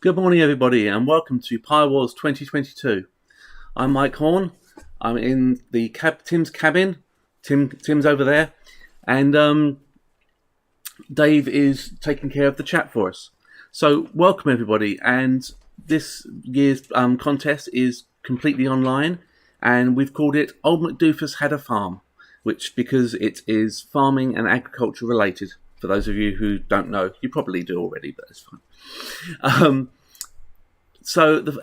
Good morning, everybody, and welcome to Pi Wars 2022. I'm Mike Horn. I'm in the Tim's cabin. Tim's over there, and Dave is taking care of the chat for us. So, welcome everybody. And this year's contest is completely online, and we've called it "Old MacDoofus Had a Farm," because it is farming and agriculture related. For those of you who don't know, you probably do already, but it's fine.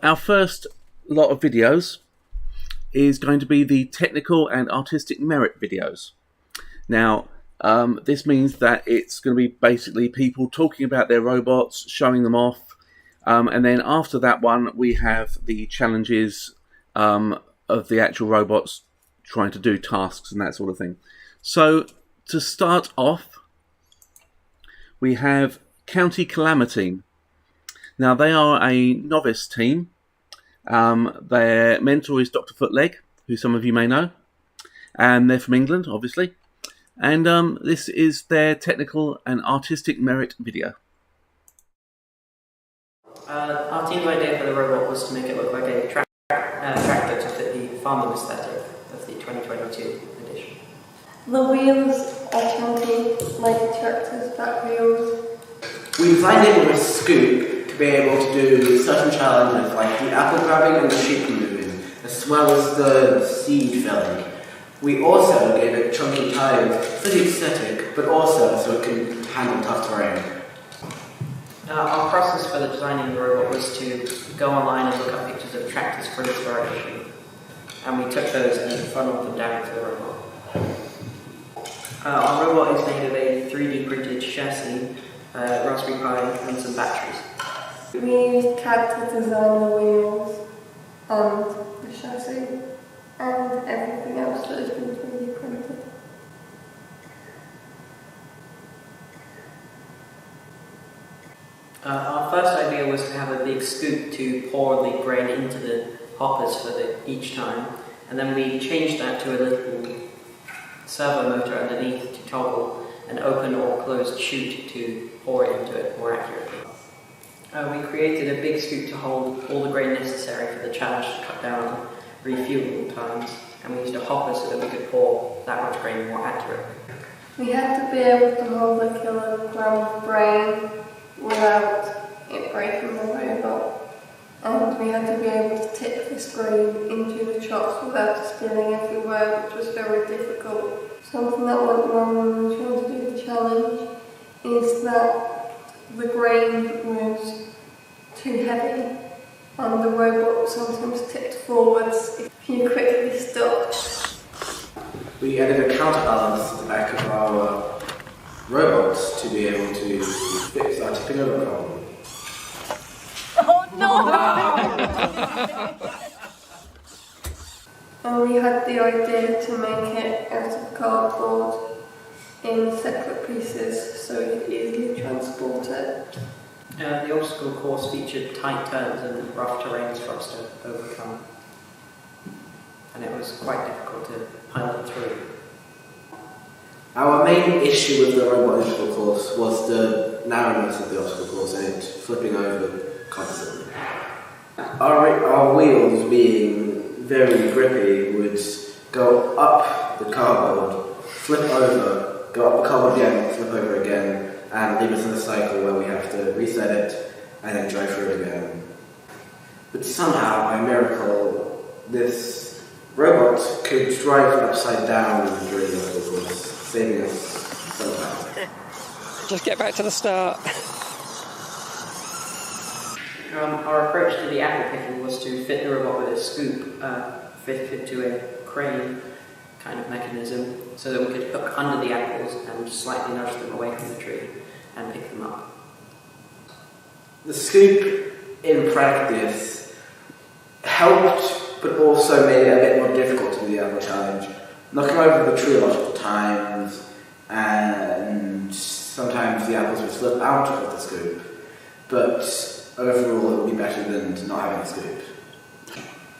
Our first lot of videos is going to be the technical and artistic merit videos. Now, this means that it's going to be basically people talking about their robots, showing them off, and then after that one, we have the challenges of the actual robots trying to do tasks and that sort of thing. So, to start off, we have County Calamity. Now, they are a novice team. Their mentor is Dr. Footleg, who some of you may know. And they're from England, obviously. And this is their technical and artistic merit video. Our team's idea for the robot was to make it look like a tractor to fit the farming aesthetic of the 2022 edition. The wheels are chunky, like tractors' back wheels. We designed it with a scoop to be able to do certain challenges like the apple grabbing and the sheep moving, as well as the seed filling. We also gave it chunky tires for the aesthetic, but also so it can handle tough terrain. Our process for the designing the robot was to go online and look up pictures of tractors for inspiration, and we took those and funneled them down to the robot. Our robot is made of a 3D printed chassis, Raspberry Pi and some batteries. We used CAD to design the wheels and the chassis and everything else that has been 3D printed. Our first idea was to have a big scoop to pour the grain into the hoppers for each time, and then we changed that to a little servo motor underneath to toggle an open or closed chute to pour it into it more accurately. We created a big scoop to hold all the grain necessary for the challenge to cut down on refueling times, and we used a hopper so that we could pour that much grain more accurately. We had to be able to hold a kilogram of grain without it breaking the robot, and we had to be able to tip this grain into the chops without it spilling everywhere, which was very difficult. Something that went wrong when we were trying to do the challenge is that the grain was too heavy and the robot sometimes tipped forwards if you quickly stopped. We added a counterbalance to the back of our robots to be able to fix our tipping over problem. Oh no! And we had the idea to make it out of cardboard in separate pieces so we could easily transport it. The obstacle course featured tight turns and rough terrains for us to overcome, and it was quite difficult to pilot through. Our main issue with the robot obstacle course was the narrowness of the obstacle course and it flipping over constantly. Our wheels, being very grippy, would go up the cardboard, flip over, go up the cardboard again, flip over again, and leave us in a cycle where we have to reset it and then drive through it again. But somehow, by miracle, this robot could drive upside down during the obstacle course, saving us somehow. Just get back to the start. Our approach to the apple picking was to fit the robot with a scoop fitted to a crane kind of mechanism so that we could hook under the apples and slightly nudge them away from the tree and pick them up. The scoop in practice helped, but also made it a bit more difficult to do the apple challenge. Knocking over the tree a lot of times, and sometimes the apples would slip out of the scoop, but overall it would be better than not having a scoop.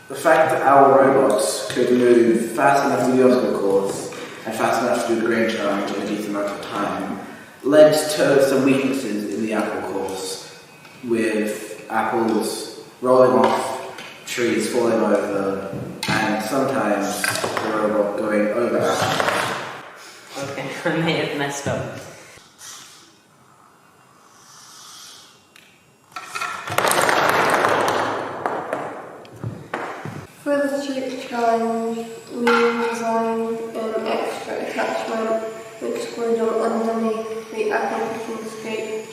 The fact that our robots could move fast enough to the obstacle course and fast enough to do the grain challenge in a decent amount of time led to some weaknesses in the apple course with apples rolling off, trees falling over, and sometimes the robot going over apples. Okay, I may have messed up. For the sheep challenge, we designed an extra attachment which screwed on underneath the apple picking scoop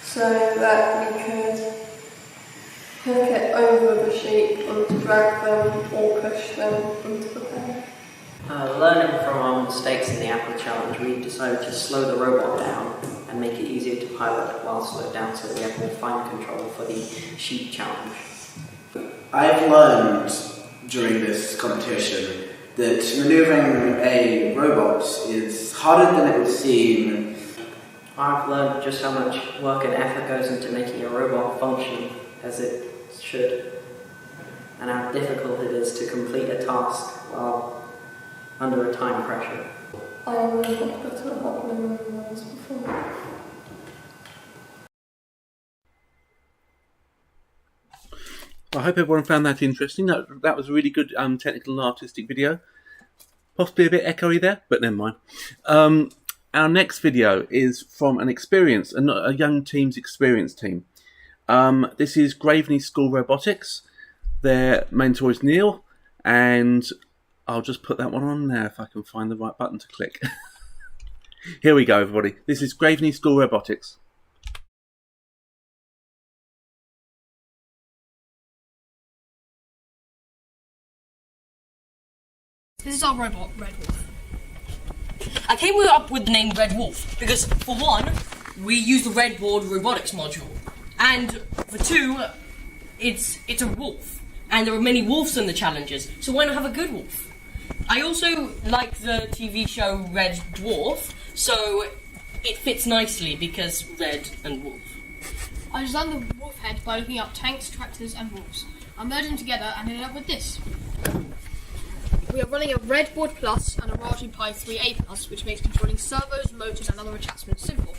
so that we could hook it over the sheep and drag them or push them into the pen. Learning from our mistakes in the apple challenge, we decided to slow the robot down and make it easier to pilot while slowed down so that we have more fine control for the sheep challenge. I've learned during this competition that manoeuvring a robot is harder than it would seem. I've learned just how much work and effort goes into making a robot function as it should, and how difficult it is to complete a task while under a time pressure. I was much better at modelling than I was before. I hope everyone found that interesting. That was a really good technical and artistic video. Possibly a bit echoey there, but never mind. Our next video is from an experienced, a young team's experienced team. This is Graveney School Robotics. Their mentor is Neil, and I'll just put that one on now if I can find the right button to click. Here we go, everybody. This is Graveney School Robotics. This is our robot, Red Wolf. I came up with the name Red Wolf because, for one, we use the Red Board robotics module, and for two, it's a wolf, and there are many wolves in the challenges, so why not have a good wolf? I also like the TV show Red Dwarf, so it fits nicely because red and wolf. I designed the wolf head by looking up tanks, tractors and wolves. I merged them together and ended up with this. We are running a Red Board Plus and a Raspberry Pi 3A Plus, which makes controlling servos, motors and other attachments simple.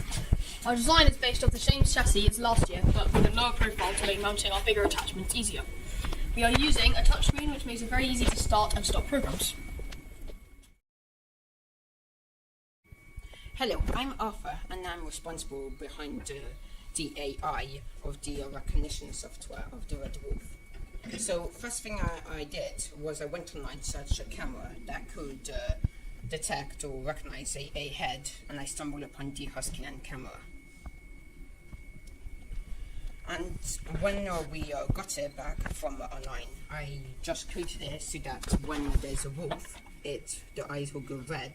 Our design is based off the same chassis as last year, but with a lower profile to make mounting our bigger attachments easier. We are using a touchscreen, which makes it very easy to start and stop programs. Hello, I'm Arthur, and I'm responsible behind the AI of the recognition software of the Red Wolf. So, first thing I did was I went online, searched a camera that could detect or recognize a head, and I stumbled upon the Huskyland camera. And when we got it back from online, I just created it so that when there's a wolf, the eyes will go red,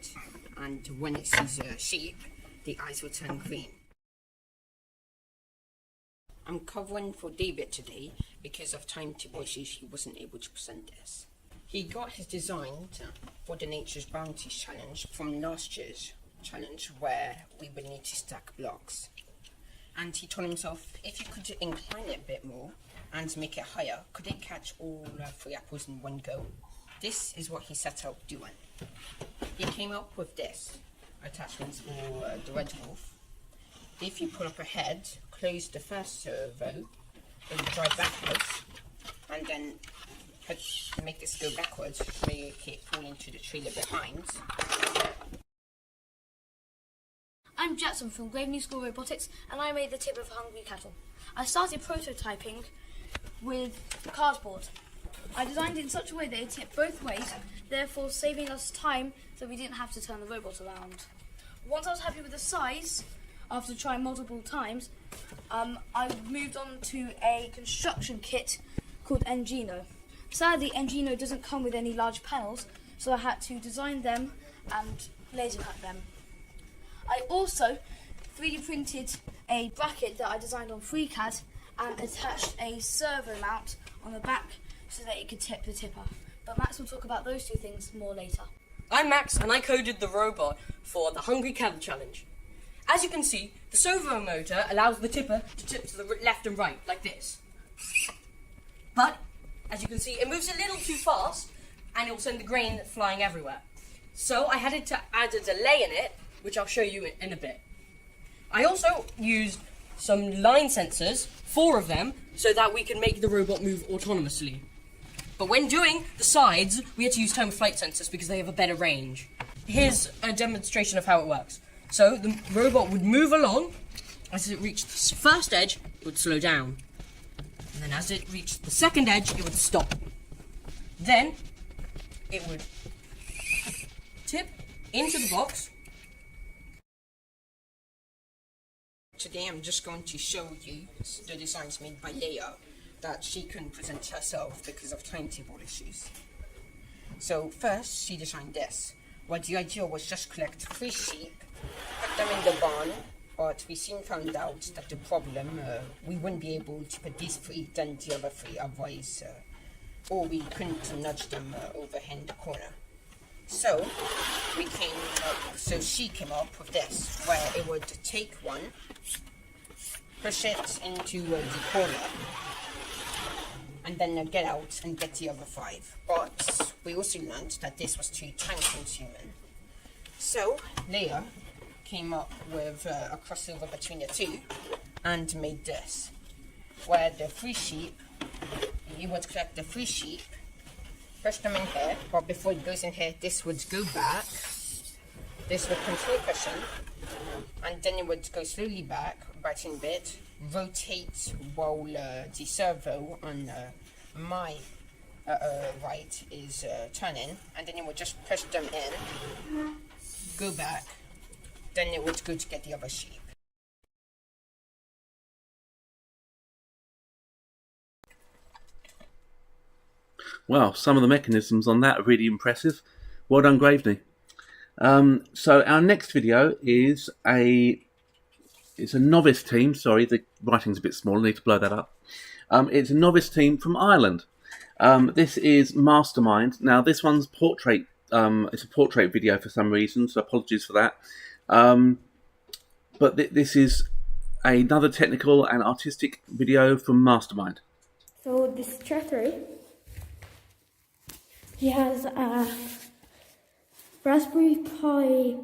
and when it sees a sheep, the eyes will turn green. I'm covering for David today because of timetable issues. He wasn't able to present this. He got his design for the Nature's Bounties challenge from last year's challenge where we would need to stack blocks. And he told himself, if you could incline it a bit more and make it higher, could it catch all 3 apples in one go? This is what he set out doing. He came up with this attachments for the Red Wolf. If you pull up a head, close the first servo, it will drive backwards, and then make this go backwards, make it fall into the trailer behind. I'm Jackson from Graveney School Robotics, and I made the tip of hungry cattle. I started prototyping with cardboard. I designed it in such a way that it tipped both ways, therefore saving us time so we didn't have to turn the robot around. Once I was happy with the size, after trying multiple times, I moved on to a construction kit called Engino. Sadly, Engino doesn't come with any large panels, so I had to design them and laser cut them. I also 3D printed a bracket that I designed on FreeCAD and attached a servo mount on the back so that it could tip the tipper. But Max will talk about those two things more later. I'm Max, and I coded the robot for the Hungry Cattle Challenge. As you can see, the servo motor allows the tipper to tip to the left and right, like this. But, as you can see, it moves a little too fast, and it will send the grain flying everywhere. So I had to add a delay in it, which I'll show you in a bit. I also used some line sensors, 4 of them, so that we can make the robot move autonomously. But when doing the sides, we had to use time of flight sensors because they have a better range. Here's a demonstration of how it works. So the robot would move along. As it reached the first edge, it would slow down. And then as it reached the second edge, it would stop. Then it would tip into the box. Today I'm just going to show you the designs made by Leia that she couldn't present herself because of timetable issues. So first she designed this, where the idea was just collect 3 sheep, put them in the barn, but we soon found out that the problem, we wouldn't be able to put these 3 then the other 3, otherwise, or we couldn't nudge them over here in the corner. So she came up with this, where it would take one, push it into the corner, and then get out and get the other 5. But we also learned that this was too time consuming. So Leia came up with a crossover between the 2 and made this, where the 3 sheep, you would collect the 3 sheep, push them in here, but before it goes in here, this would go back, this would control cushion, and then it would go slowly back, in a bit, rotate while the servo on my right is turning, and then it would just push them in, go back, then it would go to get the other sheep. Wow, some of the mechanisms on that are really impressive. Well done, Graveney. So our next video is it's a novice team. Sorry, the writing's a bit small. I need to blow that up. It's a novice team from Ireland. This is Mastermind. Now, this one's portrait. It's a portrait video for some reason, so apologies for that. But this is another technical and artistic video from Mastermind. So this is Charter. He has a Raspberry Pi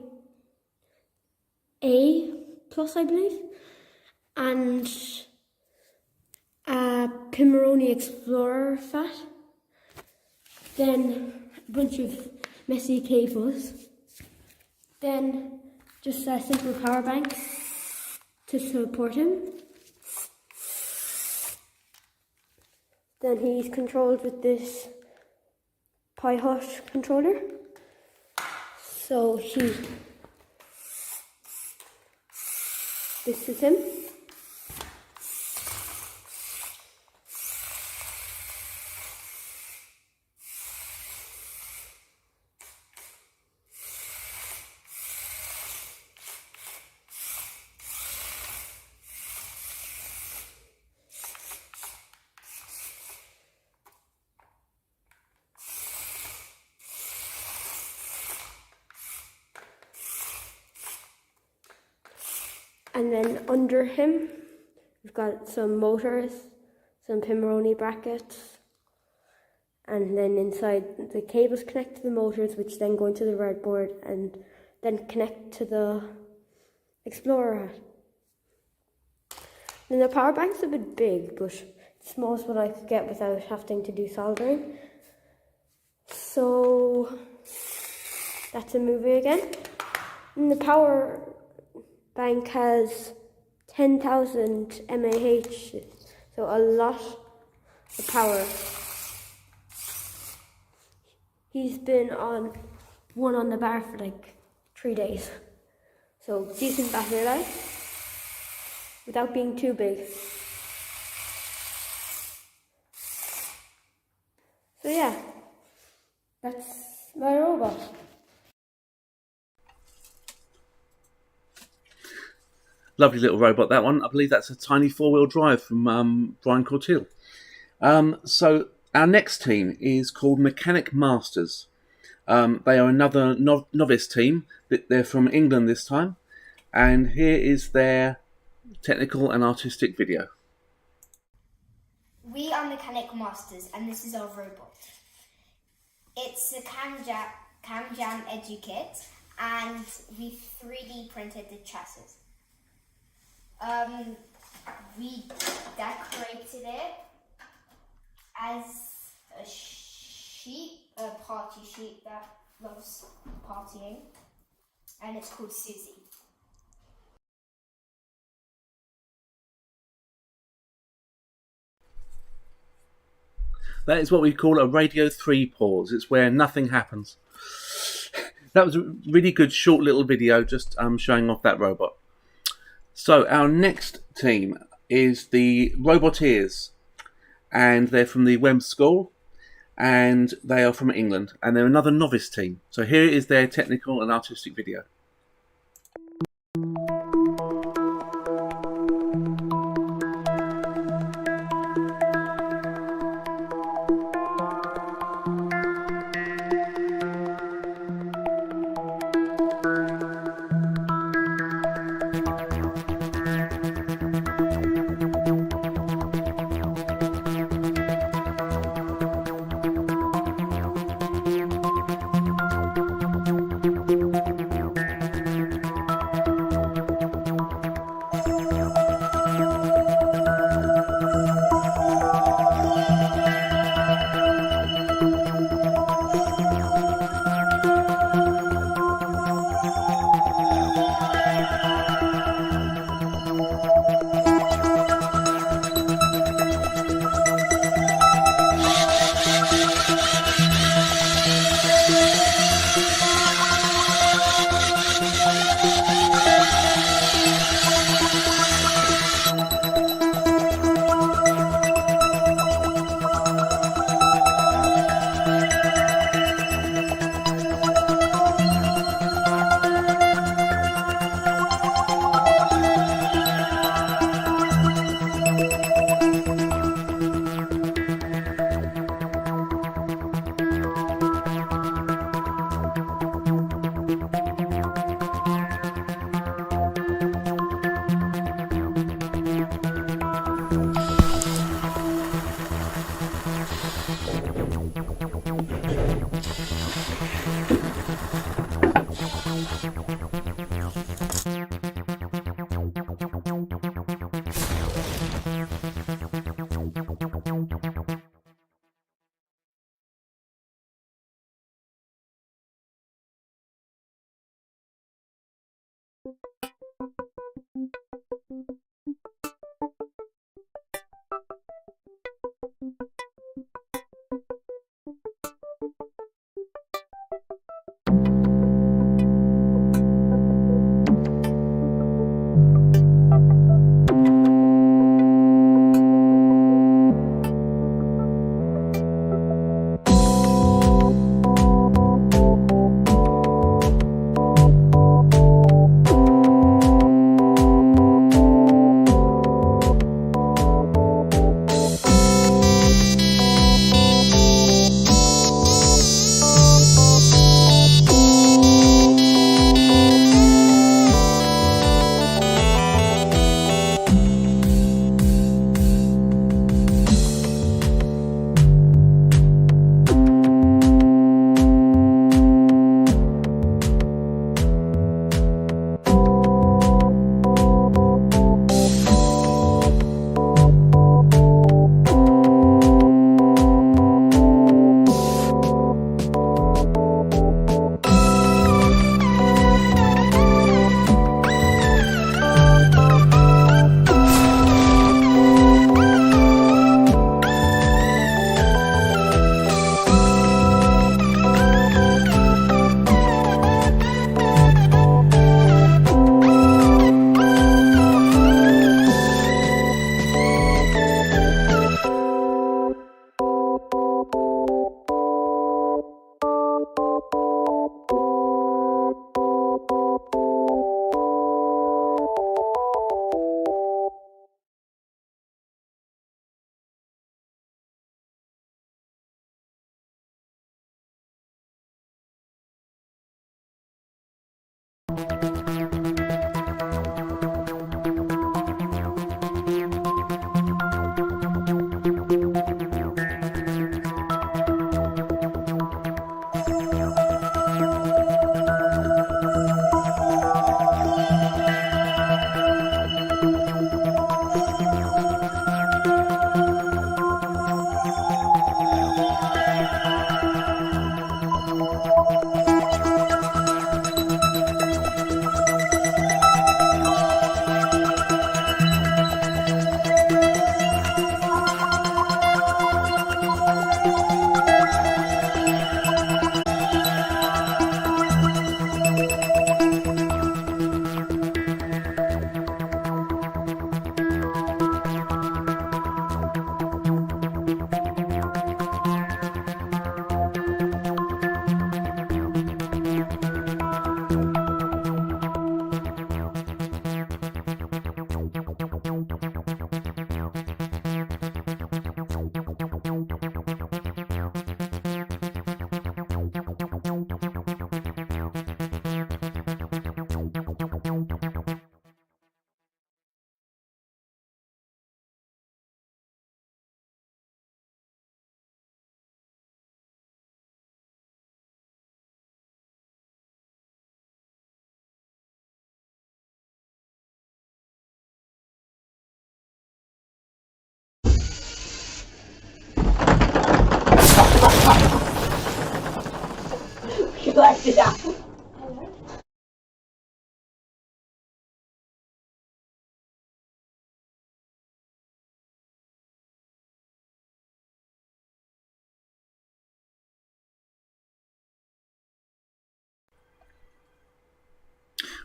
A Plus, I believe, and a Pimoroni Explorer Fat, then a bunch of messy cables, then just a simple power bank to support him. Then he's controlled with this Pi Hot controller. So this is him. And then under him, we've got some motors, some Pimoroni brackets, and then inside the cables connect to the motors, which then go into the breadboard and then connect to the Explorer. Then the power bank's a bit big, but it's most what I could get without having to do soldering. So that's a movie again. And the power bank has 10,000 mAh, so a lot of power. He's been on the bar for like 3 days, so decent battery life without being too big. So yeah, that's my robot. Lovely little robot, that one. I believe that's a tiny 4-wheel drive from Brian Cortill. So our next team is called Mechanic Masters. They are another novice team. They're from England this time. And here is their technical and artistic video. We are Mechanic Masters, and this is our robot. It's a cam jam EduKit, and we 3D printed the chassis. we decorated it as a sheep, a party sheep that loves partying, and it's called Susie. That is what we call a Radio 3 pause. It's where nothing happens. That was a really good short little video just showing off that robot. So our next team is the Roboteers, and they're from the Wem School, and they are from England, and they're another novice team. So here is their technical and artistic video.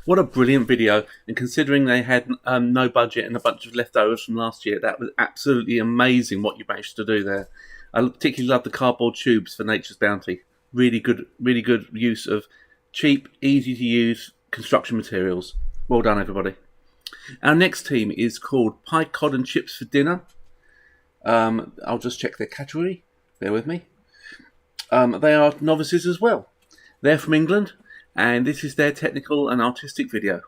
What a brilliant video, and considering they had no budget and a bunch of leftovers from last year, that was absolutely amazing what you managed to do there. I particularly love the cardboard tubes for Nature's Bounty. Really good use of cheap, easy to use construction materials. Well done, everybody. Our next team is called Pie, Cod and Chips for Dinner. I'll just check their category. Bear with me. They are novices as well. They're from England, and this is their technical and artistic video.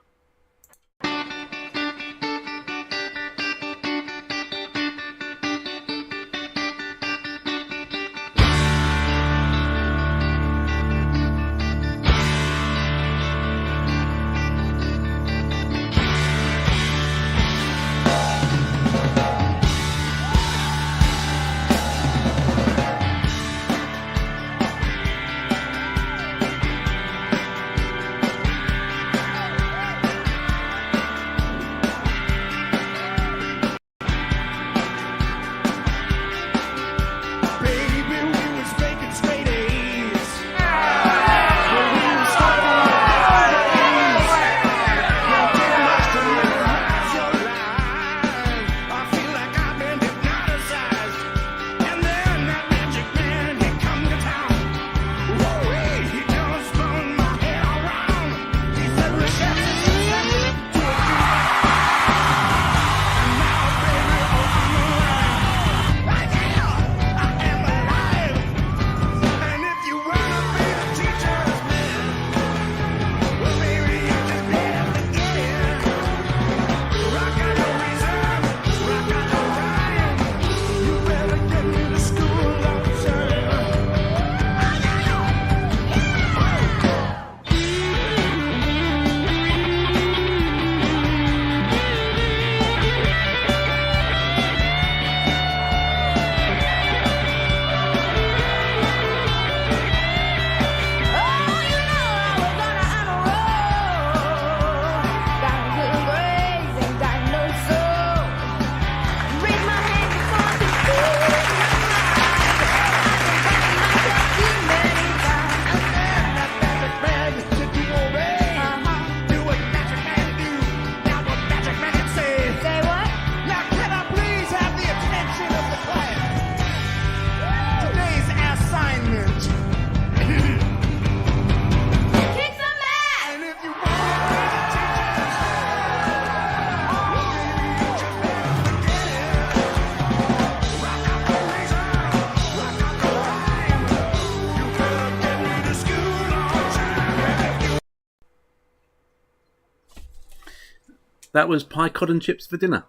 That was Pie, Cod and Chips for Dinner.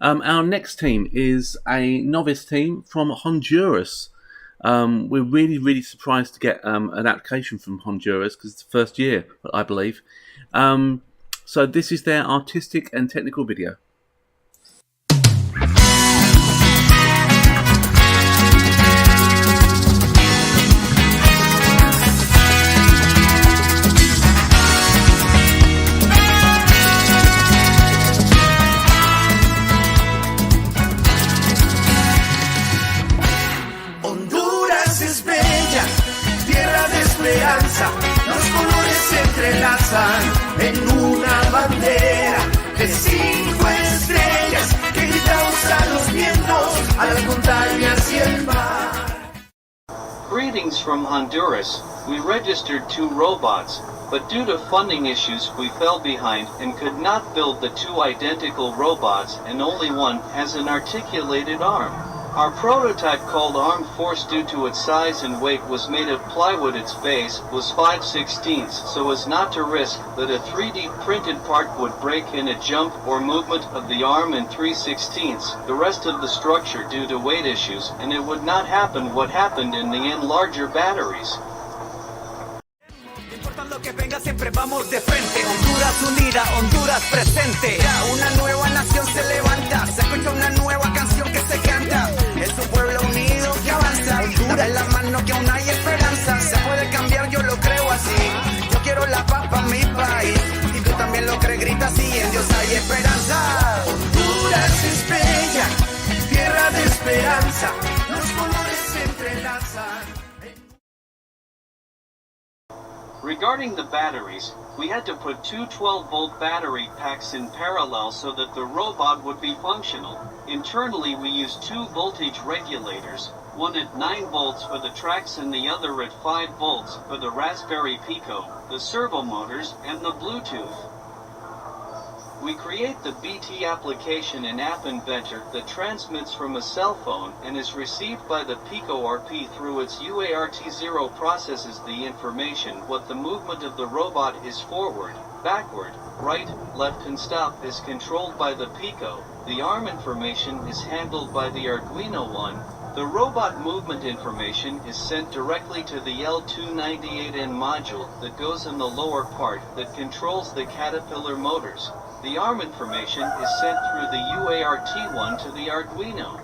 Our next team is a novice team from Honduras. We're really surprised to get an application from Honduras because it's the first year, I believe. So this is their artistic and technical video. Los colores se entrelazan en una bandera de 5 estrellas que gritamos a los vientos, a las montañas y el mar. Greetings from Honduras. We registered 2 robots, but due to funding issues we fell behind and could not build the 2 identical robots, and only one has an articulated arm. Our prototype, called Arm Force, due to its size and weight, was made of plywood. Its base was 5/16, so as not to risk that a 3D printed part would break in a jump or movement of the arm in 3/16, the rest of the structure due to weight issues, and it would not happen what happened in the end, larger batteries. Lo que venga, siempre vamos de frente. Honduras unida, Honduras presente. Ya una nueva nación se levanta, se escucha una nueva canción que se canta. Es un pueblo unido que avanza. Dale la mano que aún hay esperanza. Se puede cambiar, yo lo creo así. Yo quiero la paz para mi país. Y tú también lo crees, grita así. En Dios hay esperanza. Honduras es bella, tierra de esperanza. Los colores se entrelazan. Regarding the batteries, we had to put two 12-volt battery packs in parallel so that the robot would be functional. Internally we used two voltage regulators, one at 9 volts for the tracks and the other at 5 volts for the Raspberry Pico, the servo motors, and the Bluetooth. We create the BT application in App Inventor that transmits from a cell phone and is received by the Pico RP through its UART0 processes the information what the movement of the robot is forward, backward, right, left and stop is controlled by the Pico. The arm information is handled by the Arduino One. The robot movement information is sent directly to the L298N module that goes in the lower part that controls the Caterpillar motors. The arm information is sent through the UART1 to the Arduino.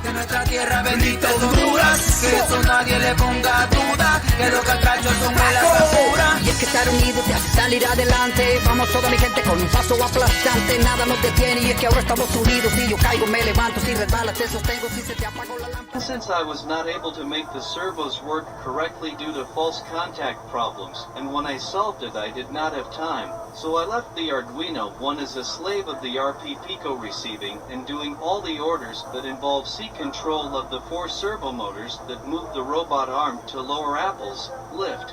De nuestra tierra bendita Honduras, que eso nadie le ponga duda, que los catrachos son melaza pura. Y es que estar unidos te hace salir adelante. Vamos toda mi gente con un paso aplastante, nada nos detiene y es que ahora estamos unidos. Si yo caigo me levanto, si resbalas te sostengo, si se te apagó la lámpara. Since I was not able to make the servos work correctly due to false contact problems, and when I solved it I did not have time, so I left the Arduino One as a slave of the RP Pico receiving and doing all the orders that involve control of the 4 servo motors that move the robot arm to lower apples, lift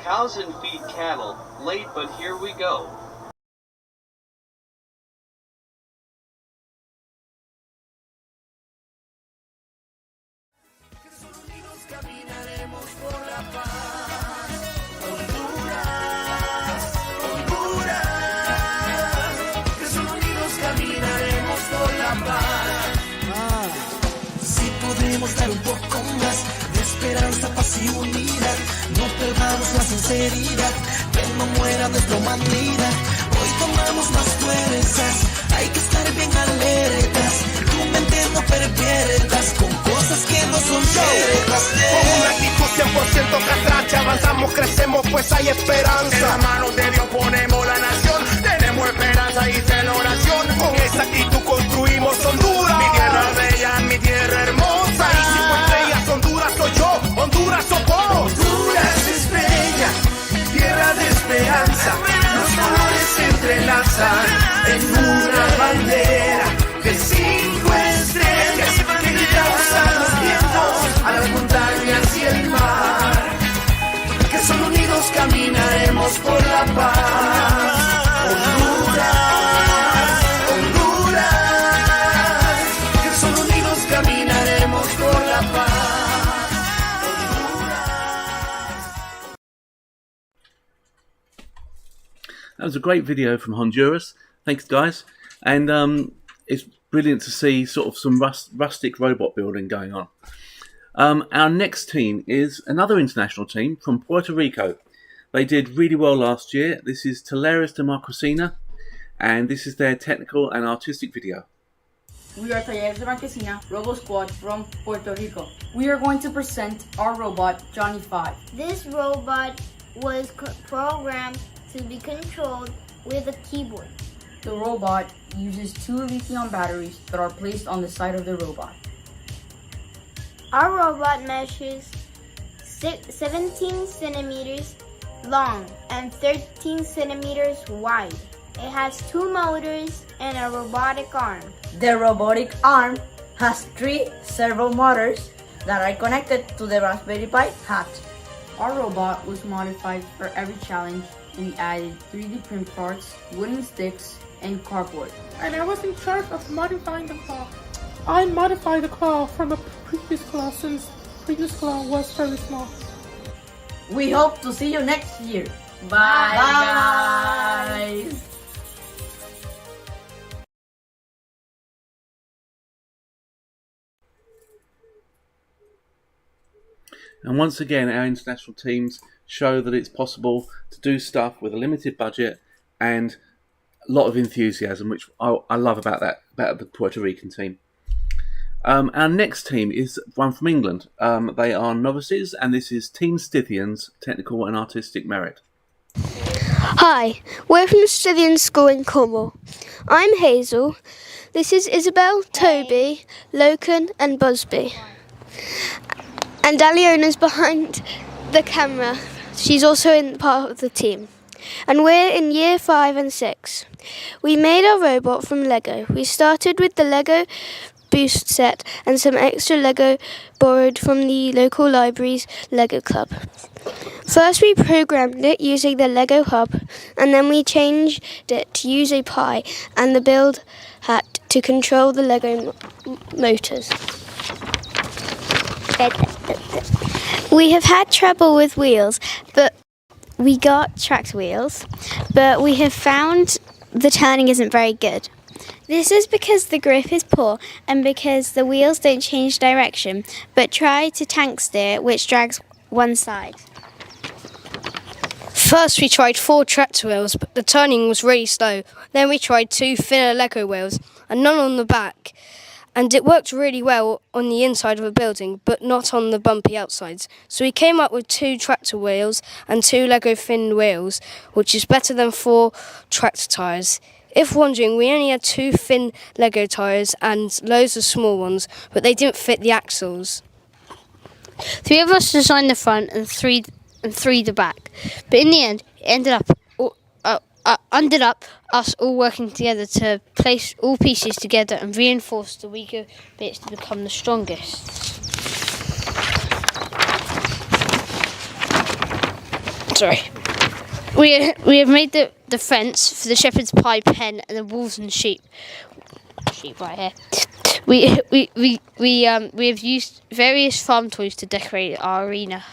cows and feed cattle. Late, but here we go. Dar un poco más de esperanza, paz y unidad. No perdamos la sinceridad, que no muera nuestra humanidad. Hoy tomamos más fuerzas, hay que estar bien alertas. Tu mente no perviertas con cosas que no son ciertas. Con un actitud 100% catracha, avanzamos, crecemos, pues hay esperanza. En las manos de Dios ponemos la nación, tenemos esperanza y celebración. Con esa actitud construimos Honduras, mi tierra bella, mi tierra hermosa. Y 5 estrellas, Honduras soy yo, Honduras sos vos. Honduras es bella, tierra de esperanza. Los colores se entrelazan en una bandera de 5 estrellas que causan los vientos a las montañas y el mar. Que solo unidos caminaremos por la paz. Honduras, Honduras, que solo unidos caminaremos por la paz. That was a great video from Honduras. Thanks, guys. And it's brilliant to see sort of some rustic robot building going on. Our next team is another international team from Puerto Rico. They did really well last year. This is Talleres de Marquesina, and this is their technical and artistic video. We are Talleres de Marquesina Robo Squad from Puerto Rico. We are going to present our robot, Johnny 5. This robot was programmed to be controlled with a keyboard. The robot uses 2 lithium batteries that are placed on the side of the robot. Our robot measures 17 centimeters long and 13 centimeters wide. It has 2 motors and a robotic arm. The robotic arm has 3 servo motors that are connected to the Raspberry Pi hat. Our robot was modified for every challenge. We added 3D print parts, wooden sticks, and cardboard. And I was in charge of modifying the claw. I modified the claw from a previous claw since the previous claw was very small. We hope to see you next year. Bye, guys! And once again, our international teams show that it's possible to do stuff with a limited budget and a lot of enthusiasm, which I love about the Puerto Rican team. Our next team is one from England. They are novices, and this is Team Scythians, Technical and Artistic Merit. Hi, we're from the Scythian School in Cornwall. I'm Hazel. This is Isabel, Toby, Loken and Busby. And Aliona's behind the camera. She's also in part of the team. And we're in year 5 and 6. We made our robot from Lego. We started with the Lego Boost set and some extra Lego borrowed from the local library's Lego club. First we programmed it using the Lego hub, and then we changed it to use a Pi and the build hat to control the Lego motors. We have had trouble with wheels, but we got tractor wheels, but we have found the turning isn't very good. This is because the grip is poor and because the wheels don't change direction, but try to tank steer, which drags one side. First we tried 4 tractor wheels, but the turning was really slow. Then we tried 2 thinner Lego wheels and none on the back. And it worked really well on the inside of a building, but not on the bumpy outsides. So we came up with 2 tractor wheels and 2 Lego thin wheels, which is better than 4 tractor tyres. If wondering, we only had 2 thin Lego tyres and loads of small ones, but they didn't fit the axles. 3 of us designed the front and three the back, but in the end, it ended up us all working together to place all pieces together and reinforce the weaker bits to become the strongest. Sorry. We have made the fence for the shepherd's pie pen and the wolves and sheep. Sheep right here. We have used various farm toys to decorate our arena.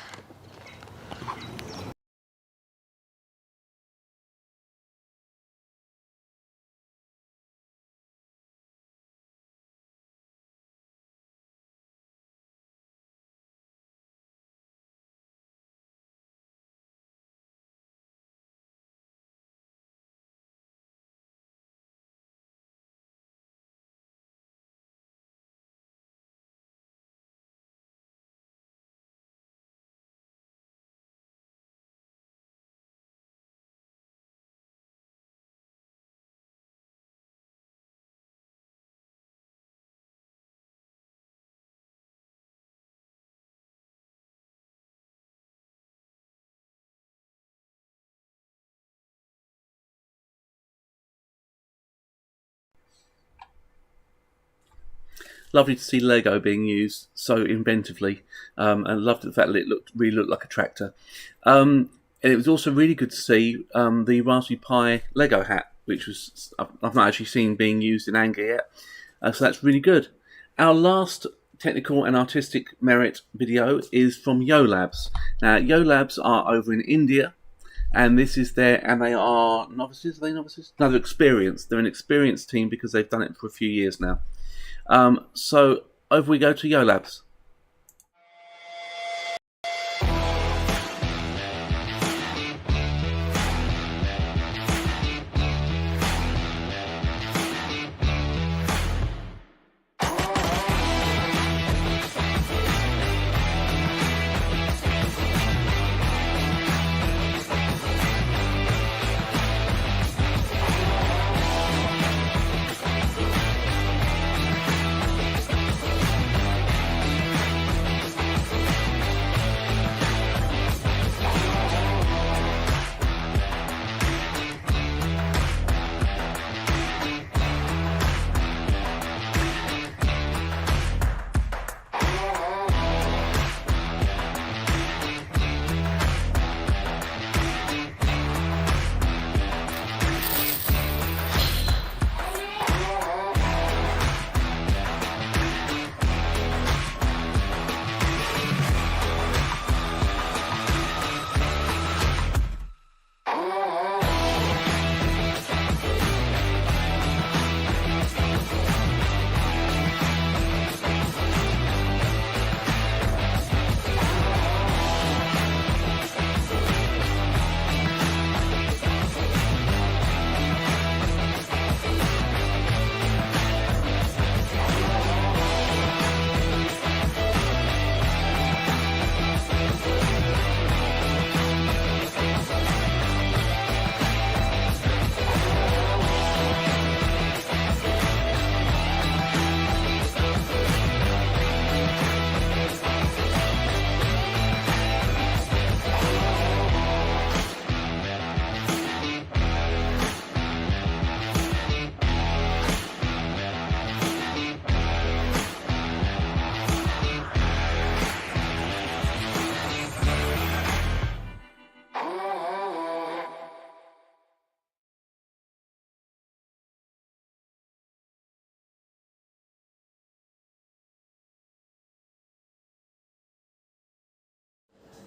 Lovely to see Lego being used so inventively, and loved the fact that it really looked like a tractor. And it was also really good to see the Raspberry Pi Lego hat, which I've not actually seen being used in anger yet. So that's really good. Our last technical and artistic merit video is from YoLabs. Now, YoLabs are over in India, and this is and they are novices. Are they novices? No, they're experienced. They're an experienced team because they've done it for a few years now. So over we go to YoLabs.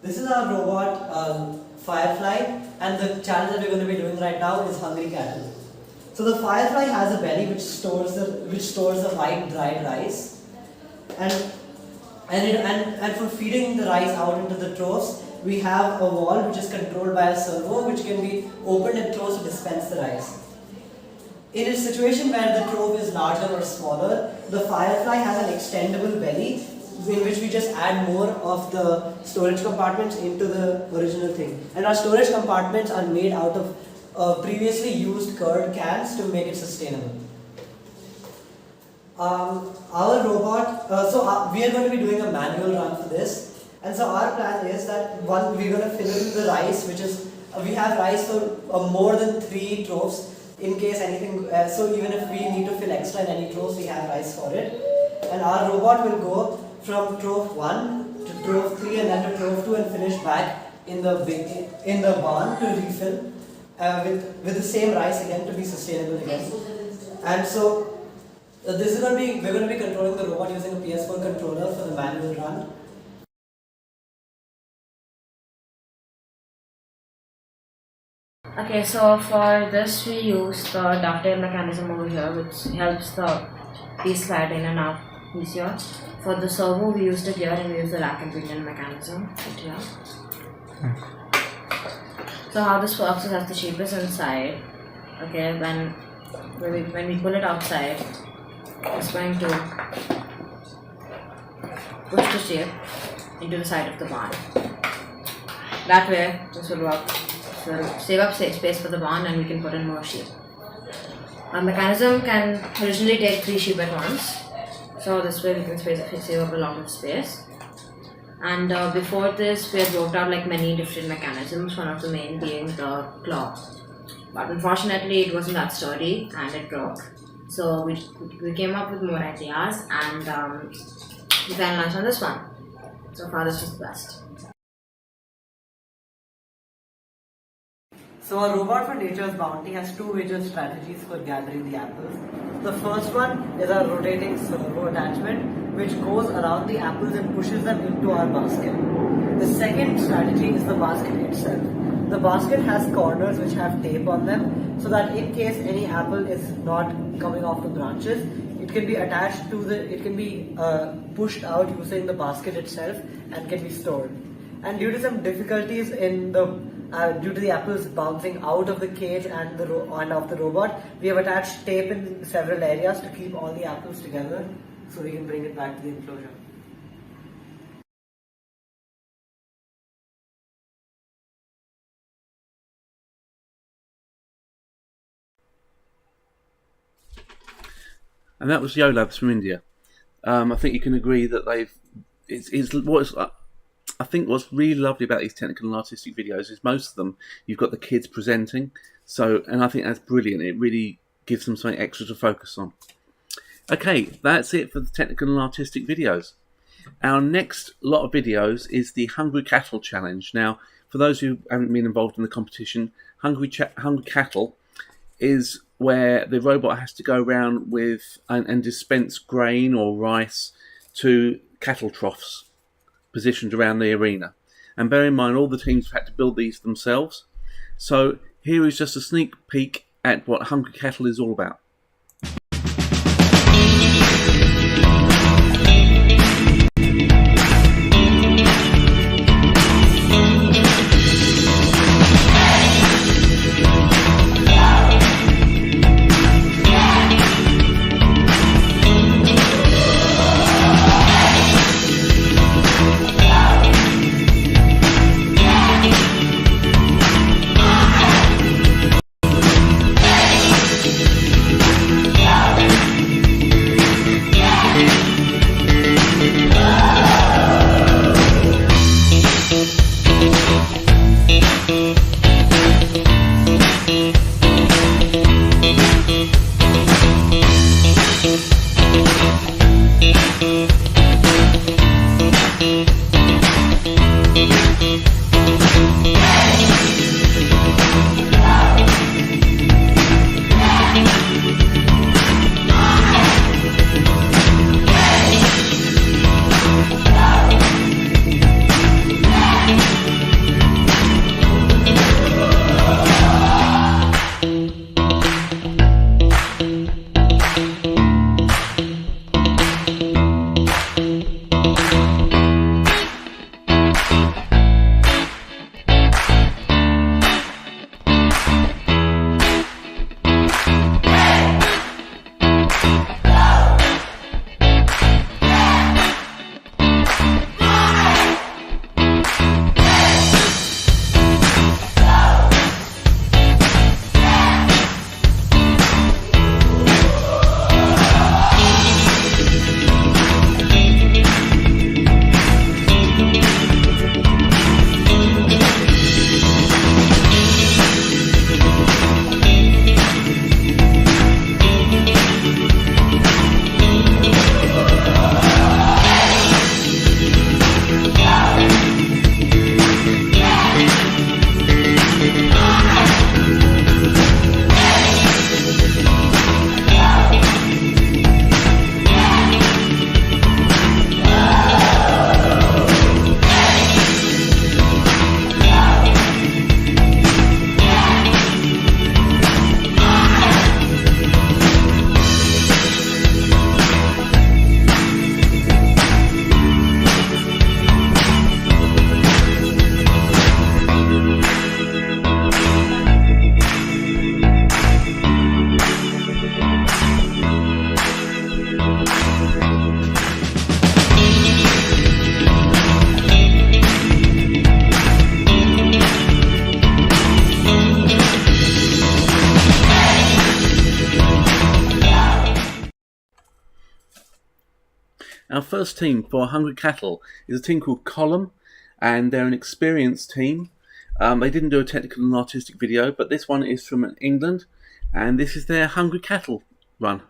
This is our robot Firefly, and the challenge that we're going to be doing right now is hungry cattle. So the Firefly has a belly which stores the white dried rice, and for feeding the rice out into the troughs, we have a wall which is controlled by a servo which can be opened and closed to dispense the rice. In a situation where the trough is larger or smaller, the Firefly has an extendable belly in which we just add more of the storage compartments into the original thing. And our storage compartments are made out of previously used curd cans to make it sustainable. Our robot, we are going to be doing a manual run for this, and so our plan is that we're going to fill in the rice, which is, we have rice for more than 3 troughs in case anything, so even if we need to fill extra in any troughs, we have rice for it. And our robot will go from trough 1 to trough 3 and then to trough 2 and finish back in the barn to refill with the same rice again to be sustainable again. And so we're going to be controlling the robot using a PS4 controller for the manual run. Okay, so for this we use the dovetail mechanism over here, which helps the piece slide in and out easier. For the servo we used it here, and we use the rack and pinion mechanism right here. So how this works is as the sheep is inside, okay, when we pull it outside, it's going to push the sheep into the side of the barn. That way this will work. So save up space for the barn, and we can put in more sheep. Our mechanism can originally take 3 sheep at once, so this way we can save up a lot of space. And before this we had worked out like many different mechanisms, one of the main being the claw. But unfortunately it wasn't that sturdy and it broke. So we came up with more ideas, and we finalized on this one. So far this was the best. So our robot for Nature's Bounty has 2 major strategies for gathering the apples. The first one is our rotating servo attachment, which goes around the apples and pushes them into our basket. The second strategy is the basket itself. The basket has corners which have tape on them, so that in case any apple is not coming off the branches, it can be attached to it can be pushed out using the basket itself and can be stored. And due to some difficulties due to the apples bouncing out of the cage and of the robot, we have attached tape in several areas to keep all the apples together so we can bring it back to the enclosure. And that was YoLabs from India. I think you can agree that I think what's really lovely about these technical and artistic videos is most of them you've got the kids presenting, and I think that's brilliant. It really gives them something extra to focus on. Okay, that's it for the technical and artistic videos. Our next lot of videos is the Hungry Cattle Challenge. Now, for those who haven't been involved in the competition, Hungry Cattle is where the robot has to go around with and dispense grain or rice to cattle troughs positioned around the arena. And bear in mind, all the teams have had to build these themselves. So here is just a sneak peek at what Hungry Cattle is all about. our first team for Hungry Cattle is a team called Column, and they're an experienced team. They didn't do a technical and artistic video, but this one is from England, and this is their Hungry Cattle run.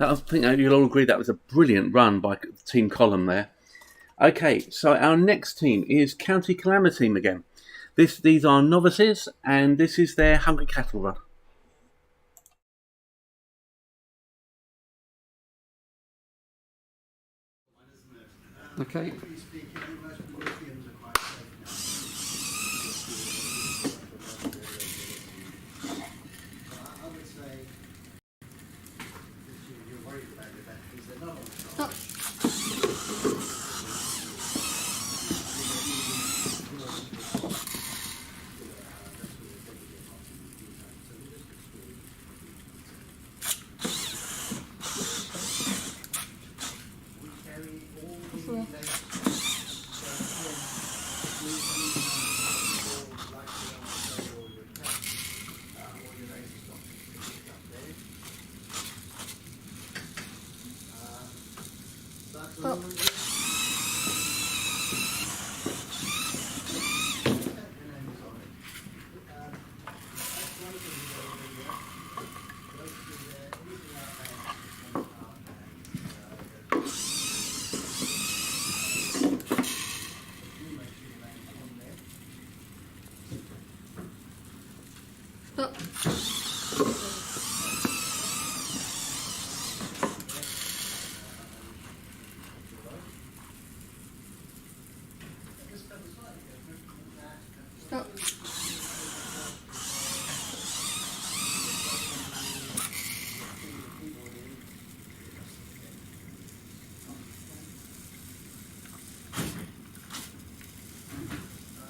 I think you'll all agree that was a brilliant run by Team Column there. Okay, so our next team is County Calamity team again. These are novices, and this is their Hungry Cattle run. Okay.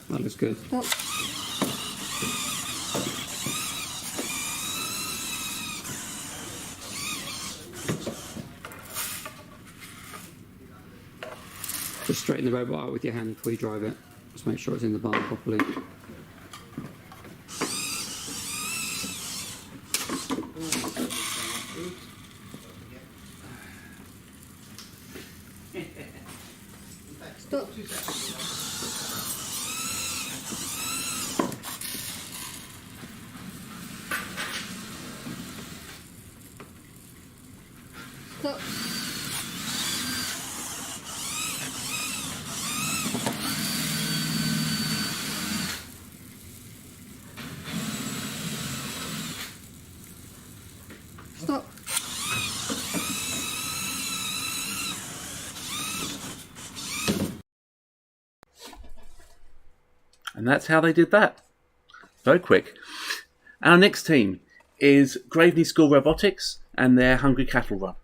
That looks good. Just straighten the robot out with your hand before you drive it. Just make sure it's in the barn properly. Stop. Stop. Stop. And that's how they did that. Very quick. Our next team is Graveney School Robotics and their Hungry Cattle Run.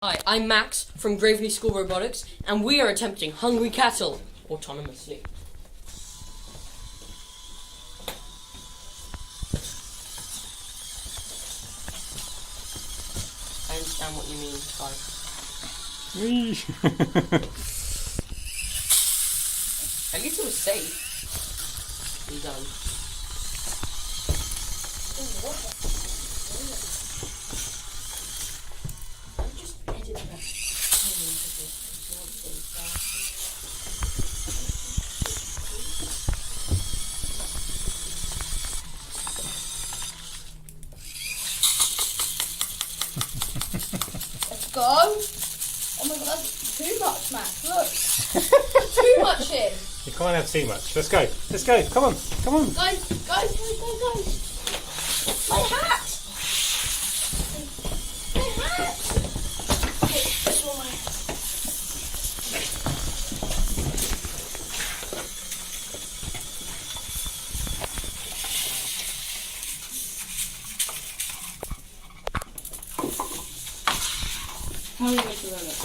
Hi, I'm Max from Graveney School Robotics, and we are attempting Hungry Cattle autonomously. I understand what you mean, Kai. At least it was safe. Be done. Let's go. Oh my god, that's too much, Max. Look. Too much in. You can't have too much. Let's go. Let's go. Come on. Come on. Guys. My hat. My hat. Okay, this one, my hat. How are you going to run it?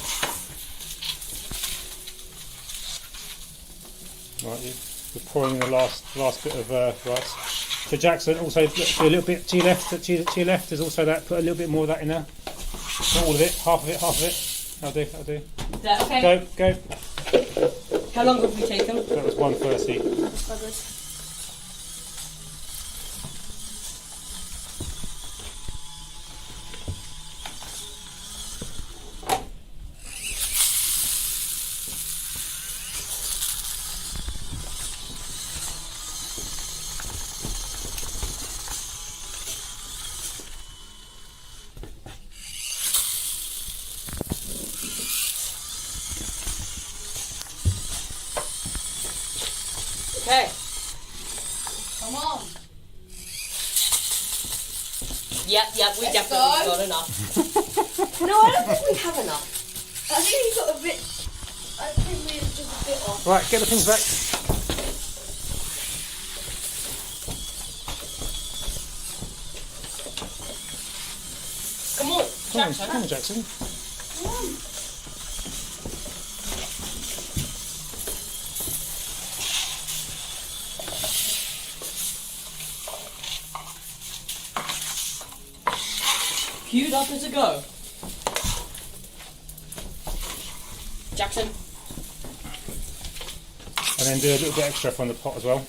Right, you're pouring the last bit of rice. So Jackson, also do a little bit to your left. To your left is also that. Put a little bit more of that in there. Not all of it. Half of it. That'll do. Is that okay? Go. How long have we taken? That was 1:30. Oh, good. Okay. Come on. Yep, we Let's definitely go. got enough. No, I don't think we have enough. I think we got a bit. I think we're just a bit Right, get the pins back. Come on, Jackson. Come on, Jackson. Queued up as a go. Jackson. And then do a little bit extra from the pot as well.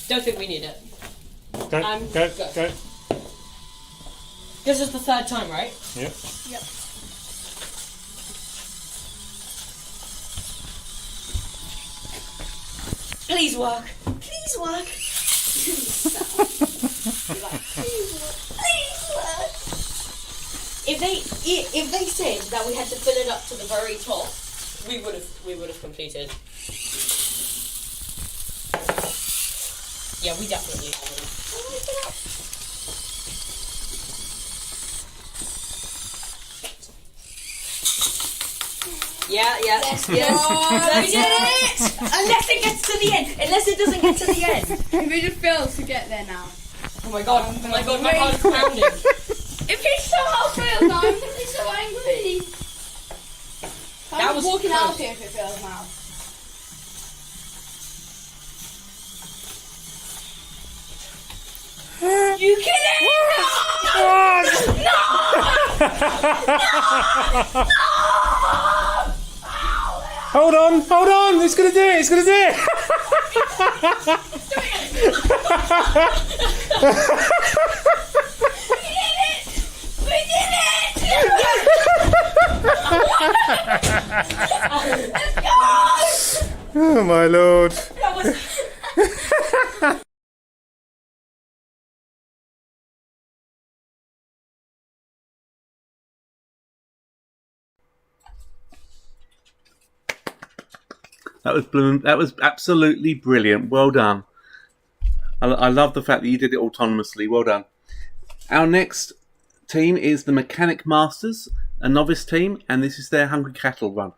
Don't think we need it. Go. Go. Go. This is the third time, right? Yep. Yep. Please work. Please work. Please work. If they said that we had to fill it up to the very top, we would have completed. Yeah, we definitely haven't. Yeah. Yes. We did it! Unless it gets to the end. Unless it doesn't get to the end. If it just fails to get there now. Oh my god, my heart is pounding. If he somehow fails now, I'm gonna be so angry. That was walking close. out here if it fails now. You kidding? No! Hold on, it's gonna do it, We did it! Let's go! Oh my lord. That was... That was absolutely brilliant. Well done. I love the fact that you did it autonomously. Well done. Our next team is the Mechanic Masters, a novice team, and this is their Hungry Cattle run.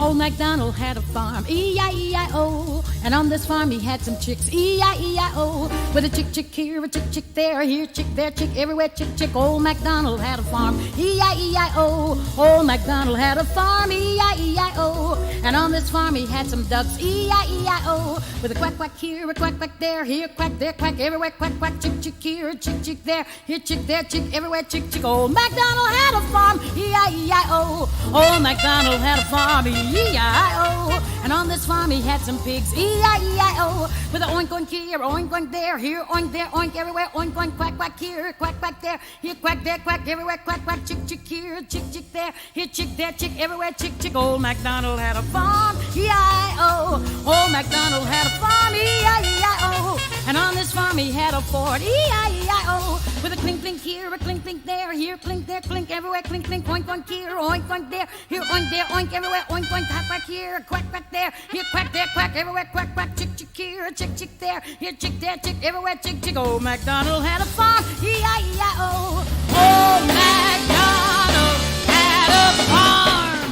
Old MacDonald had a farm, E-I-E-I-O. And on this farm he had some chicks, E-I-E-I-O. With a chick here, a chick there, here chick, there chick, everywhere chick. Old MacDonald had a farm, E-I-E-I-O. Old MacDonald had a farm, E-I-E-I-O. And on this farm he had some ducks, E-I-E-I-O. With a quack here, a quack there, here quack, there quack, everywhere quack, chick here, a chick there, here chick, there chick, everywhere chick. Old MacDonald had a farm, E-I-E-I-O. Old MacDonald had a farm, E-I-O. And on this farm he had some pigs, E-I-E-I-O. With a oink here, oink there, here oink there, oink everywhere, oink quack here, quack there, here quack there, quack everywhere, quack chick here, chick there, here chick there, chick everywhere, chick. Old MacDonald had a farm, E-I-O. Old MacDonald had a farm, E-I-E-I-O. And on this farm he had a Ford, E-I-E-I-O. With a clink here, a clink there, here clink there, clink everywhere, clink oink here, oink there, here oink there, oink everywhere, oink quack here, quack there, here quack there, quack everywhere, quack chick here, chick there, here chick there, chick everywhere, chick. Old MacDonald had a farm, E-I-E-I-O. Old MacDonald had a farm,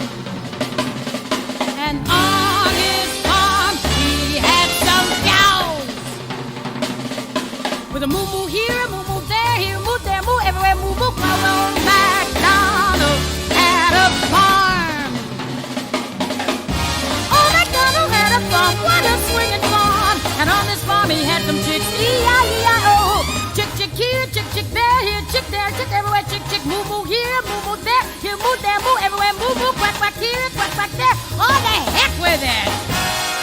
and on his farm he had some cows. With a moo here, moo there, here moo there, moo everywhere, moo cow. Old MacDonald had a farm. Old MacDonald had a farm, what a swinging farm. And on this farm he had some chicks, E-I-E-I-O. Chick here, chick there, here chick there, chick everywhere, chick moo here, moo there, here moo there, moo everywhere, moo quack here, quack there. Oh, the heck with it!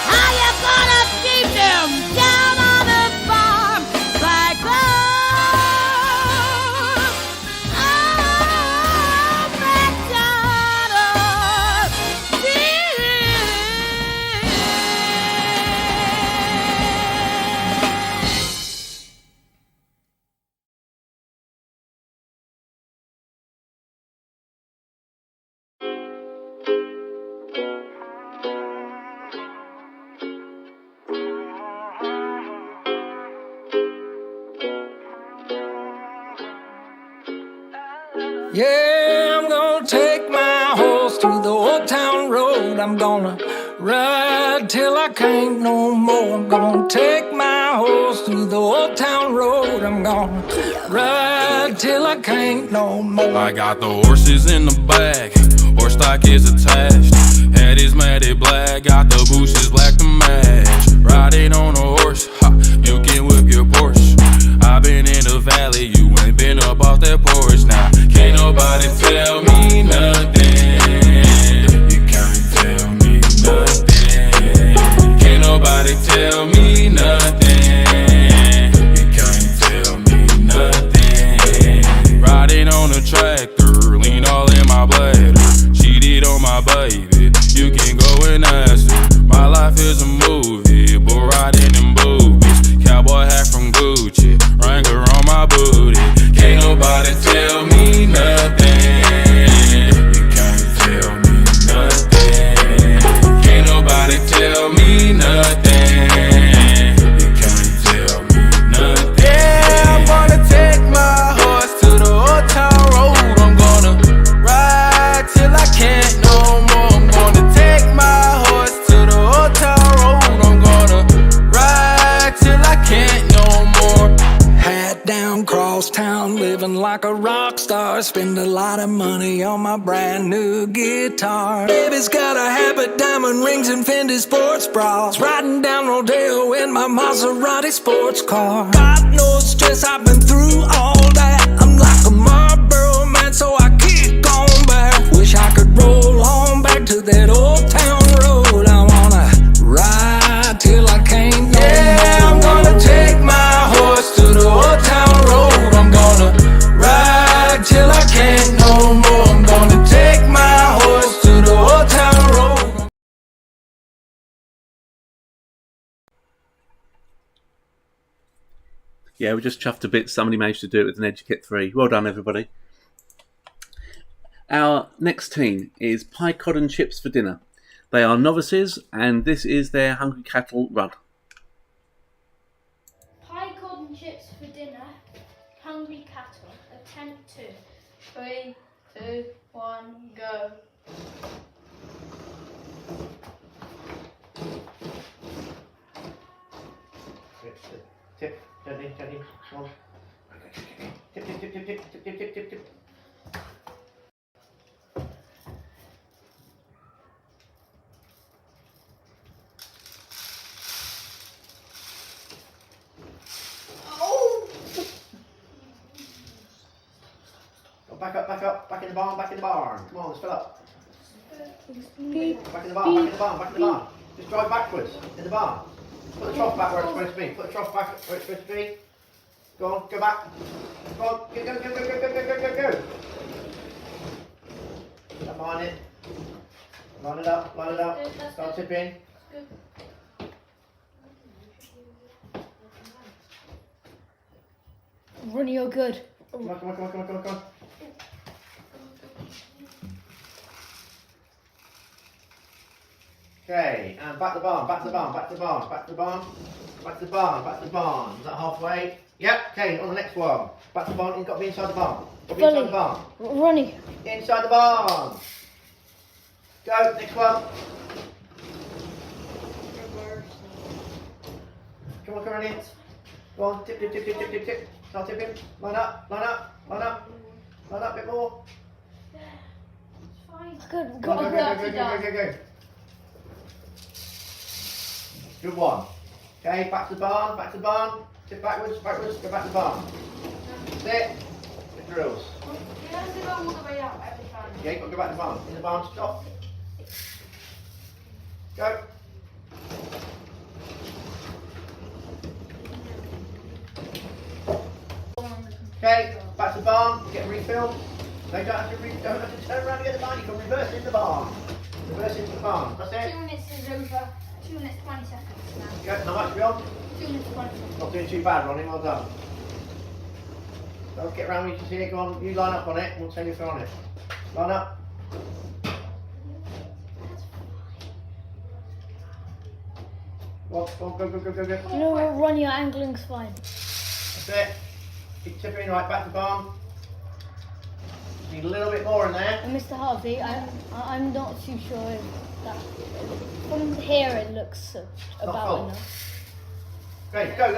How you gonna keep them down on the farm like that? Yeah, I'm gonna take my horse to the old town road. I'm gonna ride till I can't no more. I'm gonna take my horse to the old town road. I'm gonna ride till I can't no more. I got the horses in the back, horse stock is attached. Head is matted black, got the bushes black to match. Riding on a horse, ha, you can whip your Porsche. I've been in the valley, you ain't been up off that porch. Now, can't nobody tell me nothing. You can't tell me nothing. Can't nobody tell me nothing. You can't tell me nothing. Riding on a tractor, lean all in my bladder. Cheated on my baby, you can go and ask her. My life is a movie, bull riding in boobies. Cowboy hat from Gucci, Wrangler on my booty. Can't nobody tell me nothing. You can't tell me nothing. Can't nobody tell me nothing. You can't tell me nothing. Yeah, I'm gonna take my horse to the old town road. I'm gonna ride till I can't no more. I'm gonna take my horse to the old town road. I'm gonna ride till I can't no more. Hat down, cross town, living like a rock star. Spend a lot of money on my brand new guitar. Baby's got a habit, diamond rings and Fendi sports bras. Riding down Rodeo in my Maserati sports car. Got no stress, I've been through all that. I'm like a Marlboro man, so I kick on back. Wish I could roll on back to that old town road. I wanna ride till I can't no more. I'm gonna take my horse to the old town road. I'm gonna ride till I can't no more. I'm gonna take my horse to the old town road. Yeah, we just chuffed a bit. Somebody managed to do it with an Educate 3. Well done, everybody. Our next team is Pie Cod and Chips for Dinner. They are novices, and this is their Hungry Cattle run. Pie, cod and chips for dinner. Hungry cattle. Attempt 2. 3, 2, 1, go. Tip, gently, gently, come on. Tip, tip, tip, tip, tip, tip, tip, tip, tip, tip. Go back up, back in the barn, back in the barn. Come on, let's fill up. Back in the barn, back in the barn, back in the barn. Just drive backwards in the barn. Put the trough back where it's supposed to be. Put the trough back where it's supposed to be. Go on, go back. Go on, go, go, go, go, go, go, go, go, go. Come on in. Line it up, line it up. Start tipping. Ronnie, you're good. Come on, come on, come on, come on, come on, come on. Okay, and back the barn, back the barn, back the barn, back the barn, back the barn, back the barn. Is that halfway? Yep, okay, on the next one. Back the barn, it's got to be inside the barn. Got to be inside the barn. Ronnie. Inside the barn. Go, next one. Come on, come on in. Go on, tip, tip, tip, tip, tip, tip, tip. Start tipping. Line up, line up, line up. Line up a bit more. Good, Go, go, go, go, go, go, go, go. Good one. Okay, back to the barn, back to the barn. Tip backwards, backwards, go back to the barn. That's it. The drills. You have to go all the way out every time. Yeah, you've got to go back to the barn. In the barn, stop. Go. Okay, back to the barn, get a refill. No, you don't have to turn around and get the barn, you can reverse into the barn. Reverse into the barn, that's it. 2 minutes is over. 2 minutes 20 seconds now. Go, how much are we on? 2 minutes 20 seconds. Not doing too bad, Ronnie, well done. So get around where you can see it, go on, you line up on it, and we'll tell you if you're on it. Line up. Go, go, go, go, go, go. You know what, Ronnie, your angling's fine. That's it. Keep tipping, right, back to the barn. Need a little bit more in there. Mr. Harvey, I'm not too sure if that. From here, it looks about full. enough. Great, go. Yeah.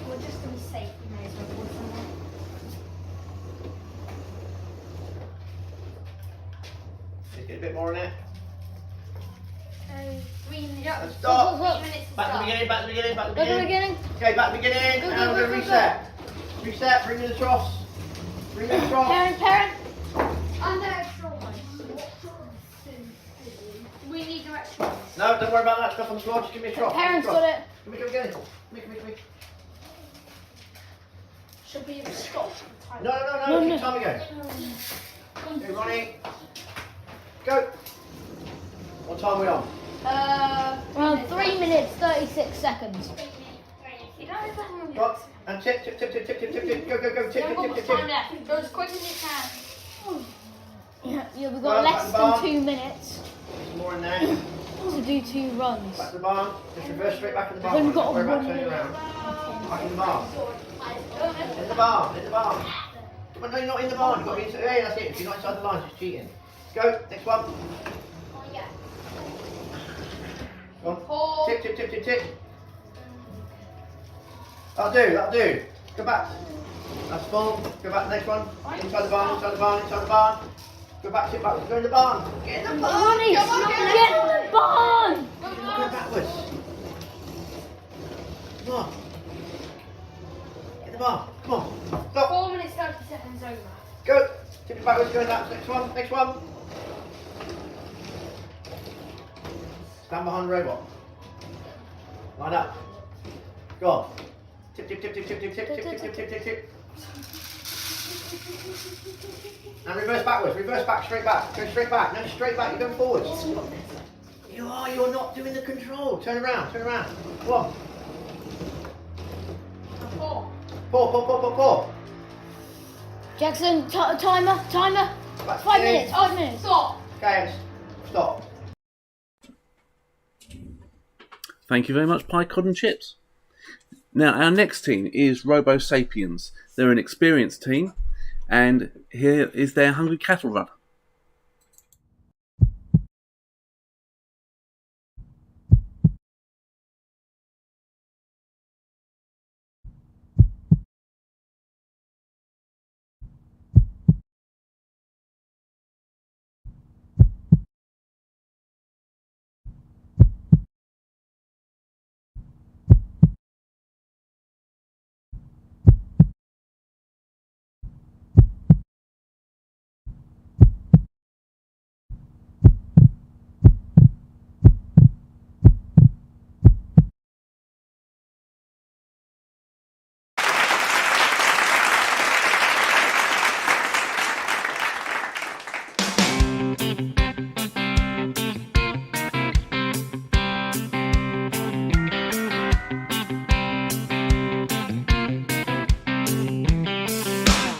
Well, just to be safe, we may as well put some more. Just get a bit more in there. 3 minutes. And stop. 3 minutes to Back to the start. beginning, back to the beginning, back to the Back to the beginning. beginning. Okay, back to the beginning. Go, And go, we're go, going go, to reset. Reset, bring me the troughs. Bring me the troughs. Parent. Under extra one. We need directions. No, don't worry about that stuff on the floor. Just give me a trough. Parents got it. Come here. Come here. Should we stop? No. Keep time again. Okay, Ronnie. Go. What time are we on? Well, 3 minutes, 36 seconds. Go. And tip. Go. Tip. Go as quick as you can. Yeah, we've Well, got less back to the than 2 minutes Some more in there. to do 2 runs. Back to the barn. Just reverse straight back in the barn. Then we've got Don't worry about 1 turning minute. around. Back in the barn. In the barn. Come on, no, you're not in the barn. You've got to be inside. Hey, that's it. If you're not inside the lines, it's cheating. Go. Next one. Go on. Tip. That'll do. Go back. That's full. Go back. Next one. Inside the barn. Go back. Tip back. Go in the barn. Get in the barn. Ronnie, Come on, get in the barn! Go backwards. Come on. Get in the barn. Come on. Stop. 4 minutes, 30 seconds over. Go. Tip it backwards. Go in that. Next one. Stand behind the robot. Line up. Go on. Tip. And reverse backwards. Reverse back. Straight back. Go straight back. No, straight back. You're going forwards. You're not doing the control. Turn around. Go on. Pour. Jackson, timer. 5 minutes. Stop. Okay, stop. Thank you very much, Pie Cod and Chips. Now, our next team is Robo Sapiens. They're an experienced team, and here is their Hungry Cattle Run.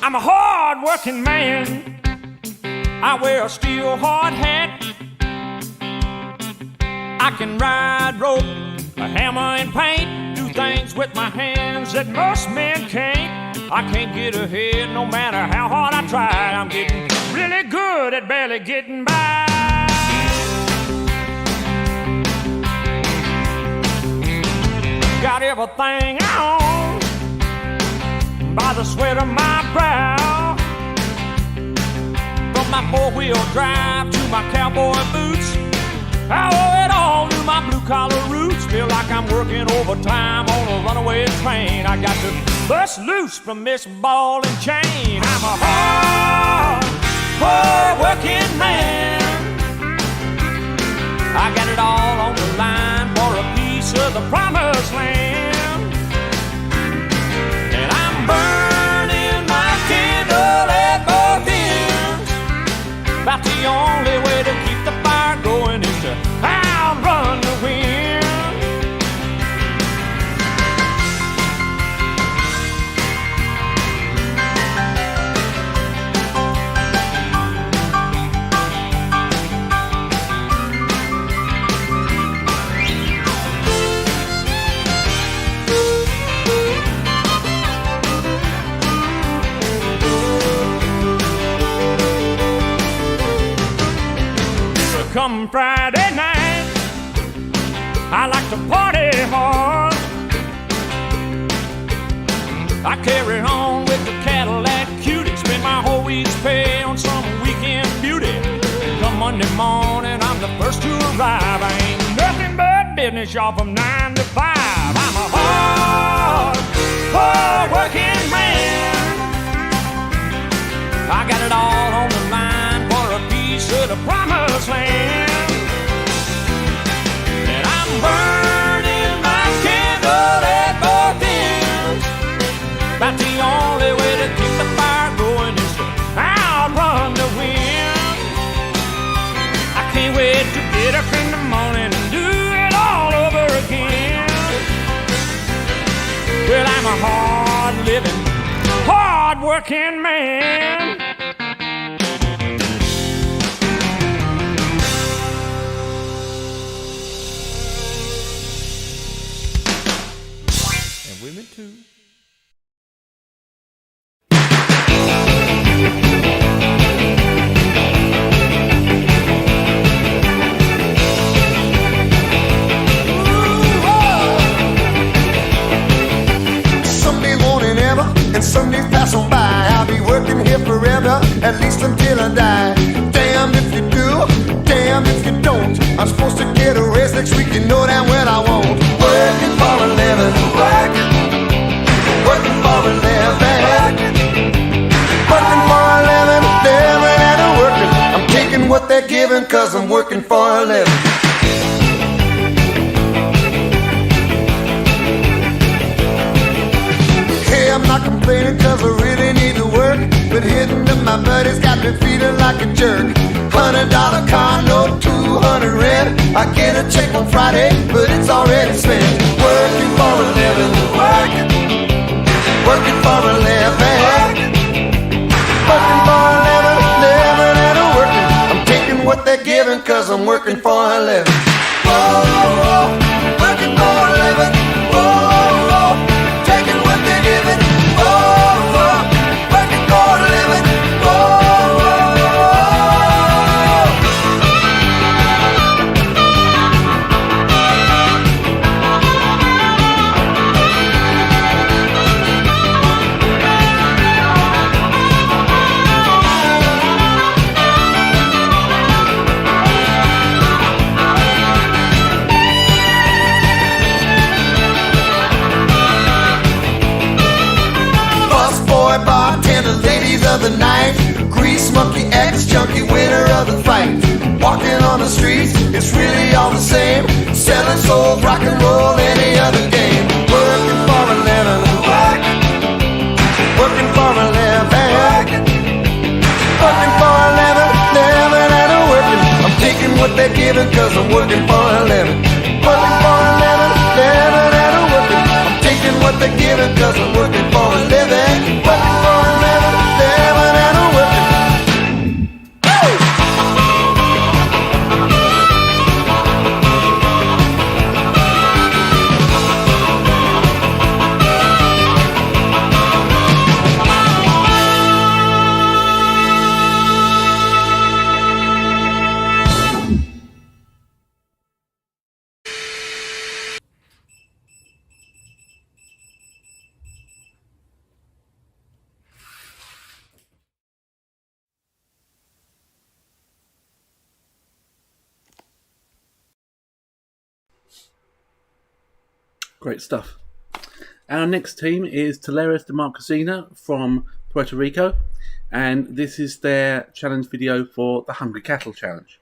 I'm a hard-working man. I wear a steel hard hat. I can ride rope, a hammer and paint, do things with my hands that most men can't. I can't get ahead no matter how hard I try. I'm getting really good at barely getting by. Got everything I own by the sweat of my brow. From my four-wheel drive to my cowboy boots, I owe it all to my blue-collar roots. Feel like I'm working overtime on a runaway train. I got to bust loose from this ball and chain. I'm a hard-working man. I got it all on the line for a piece of the promised land. And I'm burning my candle at both ends. About the only way to keep the fire going is to outrun the wind. Friday night. I like to party hard. I carry on with the Cadillac Cutie, spend my whole week's pay on some weekend beauty. Come Monday morning, I'm the first to arrive. I ain't nothing but business, y'all, from 9 to 5. I'm a hard working man. I got it all on the line for a piece of the promised land. And I'm burning my candle at both ends. About the only way to keep the fire going is to outrun the wind. I can't wait to get up in the morning and do it all over again. Well, I'm a hard-living, hard-working man. And women too. And some days pass on by. I'll be working here forever, at least until I die. Damn if you do, damn if you don't. I'm supposed to get a raise next week, you know damn well I won't. Working for a living, working for a living, working for a living, living and a working. I'm taking what they're giving, cause I'm working for a living. I'm not complaining cause I really need to work, but hitting up my buddies got me feeling like a jerk. $100 car note, 200 rent. I get a check on Friday, but it's already spent. Working for a living, working for a living, working for a living, living and a working. I'm taking what they're giving cause I'm working for a living. Whoa, whoa, working for a living. Whoa, whoa, taking what they're giving. The night, grease monkey, ex-junkie, winner of the fight. Walking on the streets, it's really all the same. Selling souls, rock and roll, any other game. Working for a living, working for a living, working for a living, living and a working. I'm taking what they're giving cause I'm working for a living. Working for a living, living and a working. I'm taking what they're giving cause I'm working for a living. Working for a living. Great stuff. Our next team is Teleres de Marquesina from Puerto Rico, and this is their challenge video for the Hungry Cattle Challenge.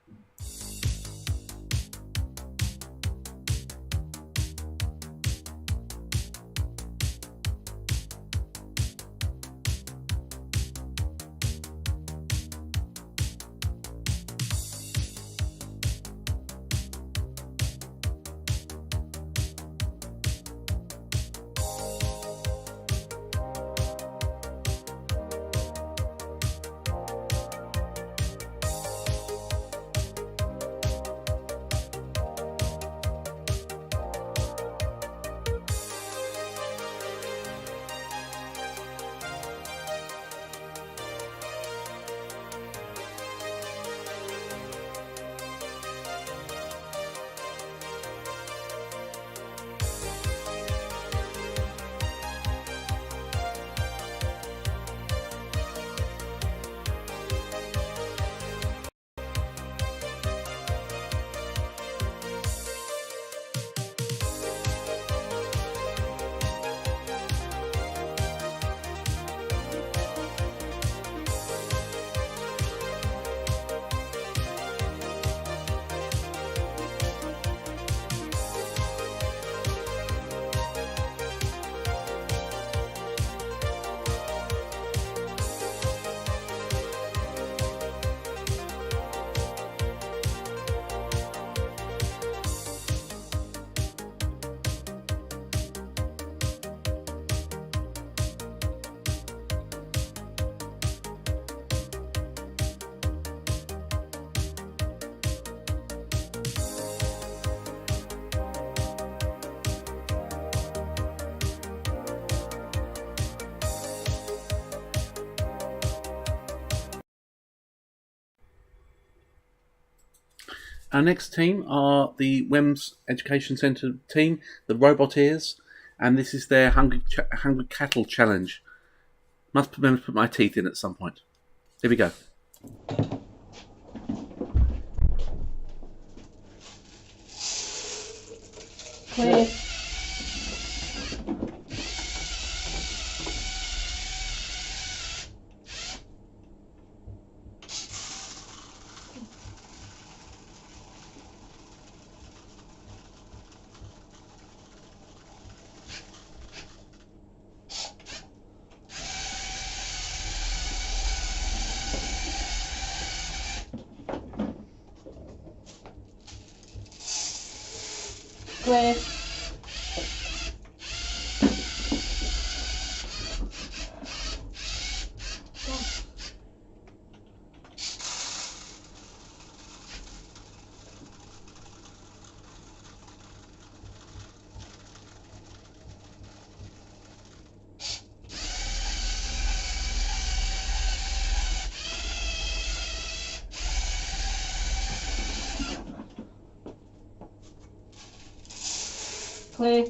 Our next team are the WEMS Education Centre team, the Roboteers, and this is their Hungry Cattle Challenge. Must remember to put my teeth in at some point. Here we go. Clear. Clear. Clear.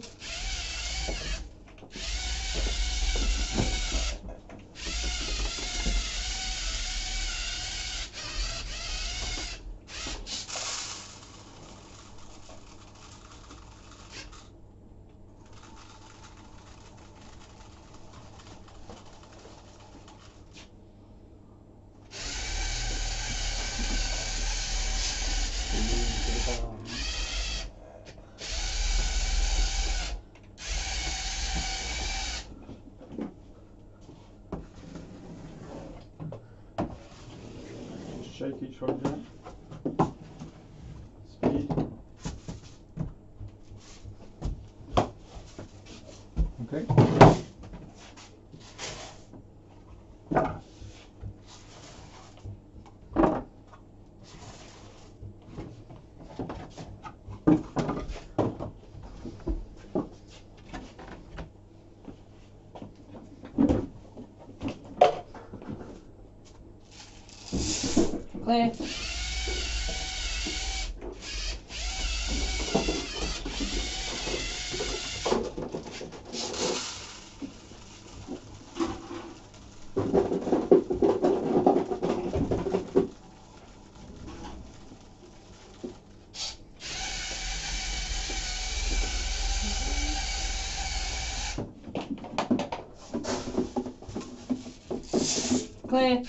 Shake each one down. Speed. Okay. Clear. Clear.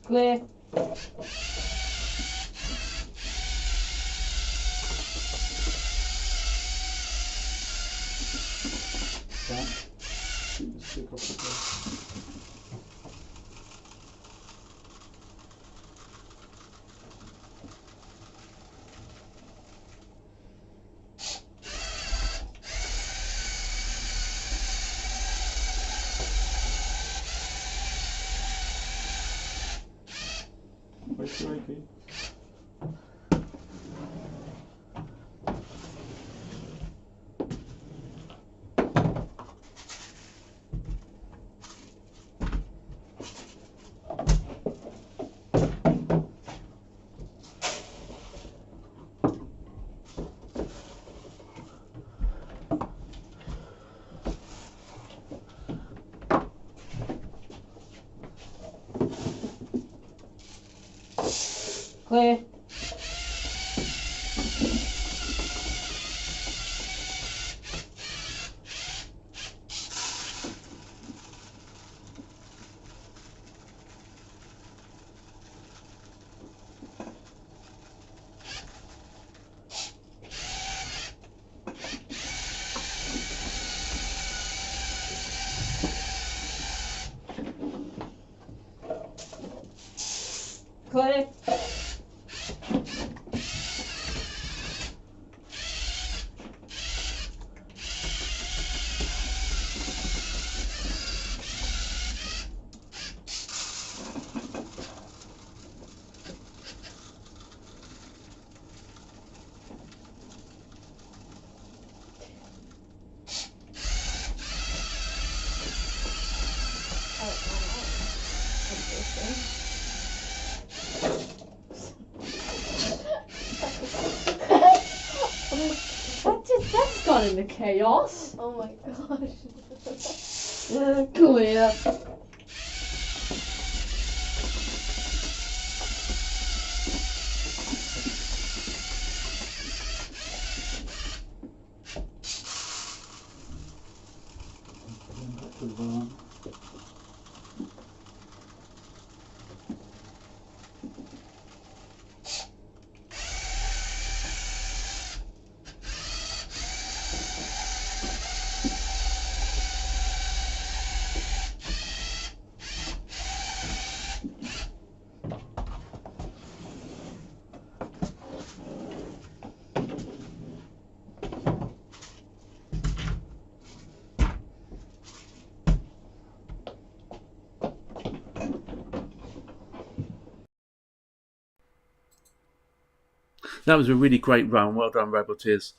Clear. Down. Keep the stick off the floor. Wait your key. Clear. Clear. fun in the chaos. Oh my gosh. Come here. That was a really great run. Well done, Rabbleteers.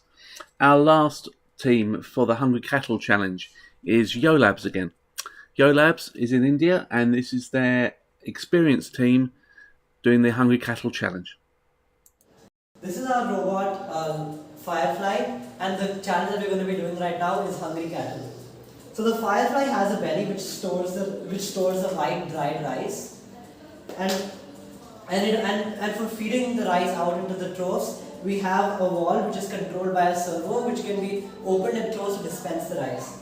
Our last team for the Hungry Cattle Challenge is YoLabs again. YoLabs is in India, and this is their experienced team doing the Hungry Cattle Challenge. This is our robot Firefly, and the challenge that we're going to be doing right now is Hungry Cattle. So the Firefly has a belly which stores the white dried rice, and for feeding the rice out into the troughs, we have a wall which is controlled by a servo which can be opened and closed to dispense the rice.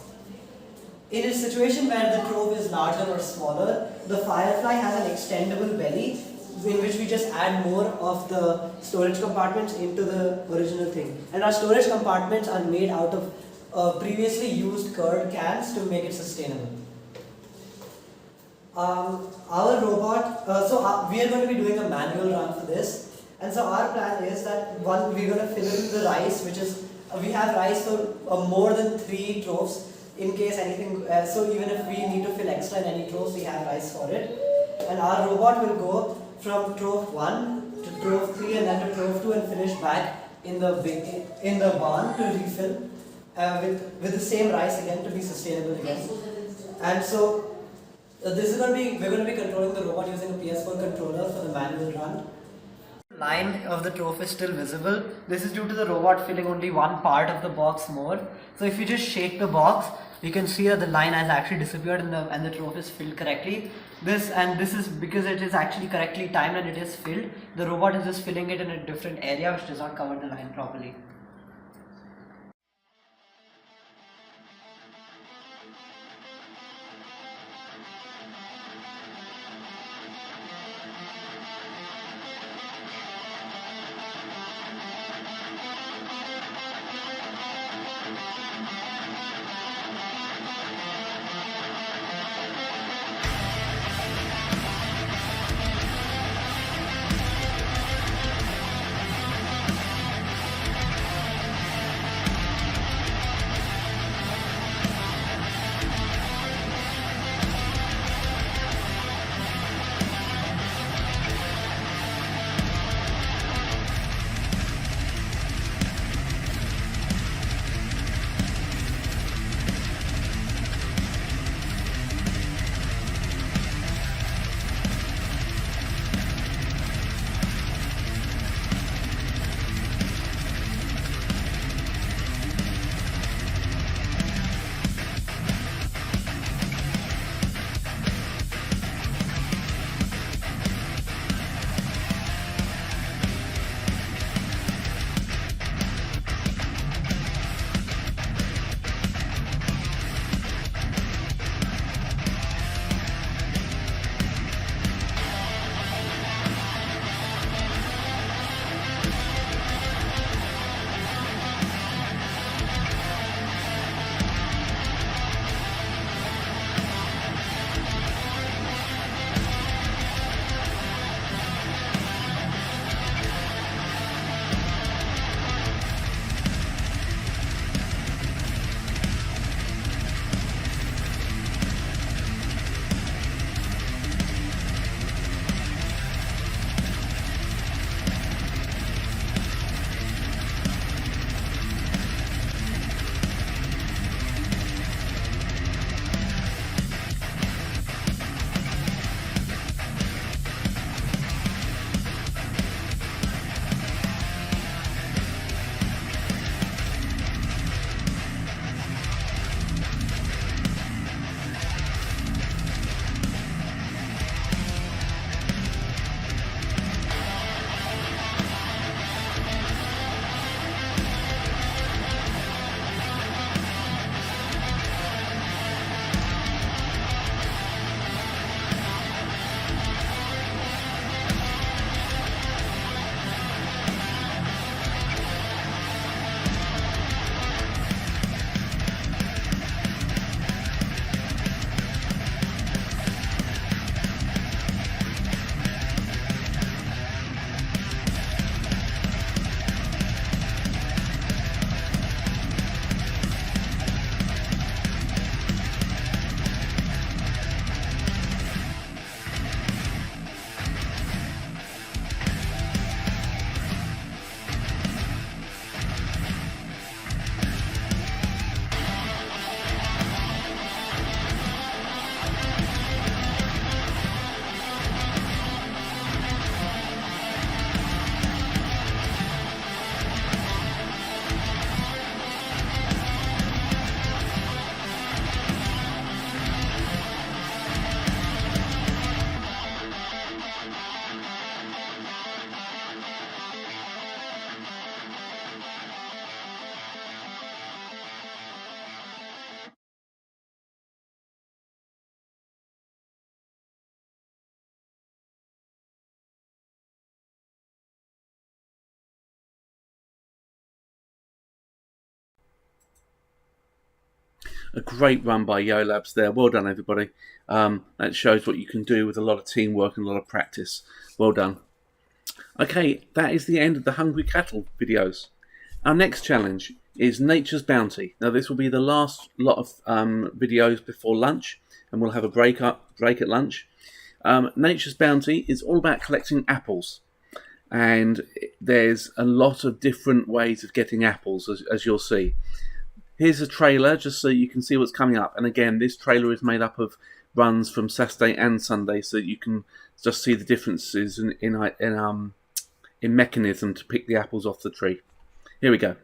In a situation where the trough is larger or smaller, the Firefly has an extendable belly in which we just add more of the storage compartments into the original thing. And our storage compartments are made out of previously used curd cans to make it sustainable. Our robot, we are going to be doing a manual run for this, and so our plan is that we're going to fill in the rice, which is, we have rice for more than 3 troughs in case anything, so even if we need to fill extra in any troughs, we have rice for it. And our robot will go from trough 1 to trough 3 and then to trough 2 and finish back in the barn to refill with the same rice again to be sustainable again. And so we're going to be controlling the robot using a PS4 controller for the manual run. The line of the trough is still visible. This is due to the robot filling only one part of the box more. So if you just shake the box, you can see that the line has actually disappeared and the trough is filled correctly. This is because it is actually correctly timed and it is filled. The robot is just filling it in a different area which does not cover the line properly. A great run by Yo Labs there. Well done, everybody. That shows what you can do with a lot of teamwork and a lot of practice. Well done. Okay, that is the end of the Hungry Cattle videos. Our next challenge is Nature's Bounty. Now, this will be the last lot of videos before lunch, and we'll have a break at lunch. Nature's Bounty is all about collecting apples, and there's a lot of different ways of getting apples, as you'll see. Here's a trailer just so you can see what's coming up, and again, this trailer is made up of runs from Saturday and Sunday, so you can just see the differences in mechanism to pick the apples off the tree. Here we go.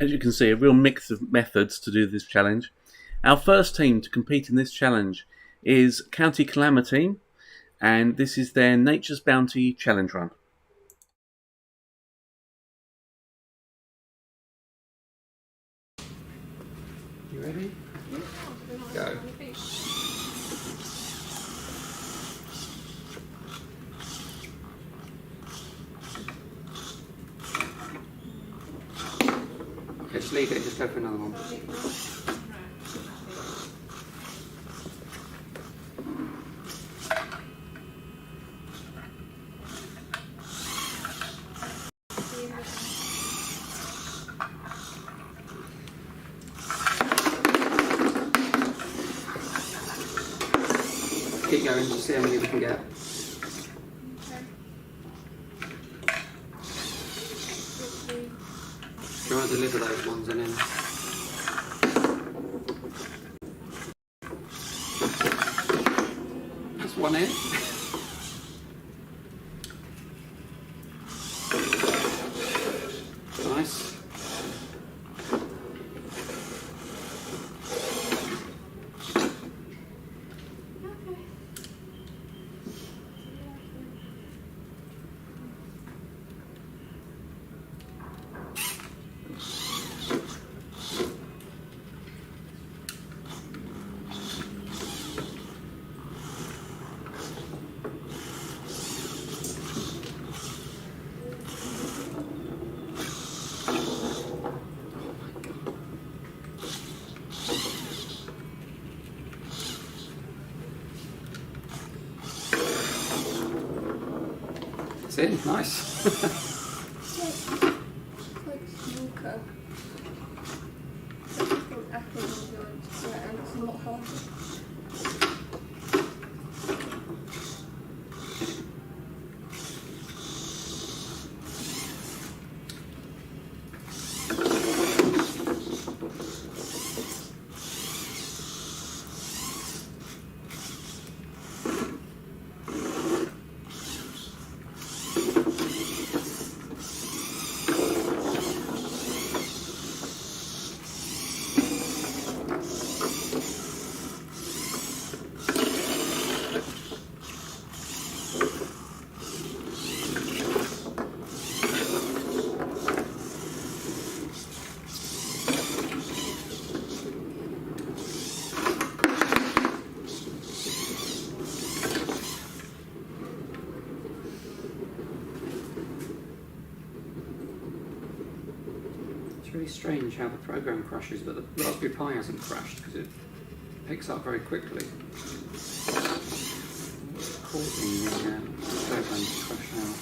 As you can see, a real mix of methods to do this challenge. Our first team to compete in this challenge is County Calamity, and this is their Nature's Bounty challenge run. You ready? Go. Just leave it, just go for another one. Keep going, just see how many we can get. Do you want to deliver those ones and then? That's one in. Nice. It's in, nice. Like snooker. Apple and it's not hard. It's really strange how the program crashes, but the Raspberry Pi hasn't crashed because it picks up very quickly. It's causing the program to crash out.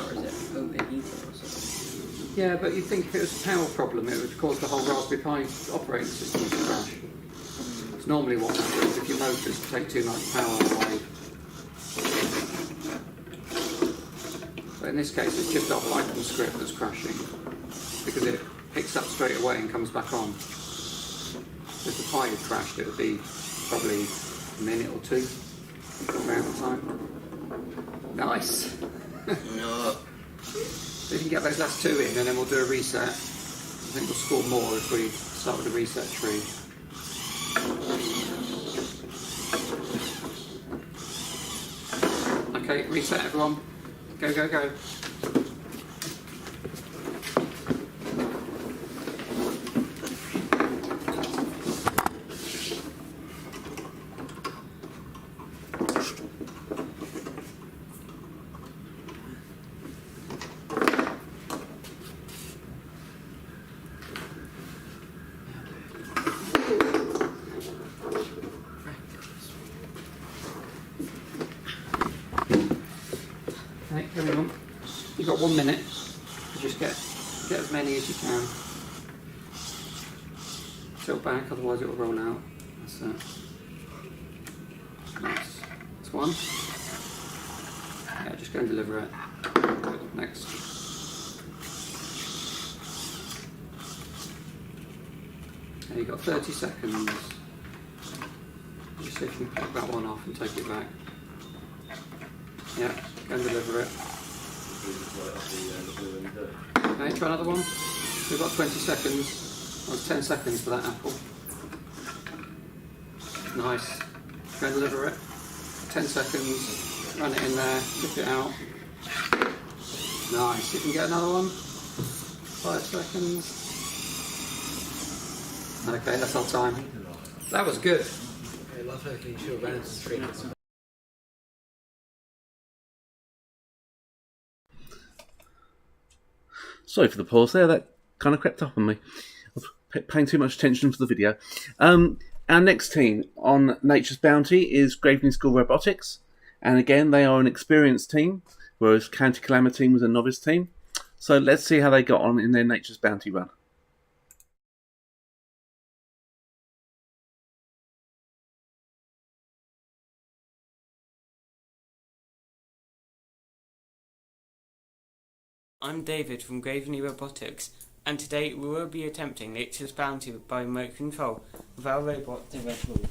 Or is it overheating or something? Yeah, but you'd think if it was a power problem, it would cause the whole Raspberry Pi operating system to crash. It's normally what happens if your motors take too much power away. But in this case, it's just our Python script that's crashing because it picks up straight away and comes back on. If the Pi had crashed, it would be probably a minute or two amount of time. Nice. No. So you can get those last two in, and then we'll do a reset. I think we'll score more if we start with a reset tree. Okay, reset everyone. Go, go, go. Okay, everyone, you've got 1 minute to just get as many as you can. Tilt back, otherwise it will roll out. That's it. Nice. That's one. Yeah, just go and deliver it. Good. Next. Okay, you've got 30 seconds. Just see if you can pick that one off and take it back. Yeah, go and deliver it. Okay, try another one. We've got 20 seconds. That was 10 seconds for that apple. Nice. Go and deliver it. 10 seconds. Run it in there. Flip it out. Nice. You can get another one. 5 seconds. Okay, that's our time. That was good. I love how you show around the street. Sorry for the pause there, that kind of crept up on me. I was paying too much attention to the video. Our next team on Nature's Bounty is Graveney School Robotics. And again, they are an experienced team, whereas County Calamity team was a novice team. So let's see how they got on in their Nature's Bounty run. I'm David from Graveney Robotics, and today we will be attempting Nature's Bounty by remote control with our robot, the Red Wolf.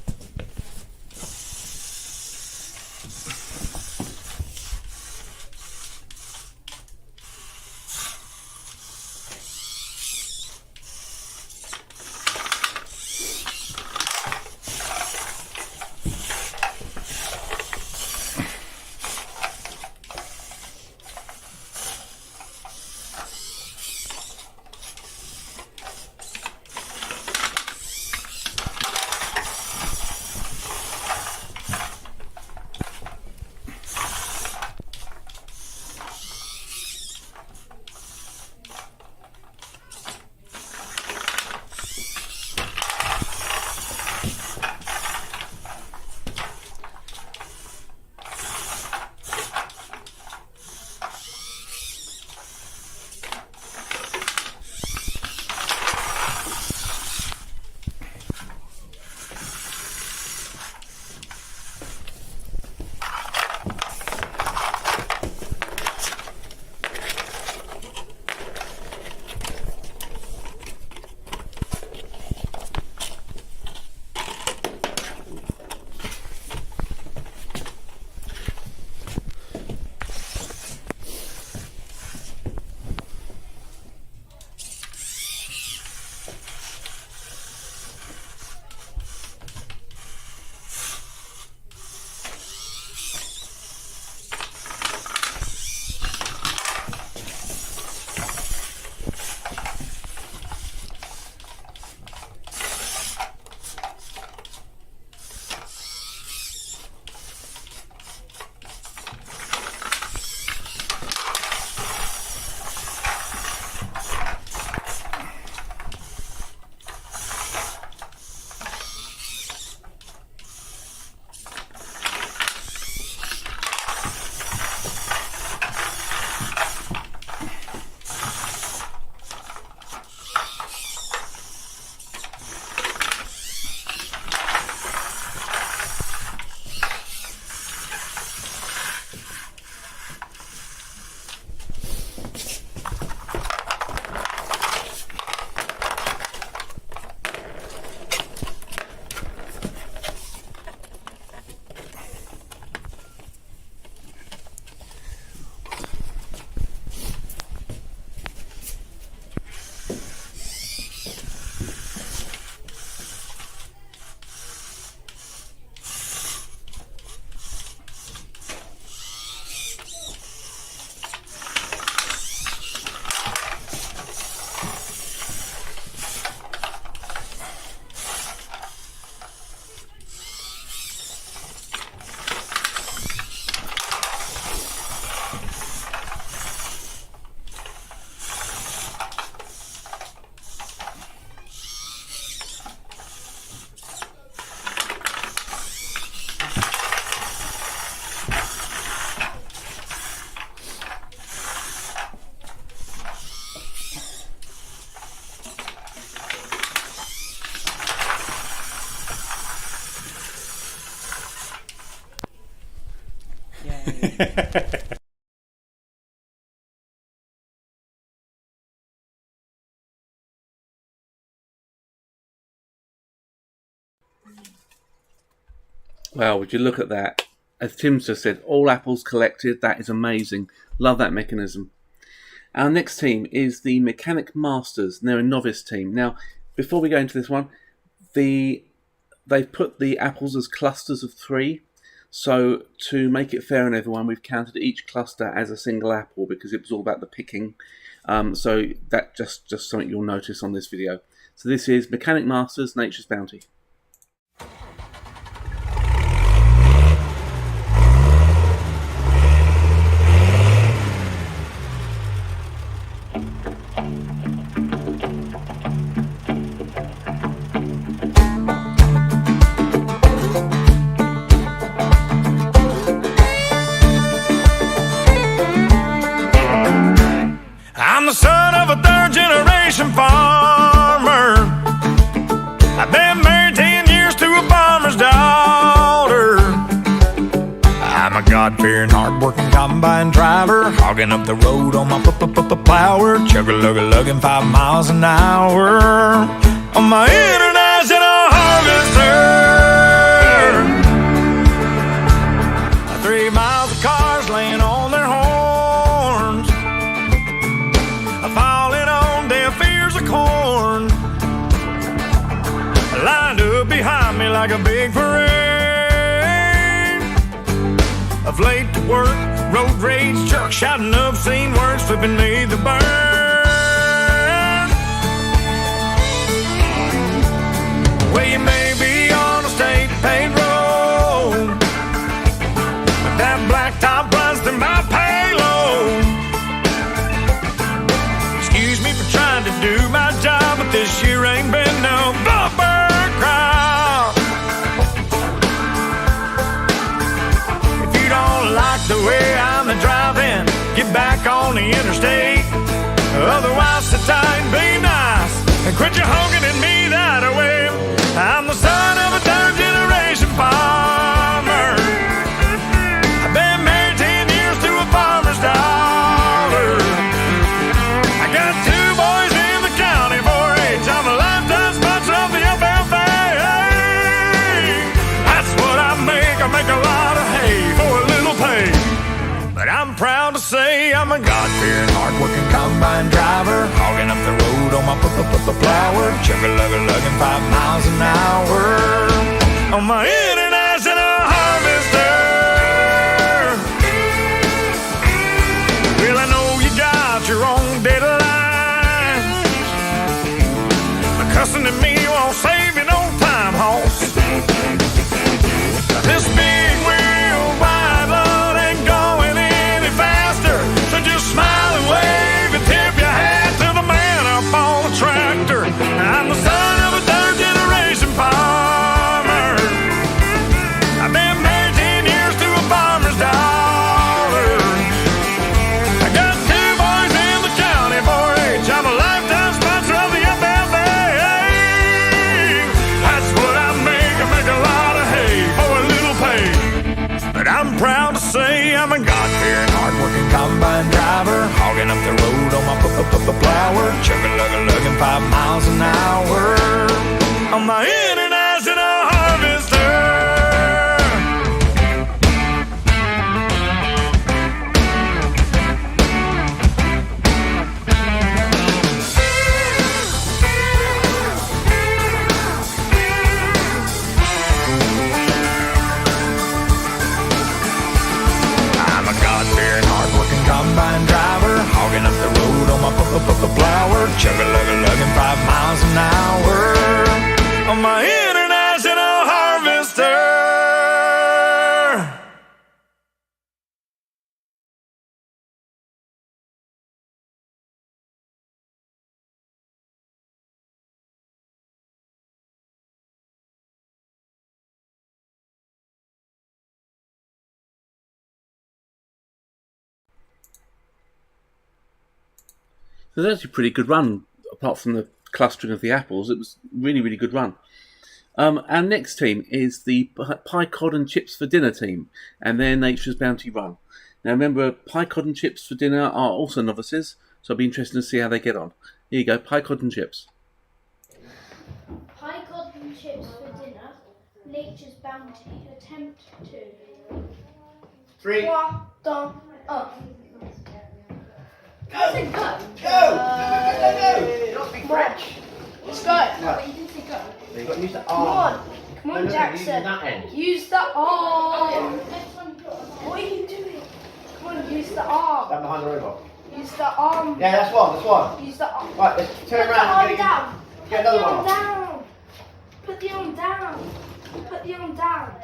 Wow, would you look at that? As Tim's just said, all apples collected. That is amazing. Love that mechanism. Our next team is the Mechanic Masters. They're a novice team. Now, before we go into this one, they've put the apples as clusters of 3. So to make it fair on everyone, we've counted each cluster as a single apple because it was all about the picking. So that just something you'll notice on this video. So this is Mechanic Masters, Nature's Bounty. I'm the son of a third-generation farmer. I've been married 10 years to a farmer's daughter. I'm a God-fearing, hard-working combine driver, hogging up the road on my plower, chugga-lugga-lugging 5 miles an hour on my international harvester. 3 miles of cars laying on their horns, falling on deaf ears of corn, lined up behind me like a big parade of late to work, road rage, truck shouting obscene words, flipping me the bird. Well, you may be on a state payroll, but that black top runs through my payload. Excuse me for trying to do my job, but this year ain't been no bumper crop. If you don't like the way I'm driving, get back on the interstate. Otherwise, sit tight and be nice and quit your honking at me that way. I'm the son of a third-generation farmer. I've been married 10 years to a farmer's daughter. I got 2 boys in the county 4-H. I'm a lifetime sponsor of the FFA. That's what I make a lot of hay for a little pay. But I'm proud to say I'm a God-fearing, hard-working combine driver, hogging up the road on my plower, chugga-lugga-lugging 5 miles an hour on my international harvester. Well, I know you got your own deadline, but cussing at me won't save you no time, hoss. This big wheel wide load ain't going any faster, so just smile and wave and tip your hat to the man up on the tractor. I'm the son of a third-generation farmer. I've been married 10 years to a farmer's daughter. I got 2 boys in the county 4-H. I'm a lifetime sponsor of the FFA. That's what I make a lot of hay for a little pay. But I'm proud to say I'm a God-fearing, hard-working combine driver, hogging up the road on my plower, chugga-lugga-lugging 5 miles an hour on my international harvester. I'm a God-fearing, hard-working combine driver, hogging up the road on my plower, chugga-lugga-lugging 5 miles an hour on my international harvester. So that's a pretty good run, apart from the clustering of the apples. It was really, really good run. Our next team is the Pie Cod and Chips for Dinner team and their Nature's Bounty Run. Now remember, Pie Cod and Chips for Dinner are also novices, so it'll be interesting to see how they get on. Here you go, Pie Cod and Chips. Pie cod and chips for dinner. Nature's Bounty. Attempt 2. 3. 3, 2, 1. Go! Go! Go! Go! Not speak French. Let's go. No, but you didn't say go. You've got to use the Come arm. on. Come on, No, no, Jackson. using that end. Use the arm. What are you doing? Come on, use the arm. Stand behind the robot. Use the arm. Yeah, that's one, that's one. Use the arm. Right, let's turn Put around the and arm get down. another one off. Down. Put the arm down. Put the arm down.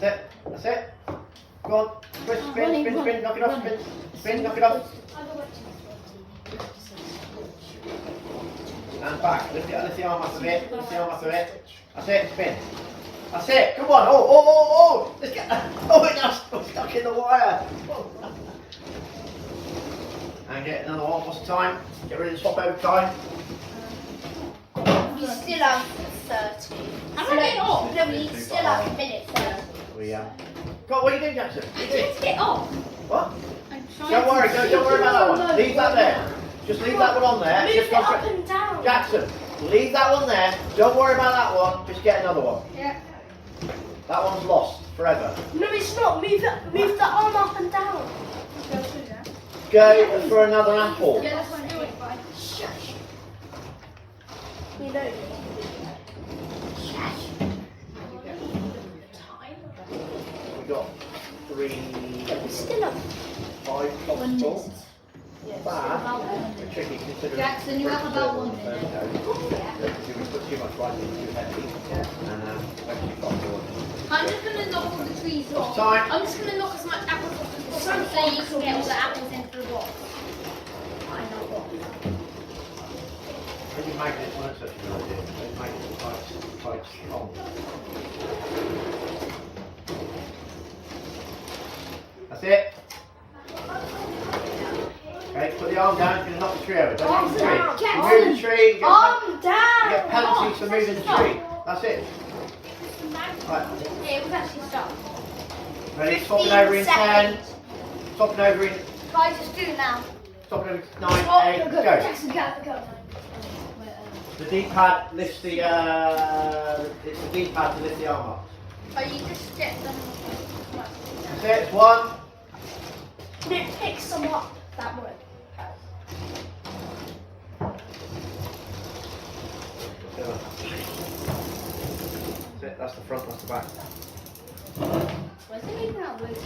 That's it. That's it. Go on. Twist, spin, knock it off, spin, knock it off. And back. Lift the arm up a bit. Lift the arm up a bit. That's it. Spin. That's it. Come on. Oh. Let's get. Oh, it got stuck in the wire. And get another one. What's the time? Get rid of the swap over time. We still have 30. How many off? No, we still have a minute 30. Go on, what are you doing, Jackson? Let's get off. What? Don't worry about that one. Leave that there. Just leave that one on there. Move Just it up and down. Jackson, leave that one there. Don't worry about that one. Just get another one. Yeah. That one's lost forever. No, it's not. Move the arm up and down. Go for another apple. Yeah, that's what I'm doing. Shush. You know. Shush. We got 3. Still up. 5 possible. Bad. Tricky considering. Jackson, you have about 1 minute. Because we put too much right in too heavy. And actually got forward. I'm just going to knock all the trees off. Time. I'm just going to knock as much apples off as possible so you can get all the apples into the box. I know what. When you make this one, such a good idea. They make it quite strong. That's it. Okay, put the arm down. You're going to knock the tree over. Don't move the tree. You move the tree. You get penalties for moving the tree. That's it. Right. Yeah, it was actually stopped. Ready? Swapping over in 10. Swapping over in. Guys, just do it now. Swapping over in 9, 8, go. Jackson, go. The D-pad lifts the. It's the D-pad to lift the arm up. Oh, you just get them. That's it. It's 1. It picks them up that way. That's it. That's the front. That's the back. Where's it even out with?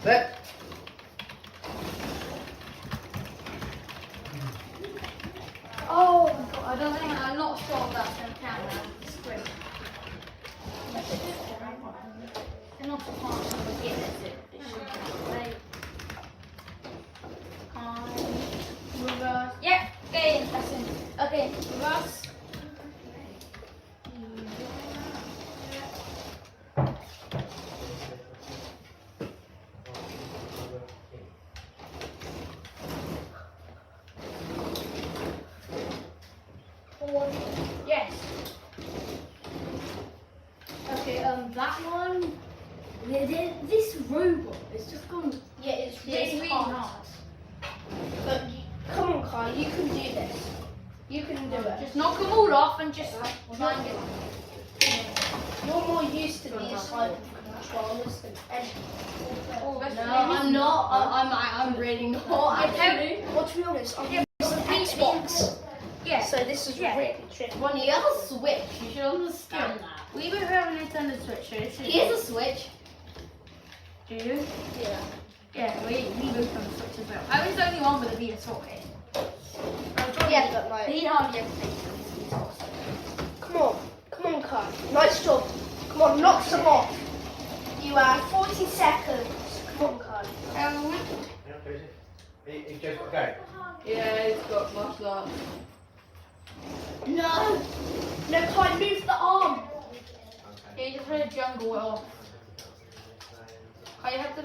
That's it. Oh my god, I don't think I'm not sure if that's going to count now. It's great. They're not hard to begin, is it? It should be reverse. Yep, okay, that's in. Okay, reverse. Yes. Okay, that one. This robot is just gone. Yeah, it's really hard. But come on, Kai, you can do this. You can do it. Just knock them all off and just try and get. You're more used to these type of controllers than anything. No, I'm not. I'm really not. Well, to be honest, I'm using Xbox. Yeah. So this is really tricky. When you have a Switch, you should understand that. We don't have a Nintendo Switch, so here's a Switch. Do you? Yeah. Yeah, we both have a Switch as well. I was the only one with a PS4 Yeah, but like... He hardly ever plays it. Come on, Kai. Nice job. Come on, knock some off. You have 40 seconds. Come on, Kai. He's just okay. Yeah, he's got martial arts. No, Kai, move the arm. Yeah, you just want to jungle it off. I have to.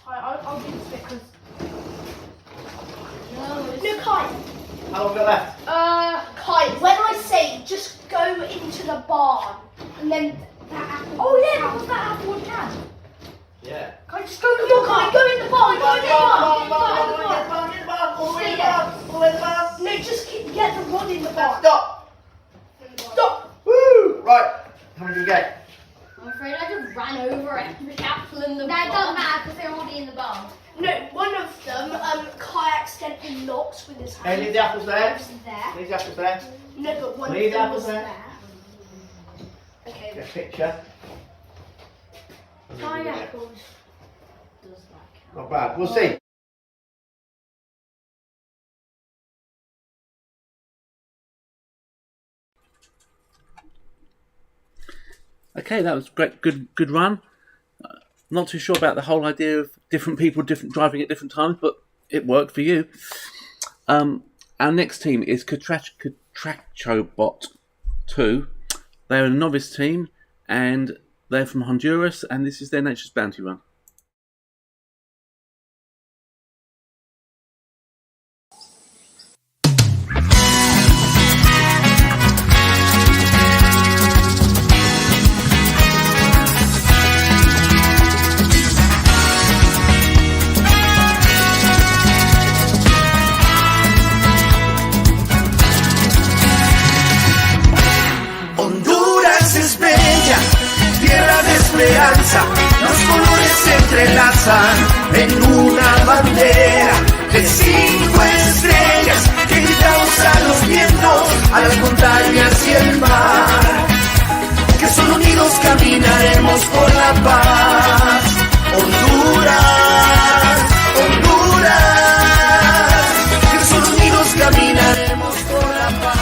I'll I'll do this bit because. No, Kai. How long we got left? Kai, when I say just go into the barn and then that apple. Oh yeah, that was that apple in can. Yeah. Kai, just go. Come on, Kai, go in the barn. Go in the barn. No, just get the rod in the barn. Stop. Stop. Woo! Right. How many do we get? I'm afraid I just ran over every apple in the barn. That doesn't matter because they're already in the barn. No, one of them, Kai accidentally knocks with his hand. Hey, leave the apples there. There. Leave the apples there. No, but one Leave of the them apples was there. there. Okay. Get a picture. Pineapples. Not bad. We'll see. Okay, that was great. Good run. Not too sure about the whole idea of different people driving at different times, but it worked for you. Our next team is Catrachobot 2. They're a novice team, and they're from Honduras, and this is their Nature's Bounty run. Honduras es bella, tierra de esperanza, los colores se entrelazan en una bandera de 5 estrellas que gritamos a los vientos, a las montañas y el mar, que solo unidos caminaremos por la paz. Honduras, Honduras, que solo unidos caminaremos por la paz.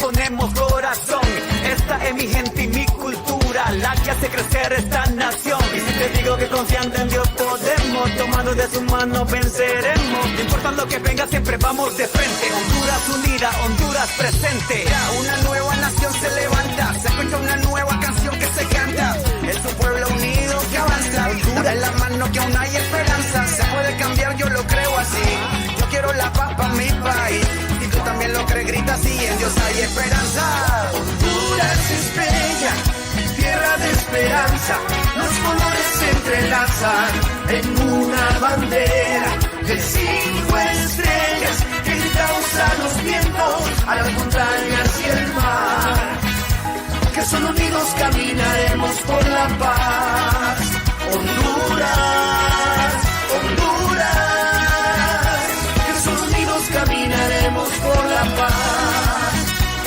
Ponemos corazón, esta es mi gente y mi cultura, la que hace crecer esta nación. Y si te digo que confiando en Dios podemos, tomando de su mano venceremos. No importa lo que venga, siempre vamos de frente. Honduras unida, Honduras presente. Ya una nueva nación se levanta, se escucha una nueva canción que se canta. Es un pueblo unido que avanza. Honduras en la mano que aún hay esperanza. Se puede cambiar, yo lo creo así. Yo quiero la paz para mi país. Tú también lo crees, grita así, en Dios hay esperanza. Honduras es bella, tierra de esperanza, los colores se entrelazan en una bandera de 5 estrellas que gritamos a los vientos, a las montañas y el mar, que solo unidos caminaremos por la paz. Honduras, Honduras, que solo unidos caminaremos por la paz.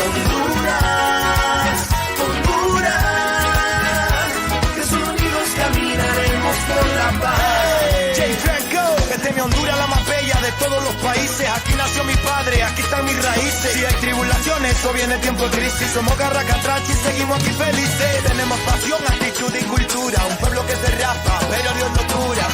Honduras, Honduras, que solo unidos caminaremos por la paz. J. Franco, esta es mi Honduras, la más bella de todos los países. Aquí nació mi padre, aquí están mis raíces. Si hay tribulaciones o viene tiempo de crisis, somos garra catrachi y seguimos aquí felices. Tenemos pasión, actitud y cultura, un pueblo que se rapa, pero Dios no cura.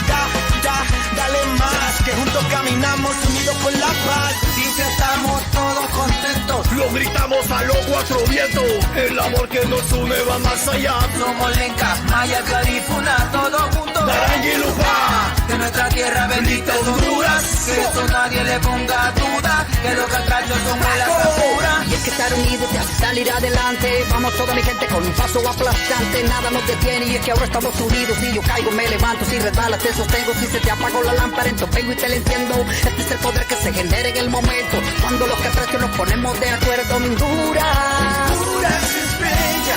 Dale más, que juntos caminamos unidos por la paz. Dice estamos todos contentos, lo gritamos a los 4 vientos, el amor que nos une va más allá. somos Lenca, Maya, Carifuna, todos juntos. Naranjilupá, de nuestra tierra bendita es Honduras, que eso nadie le ponga duda, que los catrachos somos la pura. Y es que estar unidos te hace salir adelante. Vamos toda mi gente con un paso aplastante, nada nos detiene y es que ahora estamos unidos. Si yo caigo me levanto, si resbalas te sostengo, si se te apagó la lámpara entonces vengo y te la enciendo. Este es el poder que se genera en el momento, cuando los catrachos nos ponemos de acuerdo. Honduras, Honduras es bella,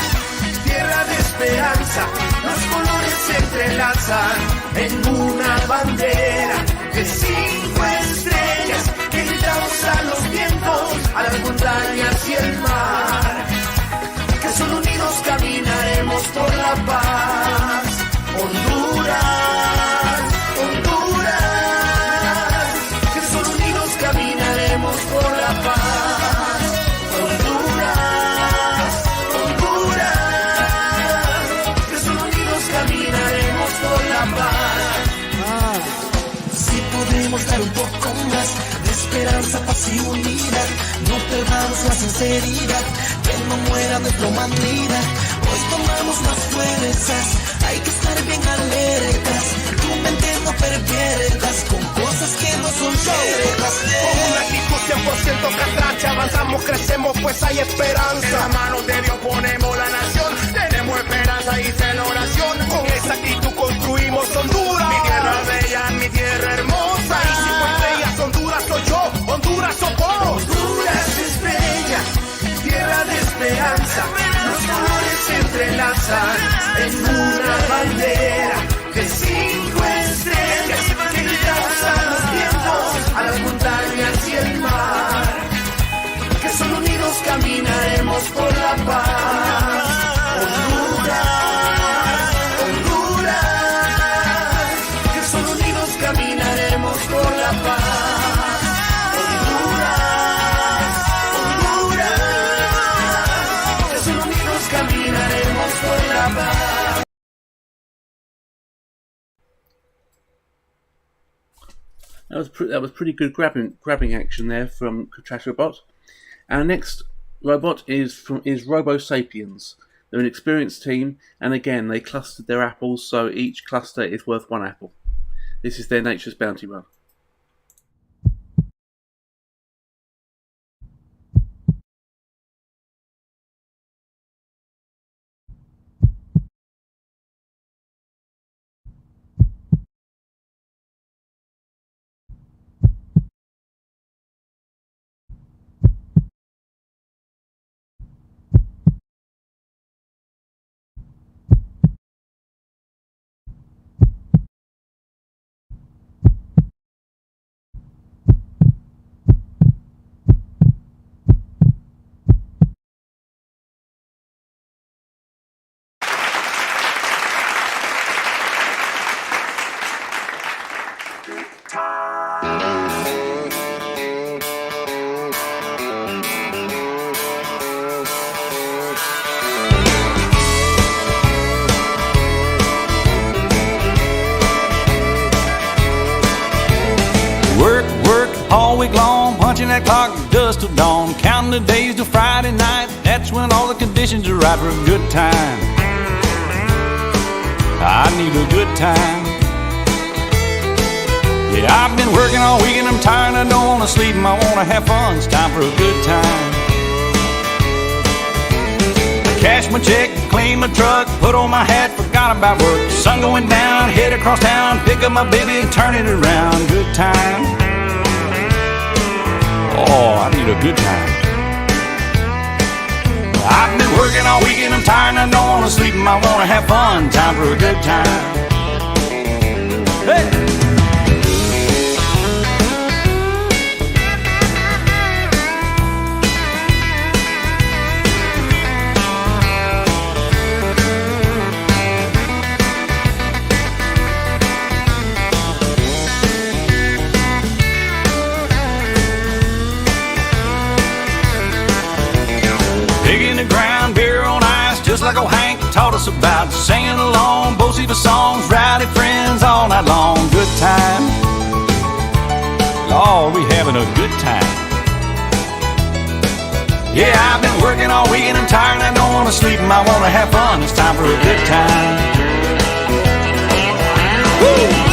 tierra de esperanza, los colores se entrelazan en una bandera de 5 estrellas que gritamos a los vientos, a las montañas y el mar, que solo unidos caminaremos por la paz. Honduras, Honduras, que solo unidos caminaremos por la paz. Honduras, Honduras, que solo unidos caminaremos por la paz. Si podemos dar un poco más de esperanza, paz y unidad. las heridas, que no muera nuestro manida. Hoy tomamos las fuerzas, hay que estar bien alertas. Tu mente no perviertas con cosas que no son ciertas. Con una actitud 100% catracha, avanzamos, crecemos, pues hay esperanza. En las manos de Dios ponemos la nación, tenemos esperanza y celebración. Con esa actitud construimos Honduras, mi tierra bella, mi tierra hermosa. Y si fue estrellas, Honduras soy yo, Honduras soy vos. Honduras es bella, tierra de esperanza. Los colores se entrelazan en una bandera de 5 estrellas que gritamos a los vientos, a las montañas y el mar. Que solo unidos caminaremos por la paz. Honduras, Honduras, que solo unidos caminaremos por la paz. Honduras, Honduras, que solo unidos caminaremos por la paz. That was pretty good grabbing action there from Trash Robot. Our next robot is Robo Sapiens. They're an experienced team, and again they clustered their apples, so each cluster is worth 1 apple. This is their Nature's Bounty run. All week long, punching that clock dust till dawn, counting the days till Friday night. That's when all the conditions are right for a good time. I need a good time. Yeah, I've been working all week and I'm tired. I don't want to sleep and I want to have fun. It's time for a good time. I cash my check, clean my truck, put on my hat, forgot about work. Sun going down, head across town, pick up my baby and turn it around. Good time. Oh, I need a good time. I've been working all week and I'm tired and I don't want to sleep and I want to have fun. Time for a good time. Hey! Just like old Hank taught us about, singing along, both of songs, rowdy friends all night long. Good time. Lord, we having a good time. Yeah, I've been working all week and I'm tired and I don't want to sleep and I want to have fun. It's time for a good time. Woo!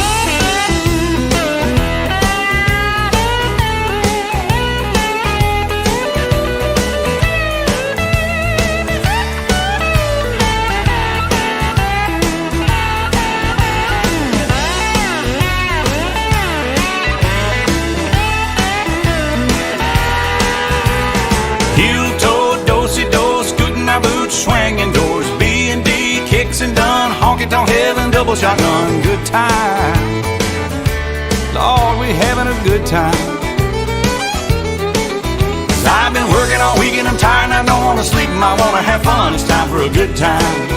Swinging doors, B&D, kicks and done, honky-tonk heaven, double shotgun, good time. Lord, we having a good time. 'Cause I've been working all week and I'm tired and I don't want to sleep and I want to have fun. It's time for a good time.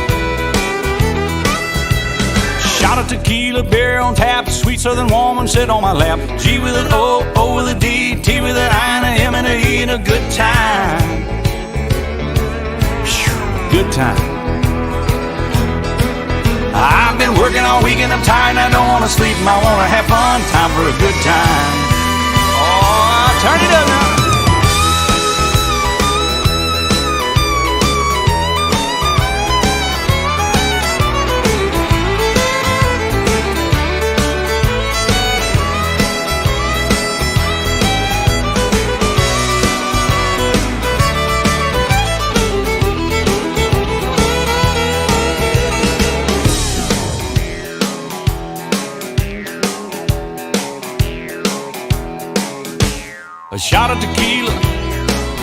Shot of tequila, beer on tap, sweet southern woman sit on my lap. G with an O, O with a D, T with an I and a M and a E, and a good time. Good time. I've been working all week and I'm tired and I don't want to sleep and I want to have fun. Time for a good time. Oh, turn it up now.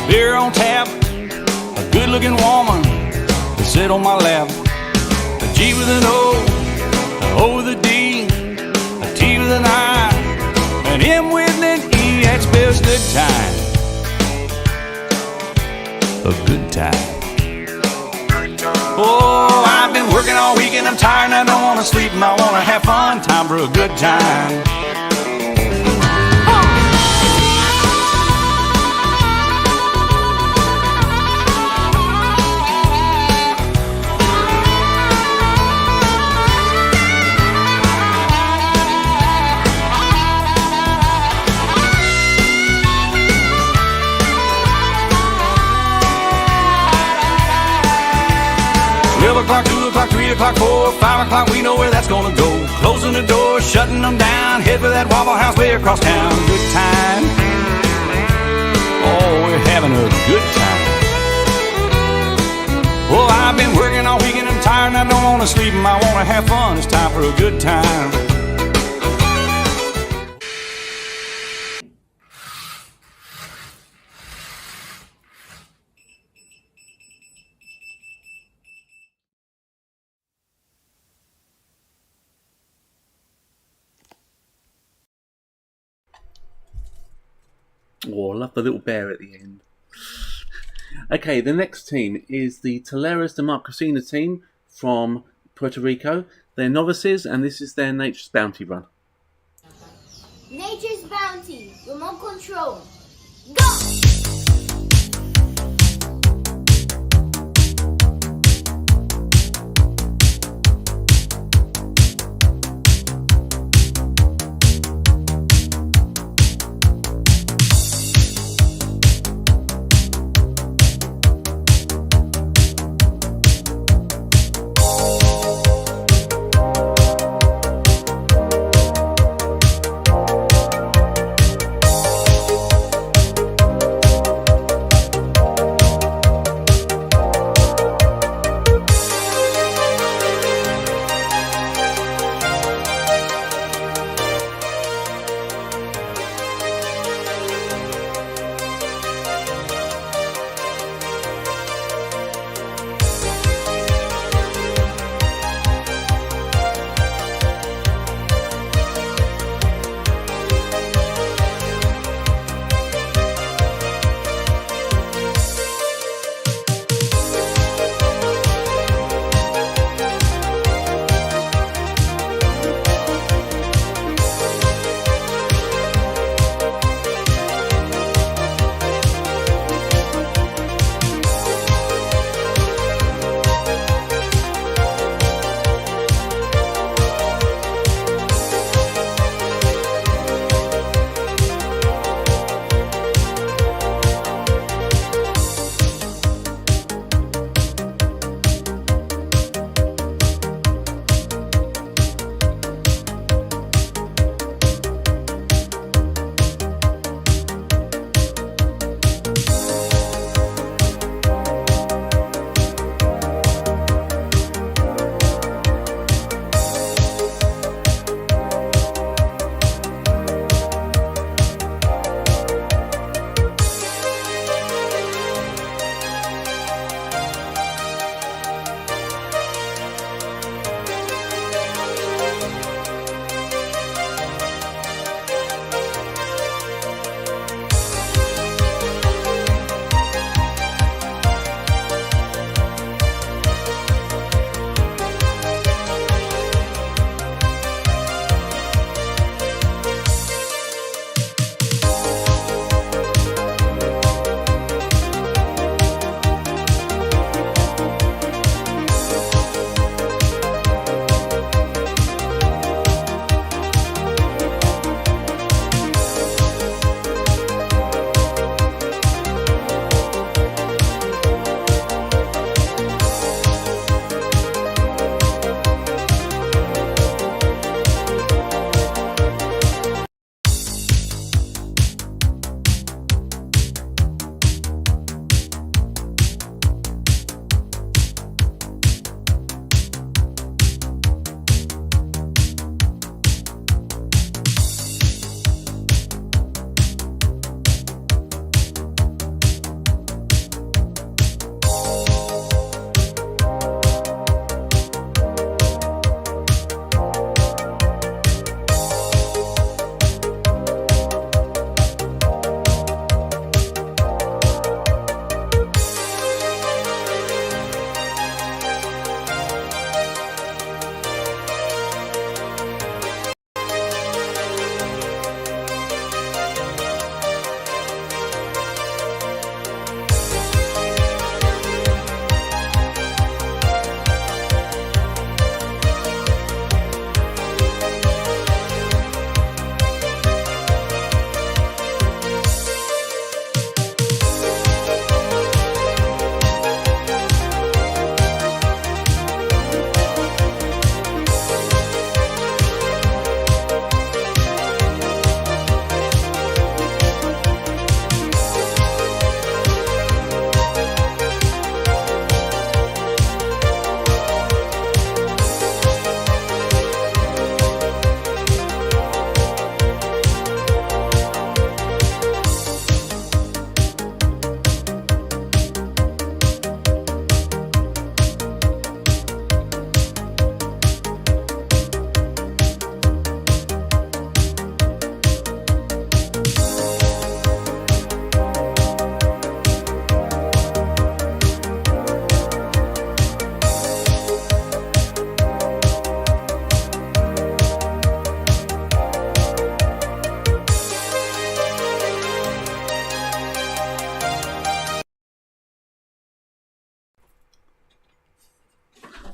beer on tap, a good-looking woman to sit on my lap. A G with an O, a O with a D, a T with an I, an M with an E. That spells good time. A good time. Oh, I've been working all week and I'm tired and I don't want to sleep and I want to have fun. Time for a good time. O'clock, 2 o'clock, 3 o'clock, 4, 5 o'clock, we know where that's gonna go. Closing the door, shutting them down, head for that Waffle House way across town. Good time. Oh, we're having a good time. Oh, I've been working all week and I'm tired and I don't wanna sleep and I wanna have fun. It's time for a good time. Oh, I love the little bear at the end. Okay, the next team is the Toleras de Marquesina team from Puerto Rico. They're novices, and this is their Nature's Bounty run. Nature's Bounty, remote control. Go!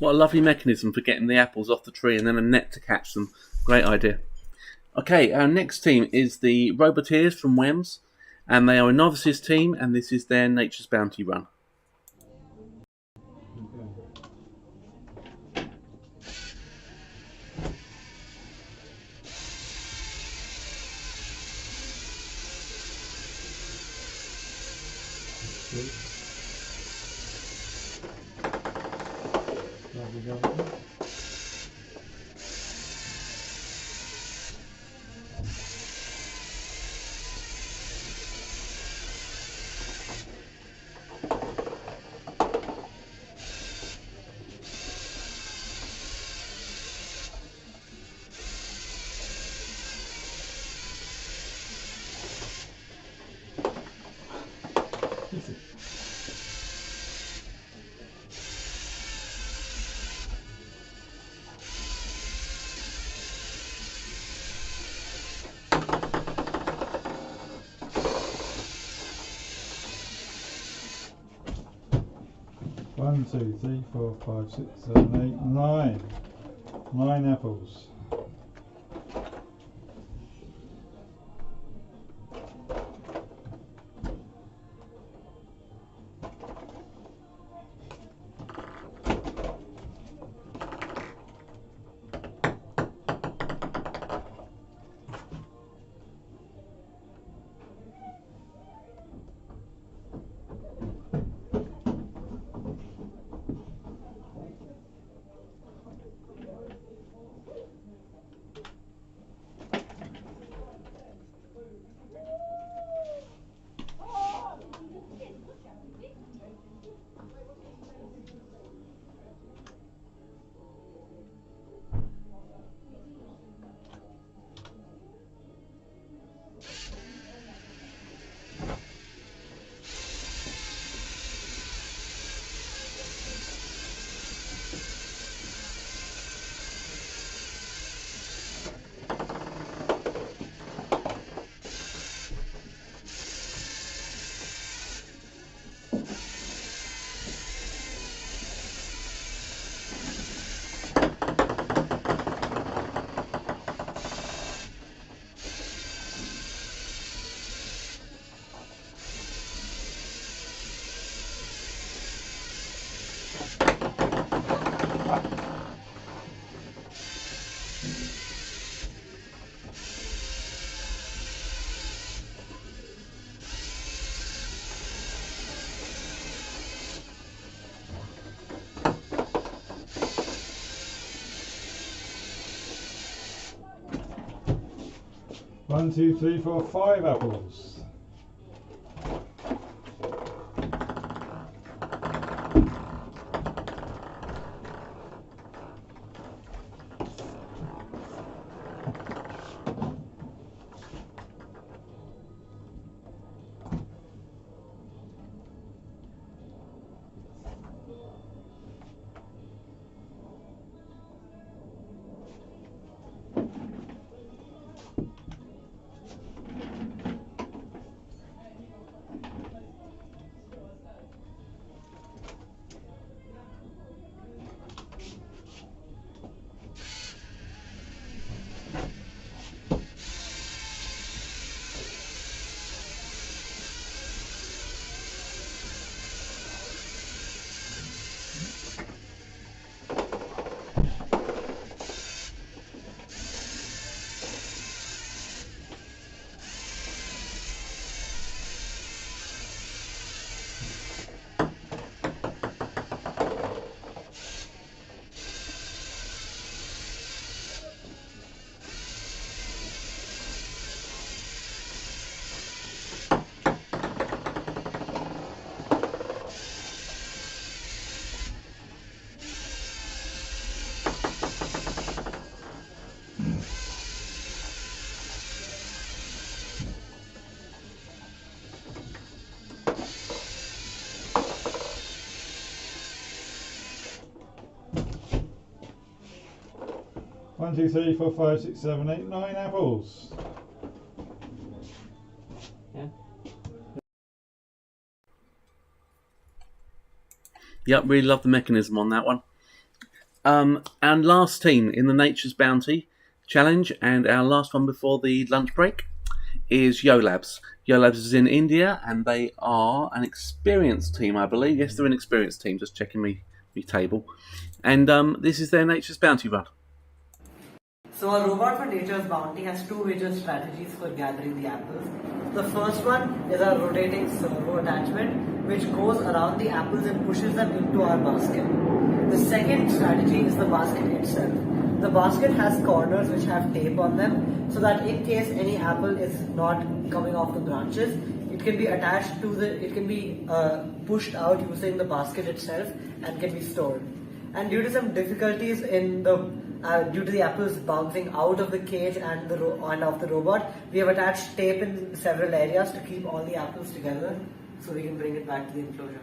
What a lovely mechanism for getting the apples off the tree and then a net to catch them. Great idea. Okay, our next team is the Roboteers from Wem's, and they are a novices team, and this is their Nature's Bounty run. One, 2, 3, 4, 5, 6, 7, 8, 9. 9 apples. One, 2, 3, 4, 5 apples. One, 2, 3, 4, 5, 6, 7, 8, 9 apples. Yep, really love the mechanism on that one. And last team in the Nature's Bounty Challenge, and our last one before the lunch break, is YoLabs. YoLabs is in India, and they are an experienced team, I believe. Yes, they're an experienced team, just checking me table. And this is their Nature's Bounty run. So a robot for Nature's Bounty has two major strategies for gathering the apples. The first one is a rotating servo attachment which goes around the apples and pushes them into our basket. The second strategy is the basket itself. The basket has corners which have tape on them so that in case any apple is not coming off the branches, it can be attached to it can be pushed out using the basket itself and can be stored. And due to some difficulties due to the apples bouncing out of the cage and of the robot, we have attached tape in several areas to keep all the apples together so we can bring it back to the enclosure.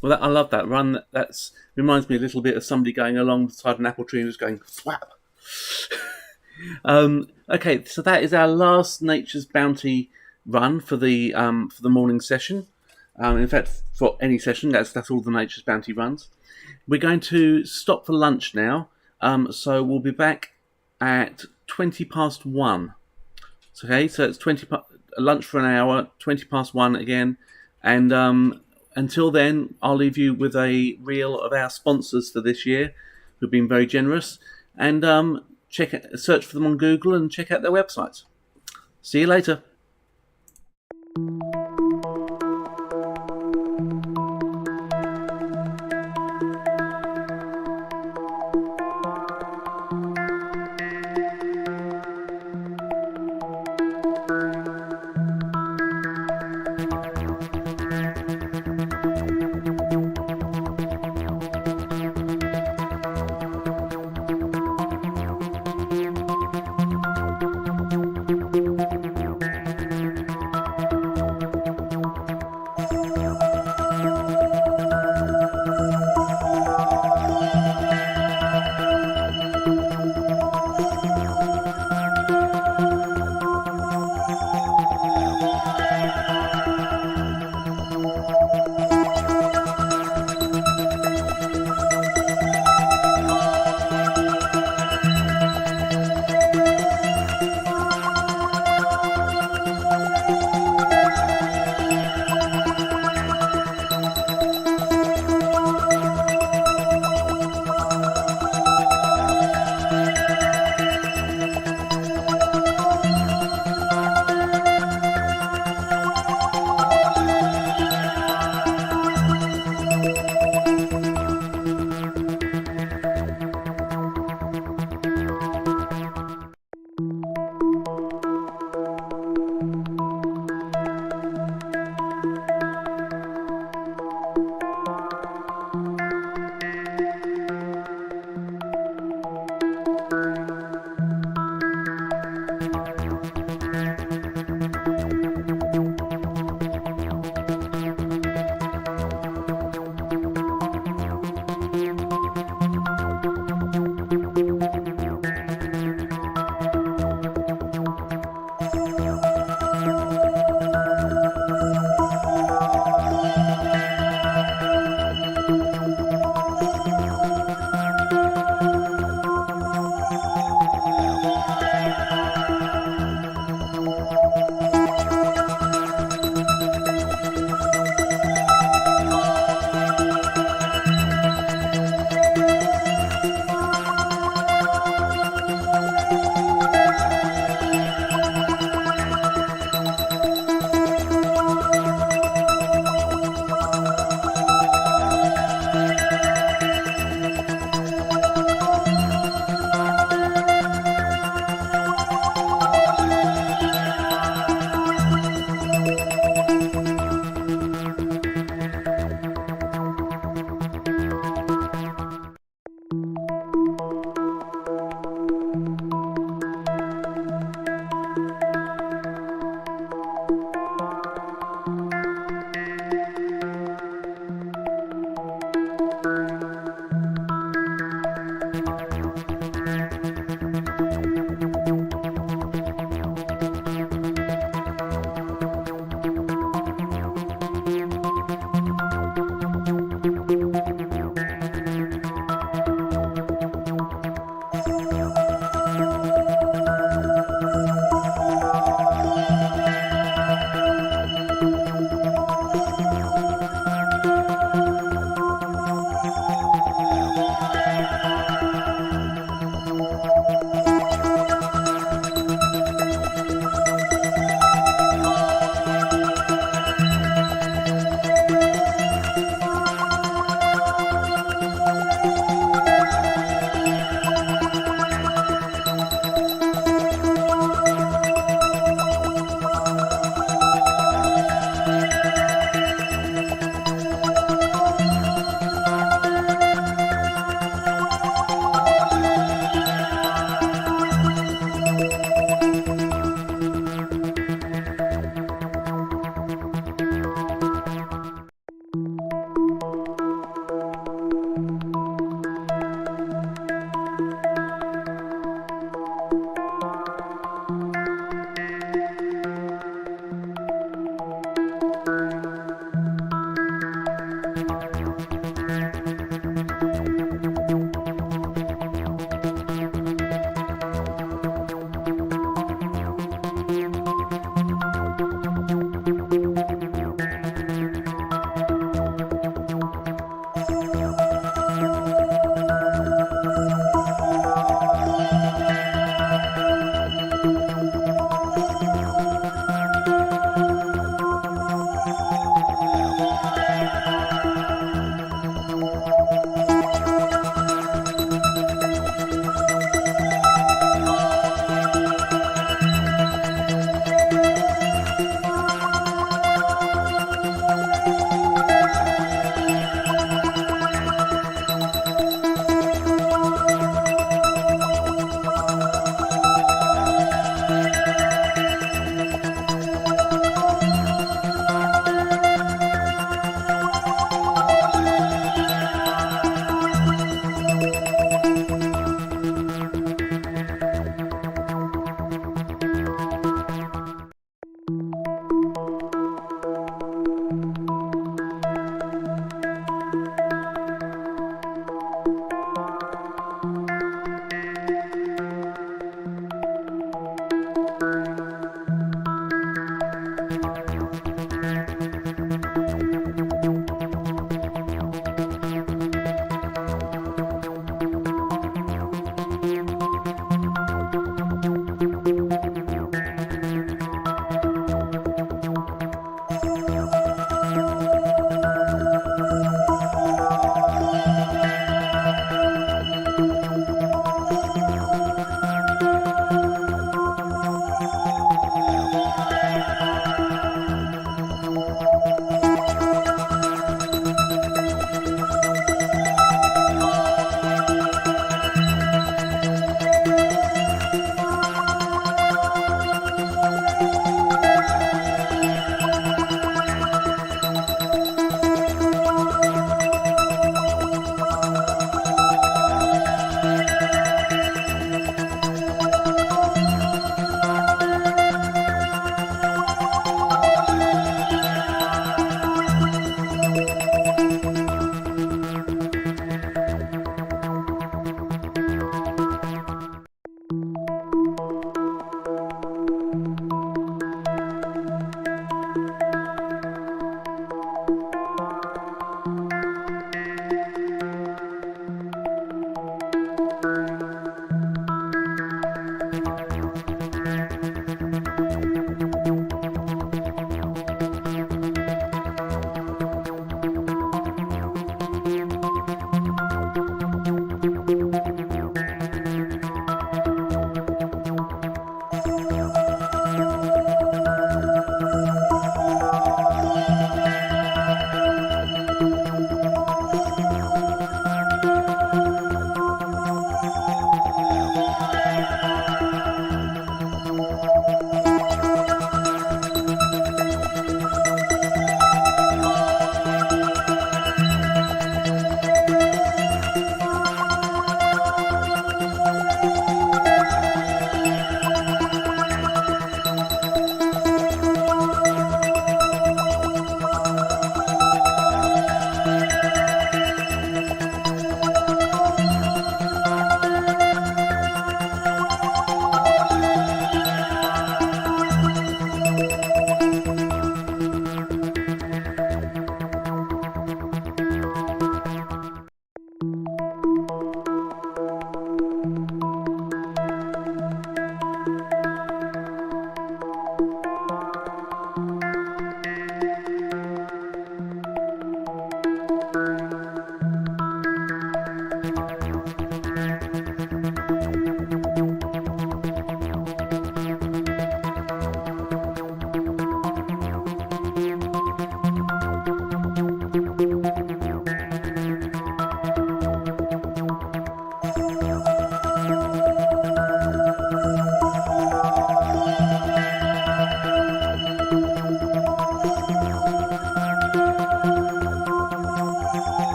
Well, I love that run. That's reminds me a little bit of somebody going along beside an apple tree and just going thwap. Okay, so that is our last Nature's Bounty run for the morning session. In fact, for any session, that's all the Nature's Bounty runs. We're going to stop for lunch now. So we'll be back at 1:20. Okay, so it's lunch for an hour, 1:20 again, and until then, I'll leave you with a reel of our sponsors for this year, who've been very generous, and search for them on Google and check out their websites. See you later.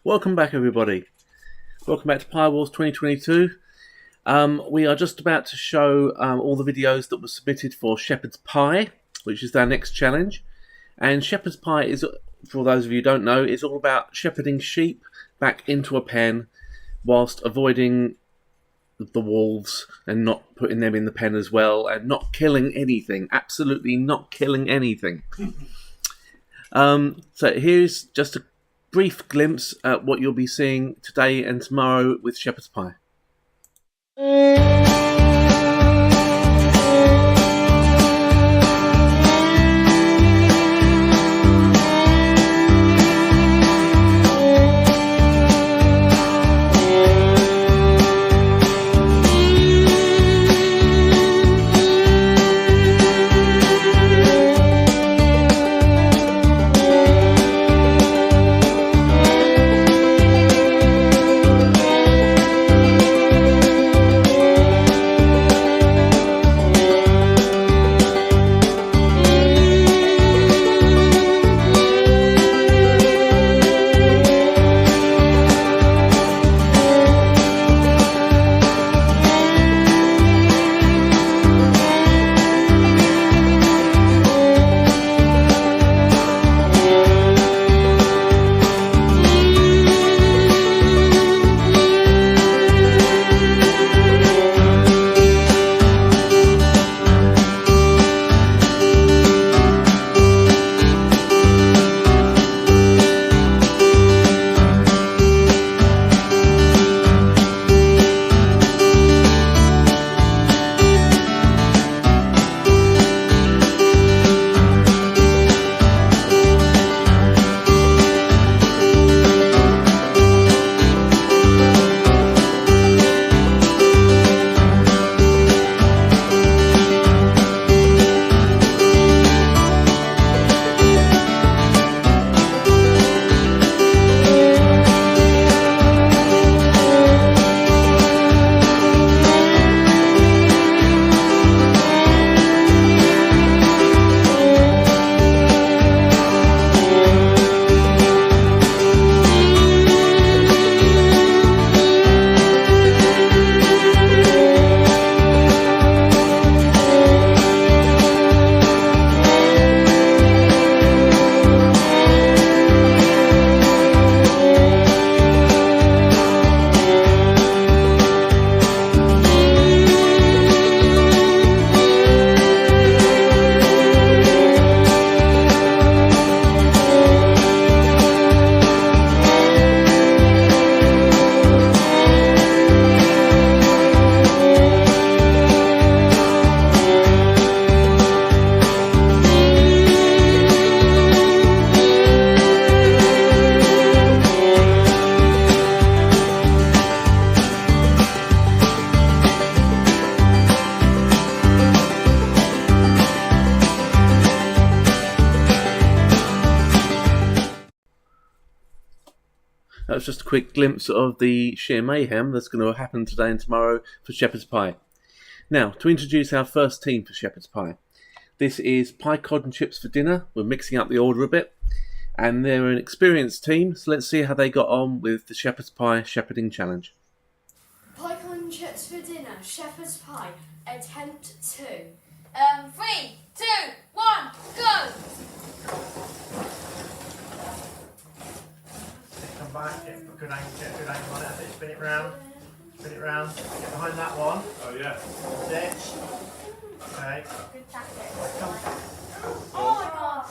Welcome back, everybody. Welcome back to Pie Wars 2022. We are just about to show all the videos that were submitted for Shepherd's Pie, which is our next challenge. And Shepherd's Pie is, for those of you who don't know, is all about shepherding sheep back into a pen whilst avoiding the wolves and not putting them in the pen as well, and not killing anything. Absolutely not killing anything. So here's just a brief glimpse at what you'll be seeing today and tomorrow with Shepherd's Pie. That was just a quick glimpse of the sheer mayhem that's going to happen today and tomorrow for Shepherd's Pie. Now, to introduce our first team for Shepherd's Pie. This is Pie Cod and Chips for dinner. We're mixing up the order a bit. And they're an experienced team, so let's see how they got on with the Shepherd's Pie Shepherding Challenge. Pie Cod and Chips for dinner, Shepherd's Pie, attempt 2. 3, 2, 1, go! Come back, get a good angle on it, that's it, spin it round, get behind that one. Oh yeah. That's it. Okay. Good tactic. Oh my god.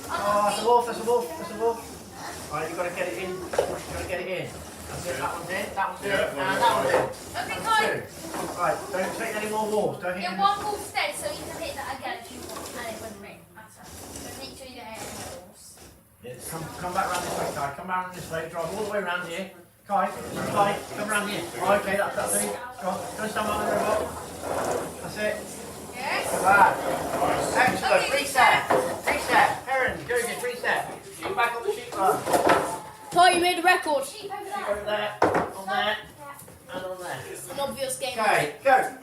Oh, that's a wolf. Alright, you've got to get it in, That's it, that one's in, and that one's in. Okay, fine. Right, don't take any more wolves, don't hit Get any one wolf instead so you can hit that again if you want, and it wouldn't matter. So make sure you don't hit any wolves. Yeah, come back round this way, Kai. Come round this way. Drive all the way round here. Kai, come round here. Oh, okay, that's it. Go on. Go and stand behind the robot. That's it. Yes. Good lad. Excellent. Okay, reset. Heron, go again. Reset. Sheep back on the sheep run. Paul, you made a record. Sheep over there. On there. And on there. It's an obvious game. Okay, go.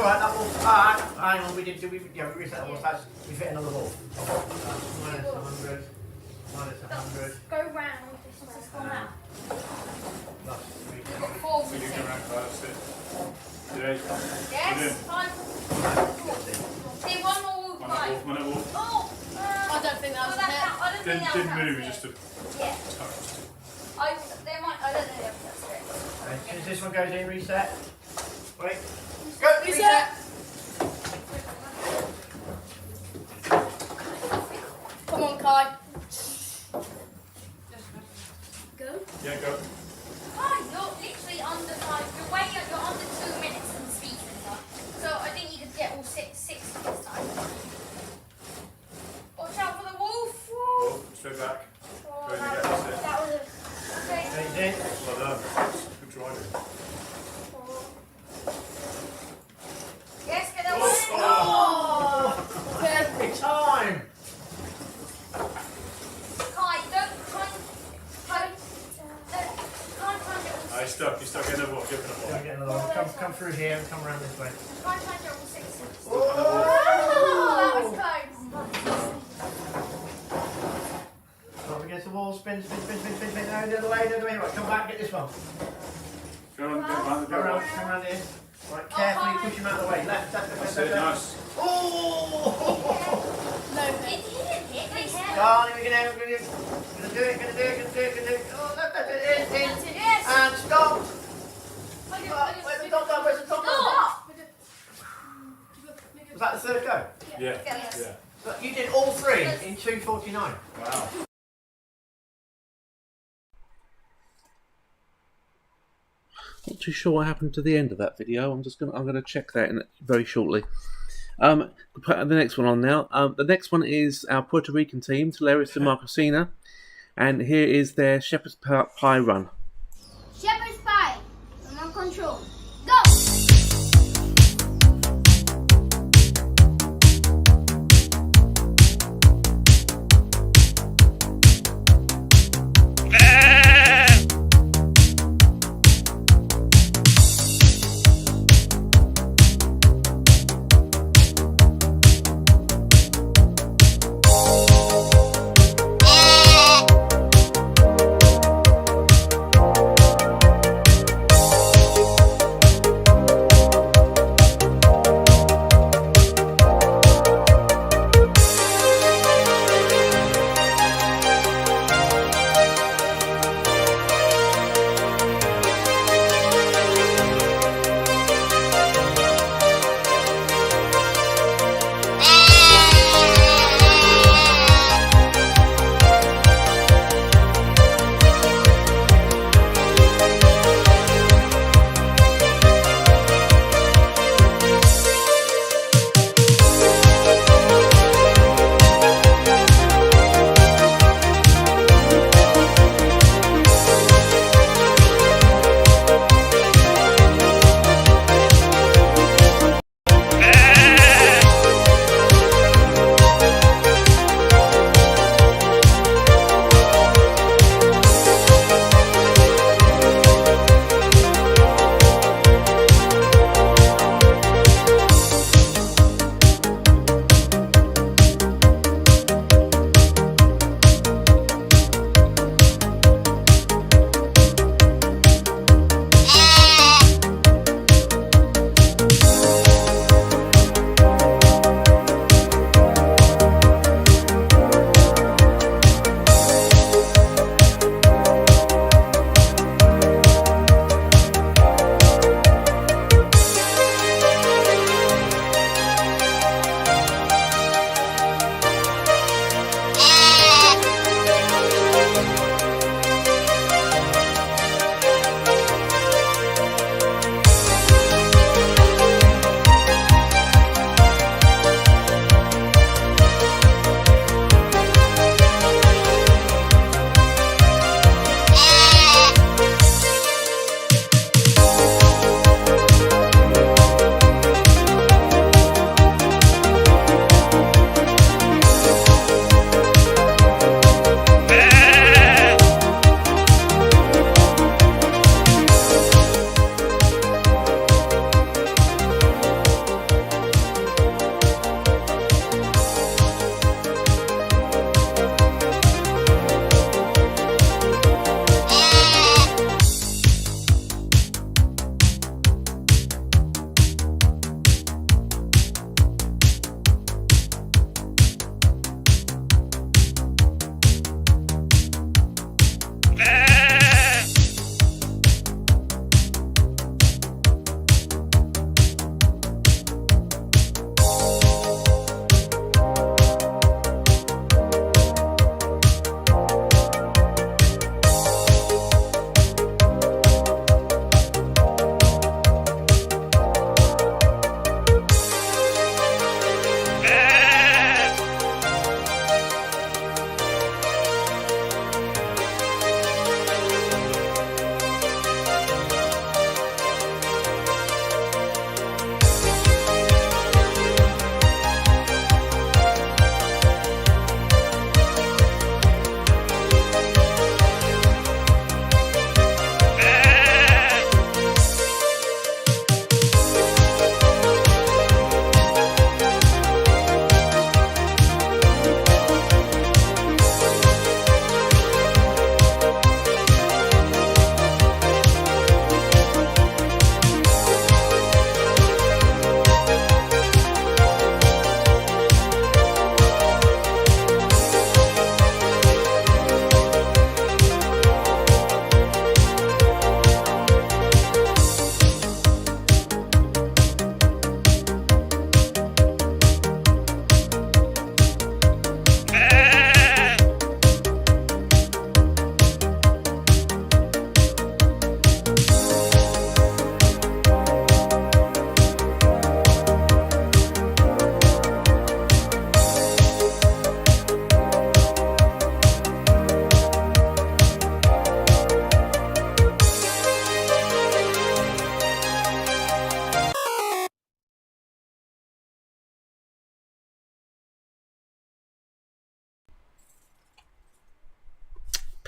alright, that wall. Alright, hang on, we reset that wall. That's, we fit another wall. Minus 100. Minus 100. Go round. This is gone out. Plus 3. We do go round first. Yes, 5. See, one more 5. One more. Oh! I don't think that was a hit. I don't think that was Didn't move, just a yeah. touch. I don't know if that's it. As soon as this one goes in, reset. Wait. Go, reset! Come on, Kai. Go? Yeah, go. Kai, you're literally under, like, you're under 2 minutes in speed limit. So I think you could get all six this time. Watch out for the wolf. Oh, straight back. Oh, Go in that again, was that's it. okay. Well done. Good driving. Yes, get that one. Oh! Every time! Kai, don't try and You're stuck in the wall. Give it a Yeah, get another one. Come through here and come around this way. try and get all 6. Oh! That was close. Up against the wall, spin. No, the other way. Right, come back, get this one. Go on, Go around, come around here. Right, carefully push him out of the way. Left. That's it, nice. Oh! No, it didn't hit me. Go on, we're gonna do it. Oh, that's it. In. Yes. And stop. Where's the top gun? Was that the third go? Yeah. Look, you did all 3 in 2:49. Wow. Not too sure what happened to the end of that video. I'm gonna check that in very shortly. We'll put the next one on now. The next one is our Puerto Rican team, Teleris and Marcosina, and here is their Shepherd's Pie run. Shepherd's pie. Remote control. Go!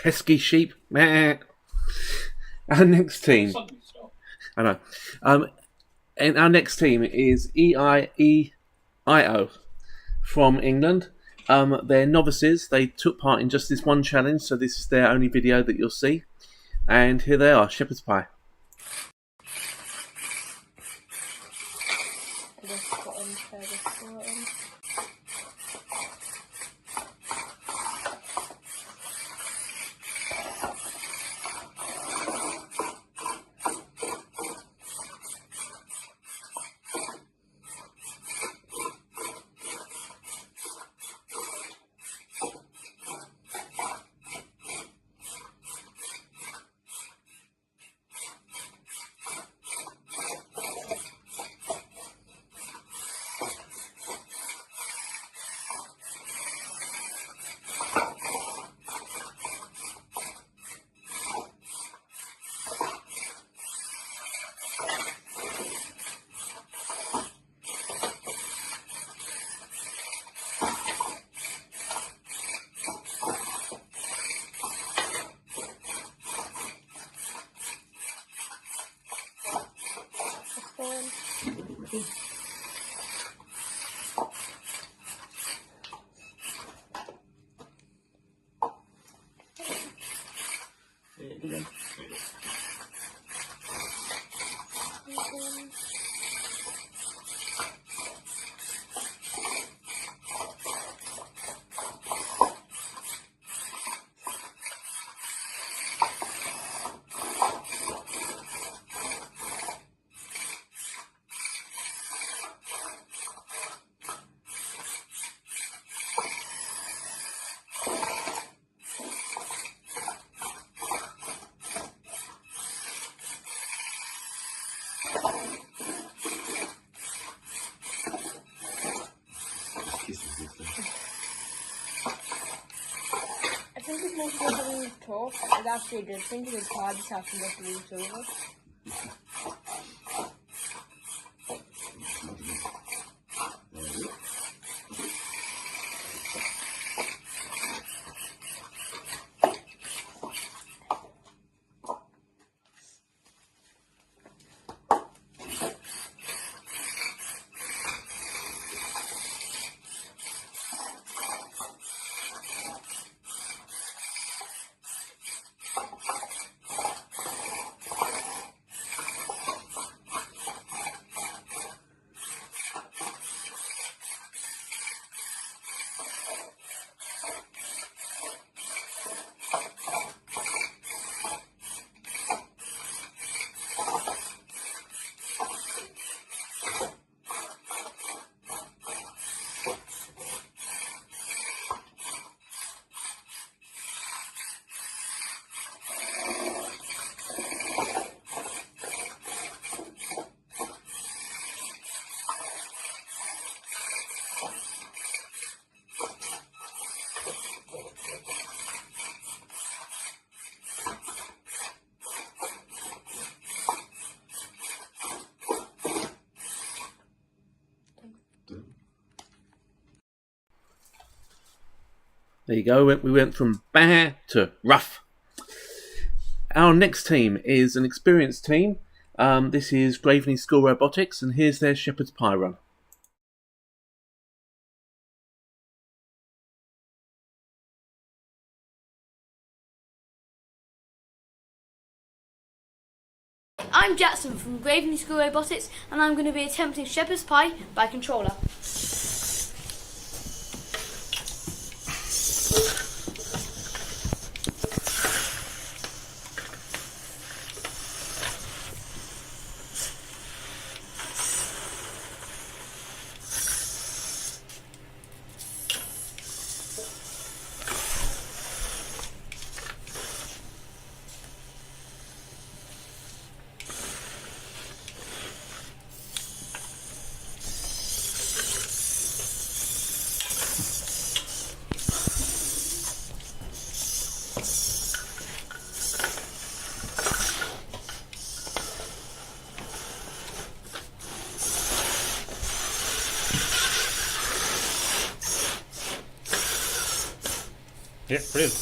pesky sheep. Meh. Our next team. I know. And our next team is EIEIO from England. They're novices. They took part in just this one challenge, so this is their only video that you'll see. And here they are, shepherd's pie. I think it's more because when we talk, it's actually a good thing because it's hard to have to look at each other. There you go. We went from bah to rough. Our next team is an experienced team. This is Graveney School Robotics, and here's their shepherd's pie run. I'm Jackson from Graveney School Robotics, and I'm going to be attempting shepherd's pie by controller. Yeah, brilliant.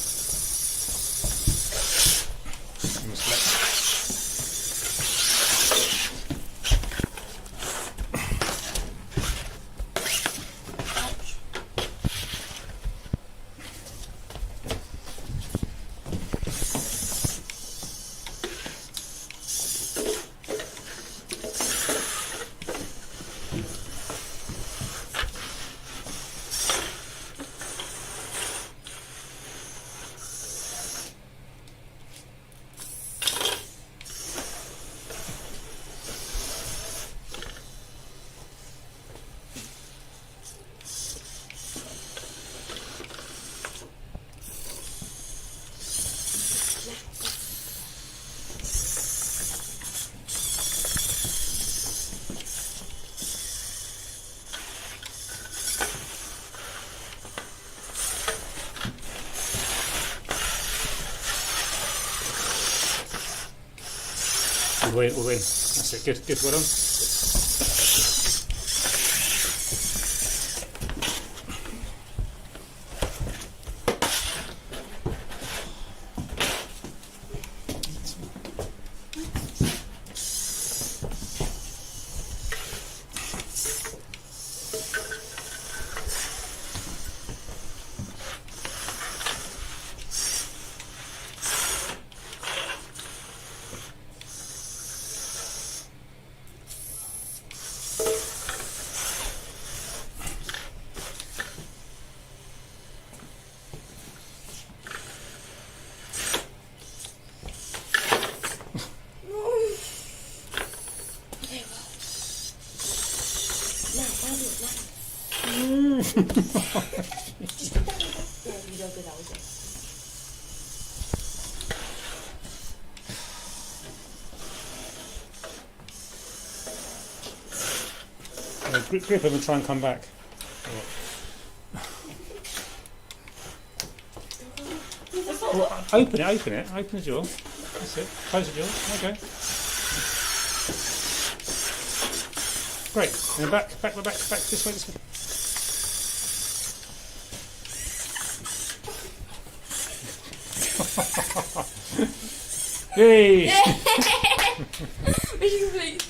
We'll win. That's it. Good. Well done. Grip them and try and come back. Well, open it. Open the jaw. That's it. Close the jaw. Okay. Great. And back this way. Hey! Mission complete.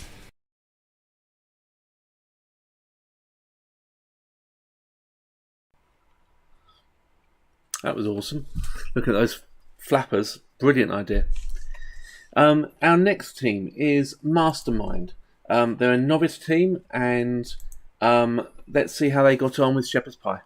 That was awesome. Look at those flappers. Brilliant idea. Our next team is Mastermind. They're a novice team, and let's see how they got on with Shepherd's Pie.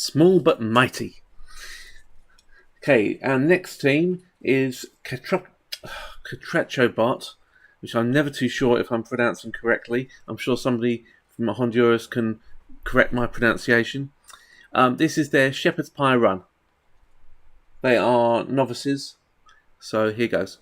Small but mighty. Okay, our next team is Catrachobot, which I'm never too sure if I'm pronouncing correctly. I'm sure somebody from Honduras can correct my pronunciation. This is their Shepherd's Pie run. They are novices, so here goes.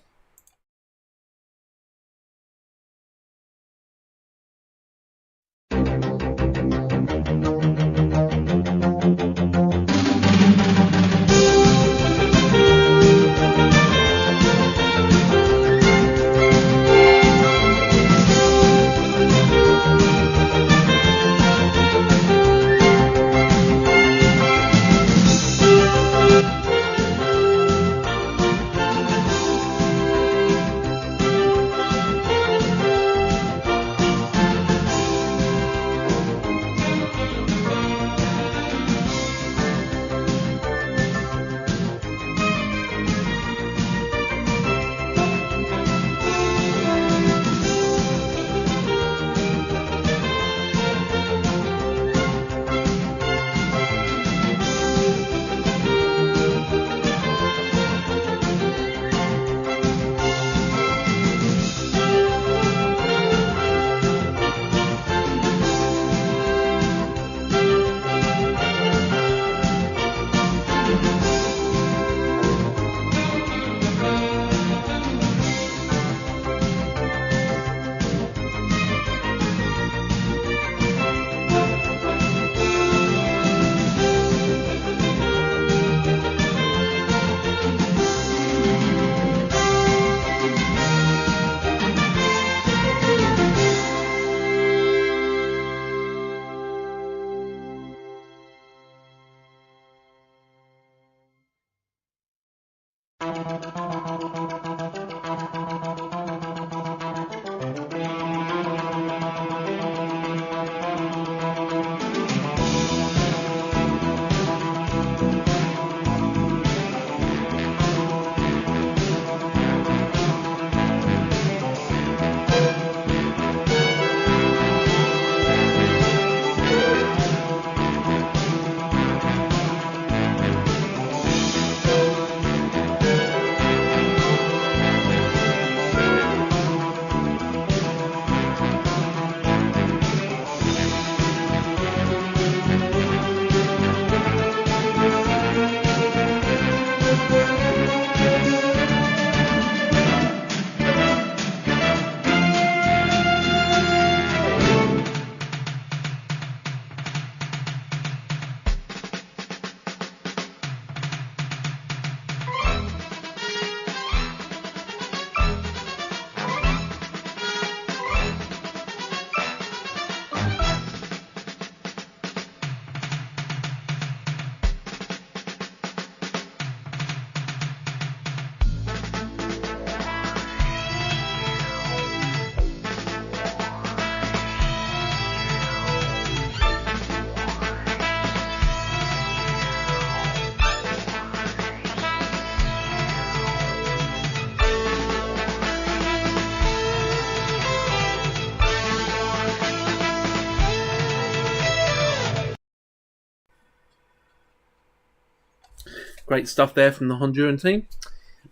Great stuff there from the Honduran team.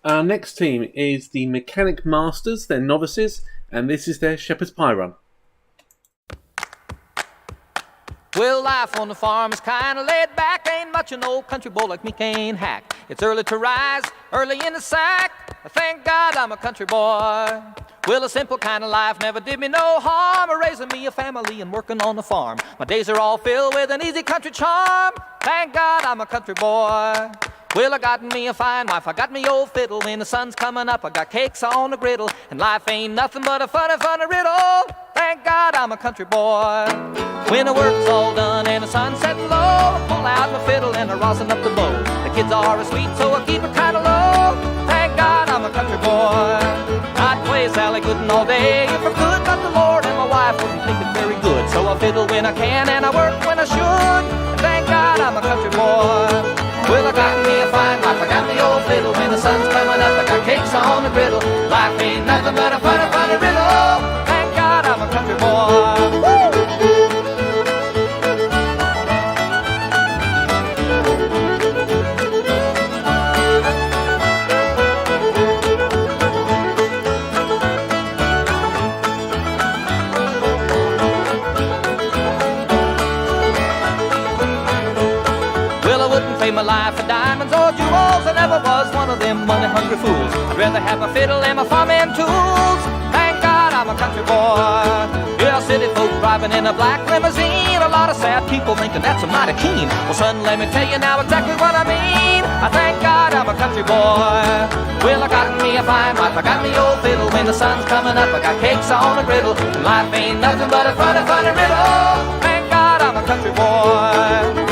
Our next team is the Mechanic Masters. They're novices, and this is their Shepherd's Pie run. Well, life on the farm is kinda laid back. Ain't much an old country boy like me can hack. It's early to rise, early in the sack. Thank God I'm a country boy. Well, a simple kind of life never did me no harm. Raising me a family and working on the farm. My days are all filled with an easy country charm. Thank God I'm a country boy. Well, I got me a fine wife, I got me old fiddle. When the sun's coming up, I got cakes on the griddle. And life ain't nothing but a funny, funny riddle. Thank God I'm a country boy. When the work's all done and the sun's setting low, I pull out my fiddle and I rosin up the bow. The kids are sweet, so I keep it kinda low. Thank God I'm a country boy. I'd play Sally Gooden all day if I could, but the Lord and my wife wouldn't think it very good. So I fiddle when I can and I work when I should. And thank God I'm a country boy. Well, I got me a fine wife, I got me old fiddle. When the sun's coming up, I got cakes on the griddle. Life ain't nothing but a funny, funny riddle. Thank God I'm a country boy. Woo! play my life for diamonds or jewels. I never was one of them money-hungry fools. I'd rather have my fiddle and my farming tools. Thank God I'm a country boy. Yeah, city folk driving in a black limousine. A lot of sad people thinking that's a mighty keen. Well, son, let me tell you now exactly what I mean. I thank God I'm a country boy. Well, I got me a fine wife, I got me old fiddle. When the sun's coming up, I got cakes on a griddle. And life ain't nothing but a funny, funny riddle. Thank God I'm a country boy.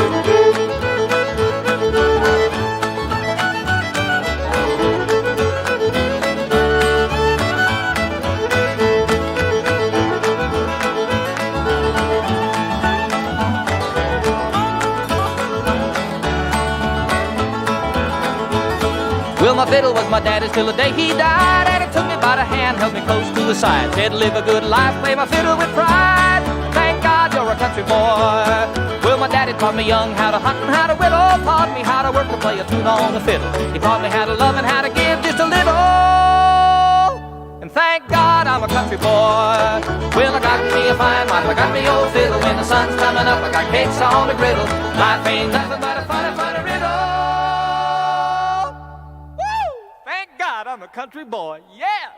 Well, my fiddle was my daddy's till the day he died, and he took me by the hand, held me close to his side, said live a good life, play my fiddle with pride. Thank God you're a country boy. Well, my daddy taught me young how to hunt and how to whittle, taught me how to work to play a tune on the fiddle. He taught me how to love and how to give just a little. And thank God I'm a country boy. Well, I got me a fine wife, I got me old fiddle. When the sun's coming up, I got cakes on the griddle. Life ain't nothing but a funny, funny riddle. God, I'm a country boy, yes!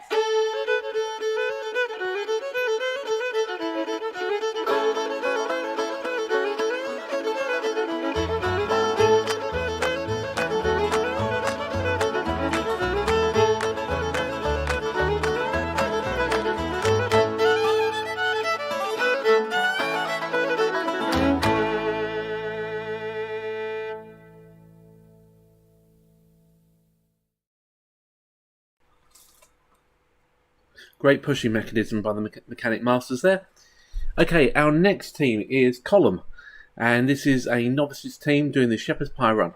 Great pushing mechanism by the mechanic masters there. Okay, our next team is Column, and this is a novices team doing the Shepherd's Pie run.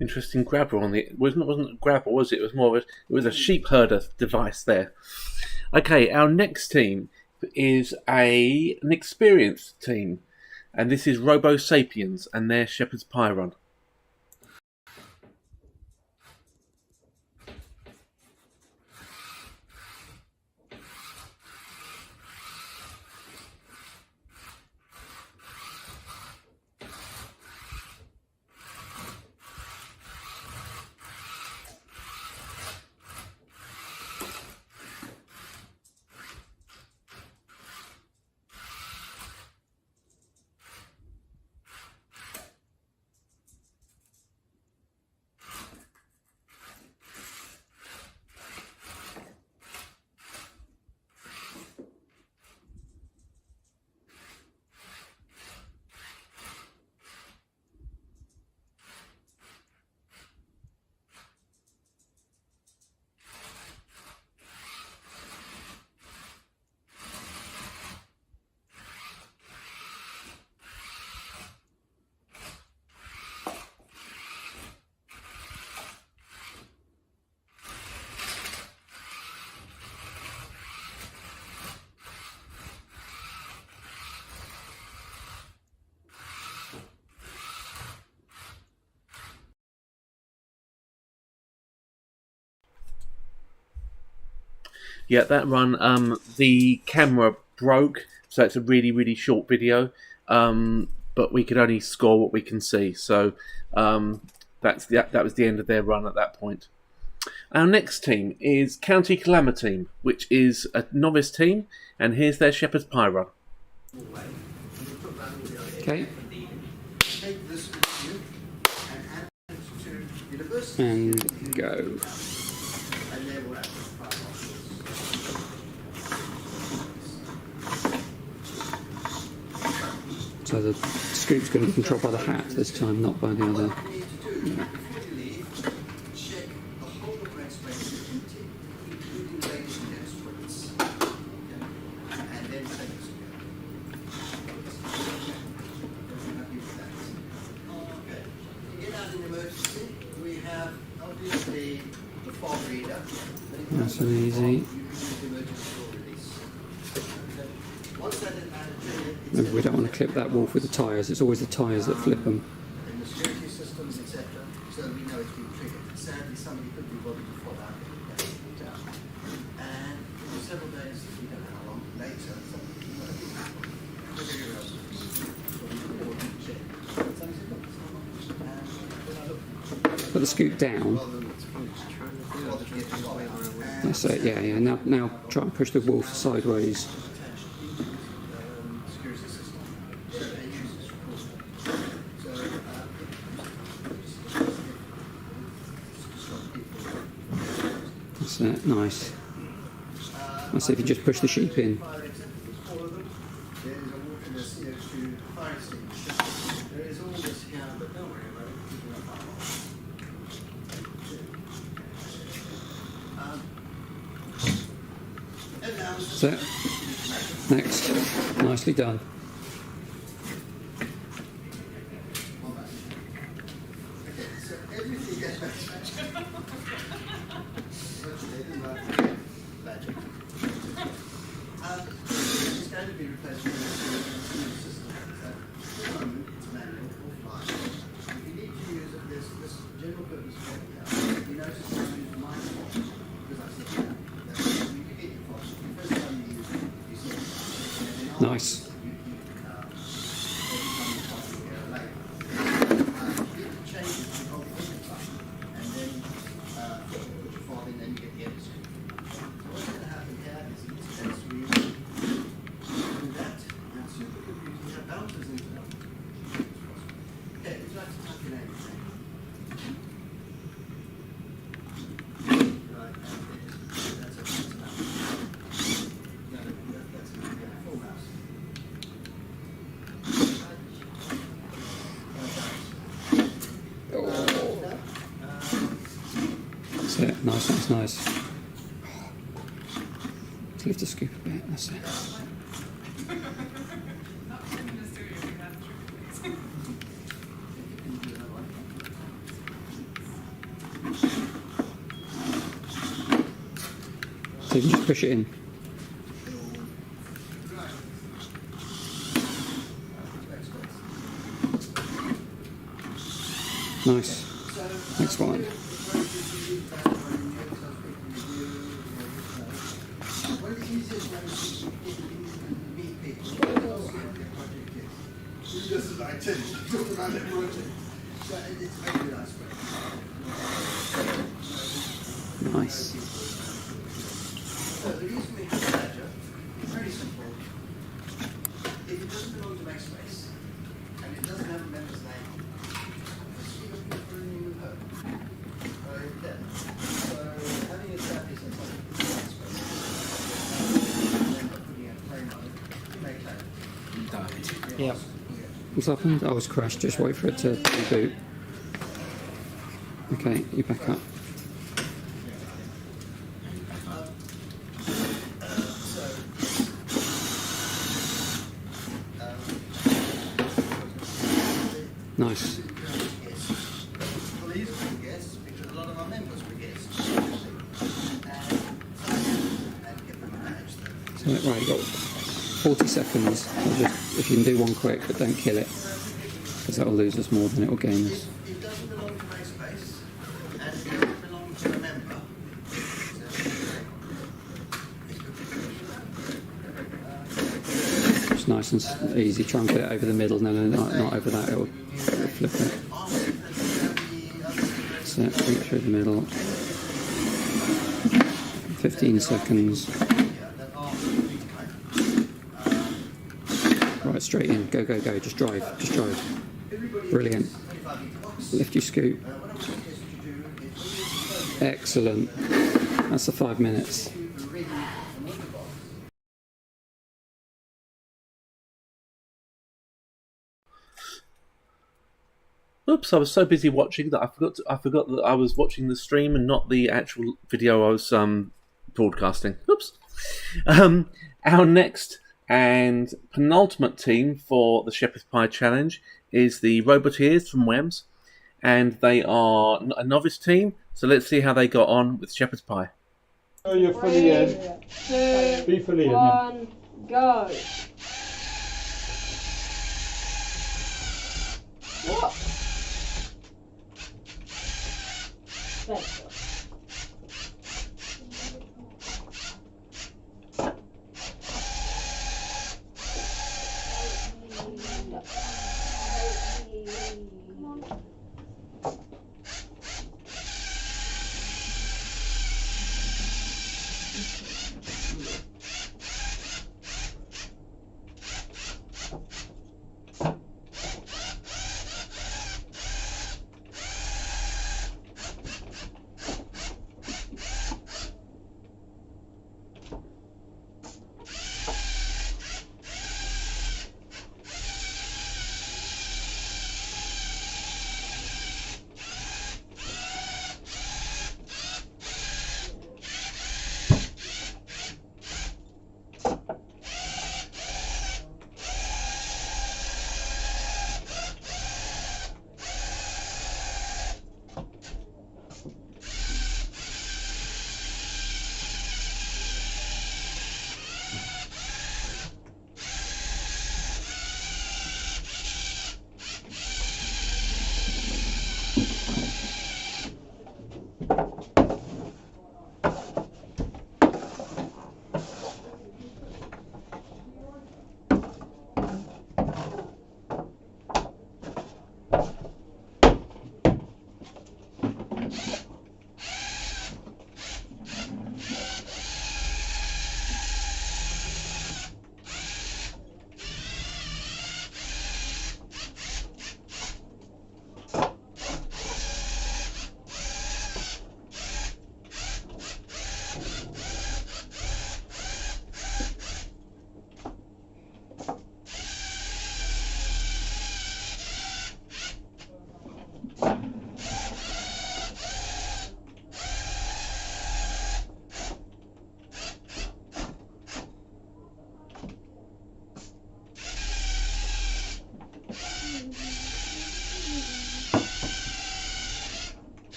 Interesting grabber on the. It wasn't a grabber, was it? It was more of a sheep herder device there. Okay, our next team is an experienced team, and this is Robo Sapiens and their Shepherd's Pie run. Yeah, that run, the camera broke, so it's a really, really short video, but we could only score what we can see, so that was the end of their run at that point. Our next team is County Clamour team, which is a novice team, and here's their Shepherd's Pie run. Okay. And go. So the scoop's going to be controlled by the hat this time, not by the other. Yeah. Nice and easy. Remember, we don't want to clip that wolf with the tyres. It's always the tyres that flip them. And the security systems, etc. So we know it's been triggered. Sadly, somebody could be bothered to follow up and several days, we don't know how long later, Put the scoop down. That's it, yeah. Now try and push the wolf sideways. That's it, nice. Let's see if you just push the sheep in. That's it. Next. Nicely done. Nice. That's it. Nice. Let's lift the scoop a bit. That's it. So you can just push it in. Nice. Next one. Nice. So the reason we have a ledger is very simple. If it doesn't belong to MakeSpace and it doesn't have a member's name, you're looking for a new home. Right? So having established a topic in MakeSpace and then putting in a play mode, you may claim. Yep. What's happened? I was crashed. Just wait for it to reboot. Okay, you back up. Nice. Please bring guests because a lot of our members were guests. And give them a badge. So, right, you got 40 seconds. If you can do one quick, but don't kill it, because that will lose us more than it will gain us. It doesn't belong to MakeSpace and it doesn't belong to a member. It's nice and easy. Try and put it over the middle. No, not over that. It'll flip it. So, bring it through the middle. 15 seconds. Right, straight in. Go, go, go. Just drive. Just drive. Brilliant. Lift your scoop. Excellent. That's the 5 minutes. Oops! I was so busy watching that I forgot that I was watching the stream and not the actual video I was broadcasting. Oops! Our next and penultimate team for the Shepherd's Pie Challenge is the Roboteers from WEMS, and they are a novice team. So let's see how they got on with Shepherd's Pie. Oh, you're fully in. 3, 2, Be fully in. 1, go. What? Better.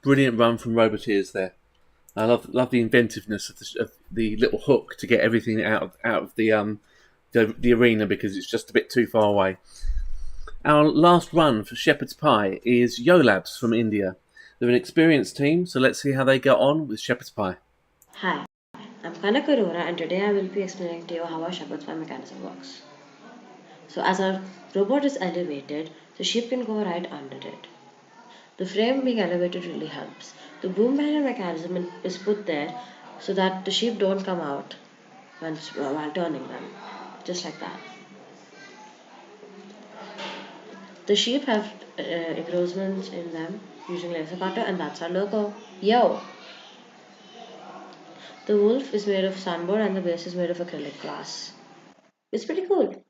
Brilliant run from Roboteers there. I love the inventiveness of the little hook to get everything out of the arena because it's just a bit too far away. Our last run for Shepherd's Pie is YoLabs from India. They're an experienced team, so let's see how they get on with Shepherd's Pie. Hi, I'm Kanak Arora and today I will be explaining to you how our Shepherd's Pie mechanism works. So as our robot is elevated, the sheep can go right under it. The frame being elevated really helps. The boom barrier mechanism is put there so that the sheep don't come out while turning them, just like that. The sheep have engrossments in them using laser cutter, and that's our logo. Yo! The wolf is made of sunboard and the base is made of acrylic glass. It's pretty cool.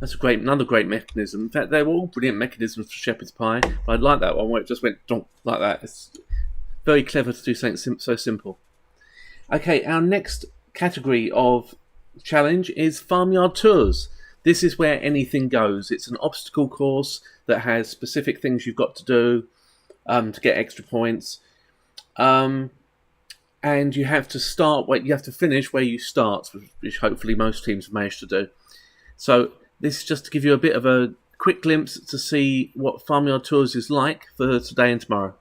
That's another great mechanism. In fact, they were all brilliant mechanisms for shepherd's pie. But I like that one where it just went donk like that. It's very clever to do something so simple. Okay, our next category of challenge is farmyard tours. This is where anything goes. It's an obstacle course that has specific things you've got to do to get extra points. And you have to finish where you start, which hopefully most teams have managed to do. So this is just to give you a bit of a quick glimpse to see what Farmyard Tours is like for today and tomorrow.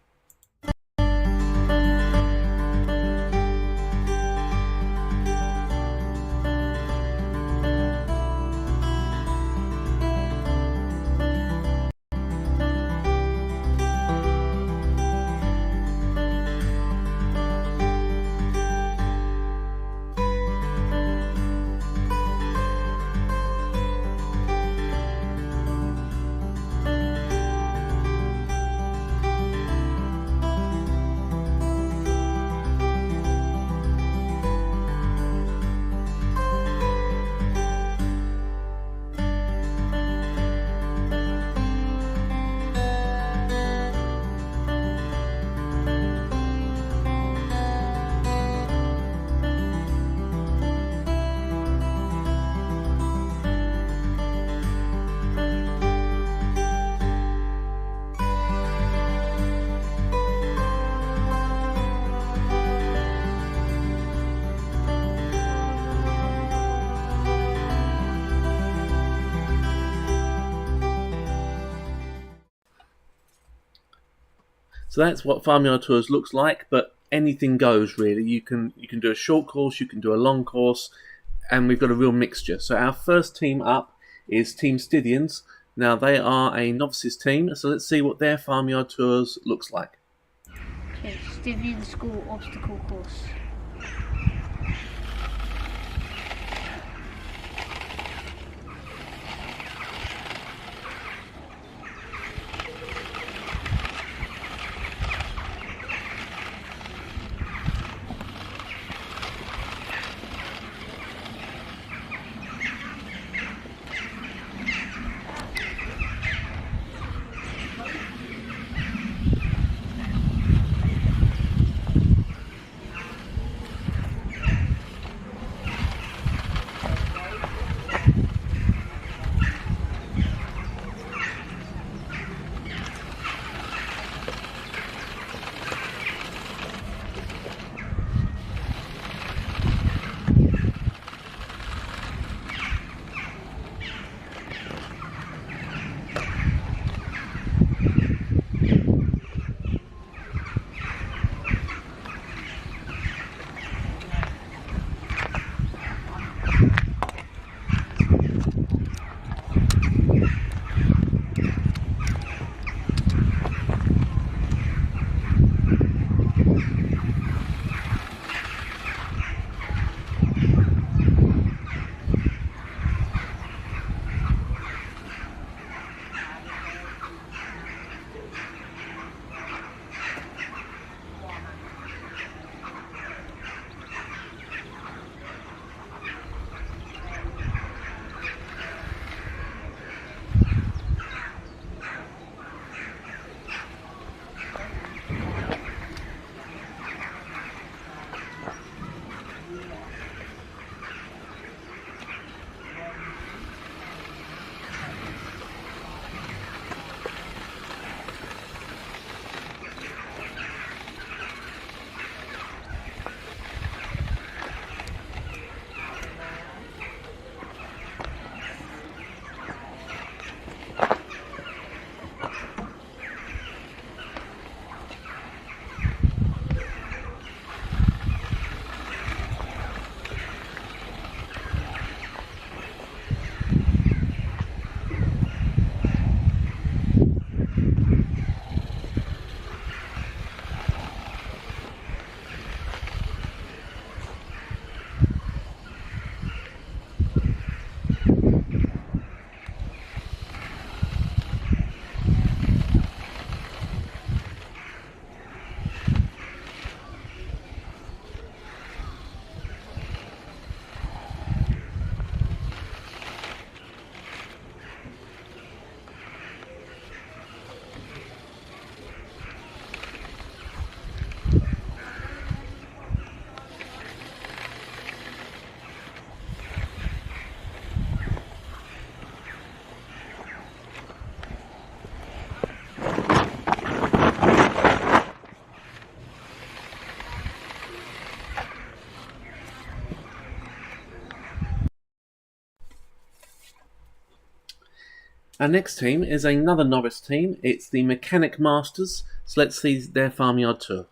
So that's what Farmyard Tours looks like, but anything goes really. You can do a short course, you can do a long course, and we've got a real mixture. So our first team up is Team Stydians. Now they are a novices team, so let's see what their Farmyard Tours looks like. Okay, Stydian School obstacle course. Our next team is another novice team. It's the Mechanic Masters. So let's see their farmyard tour.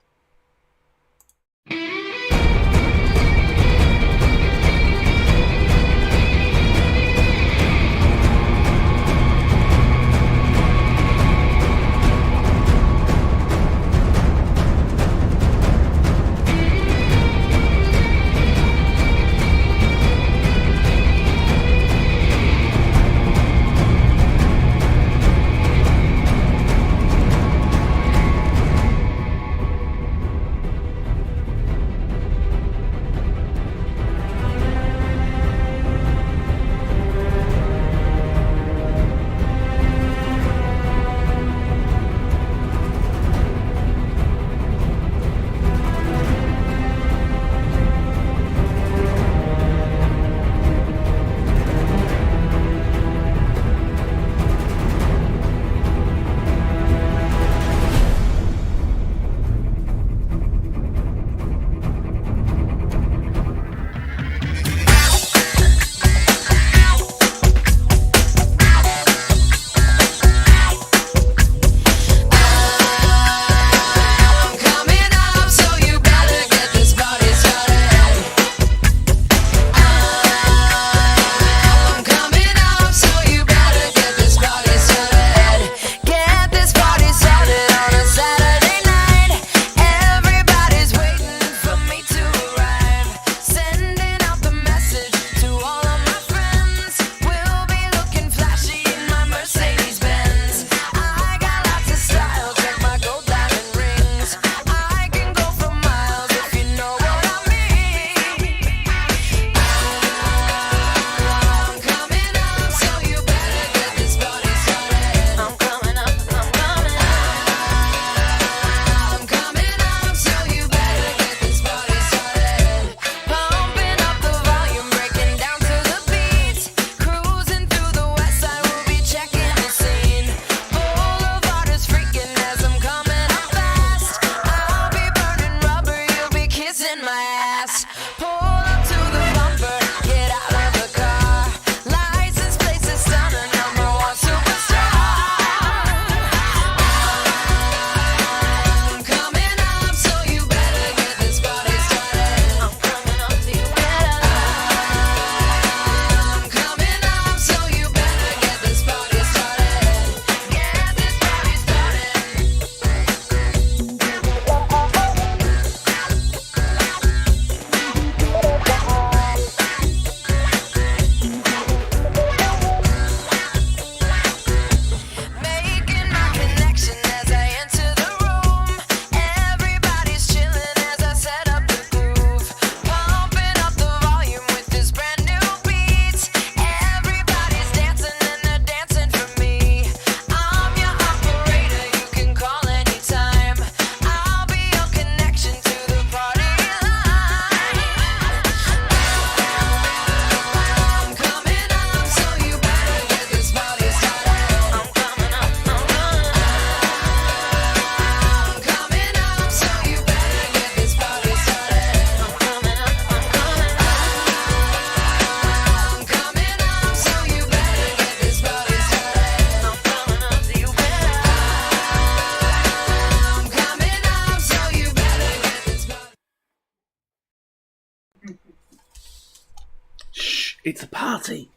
It's a party.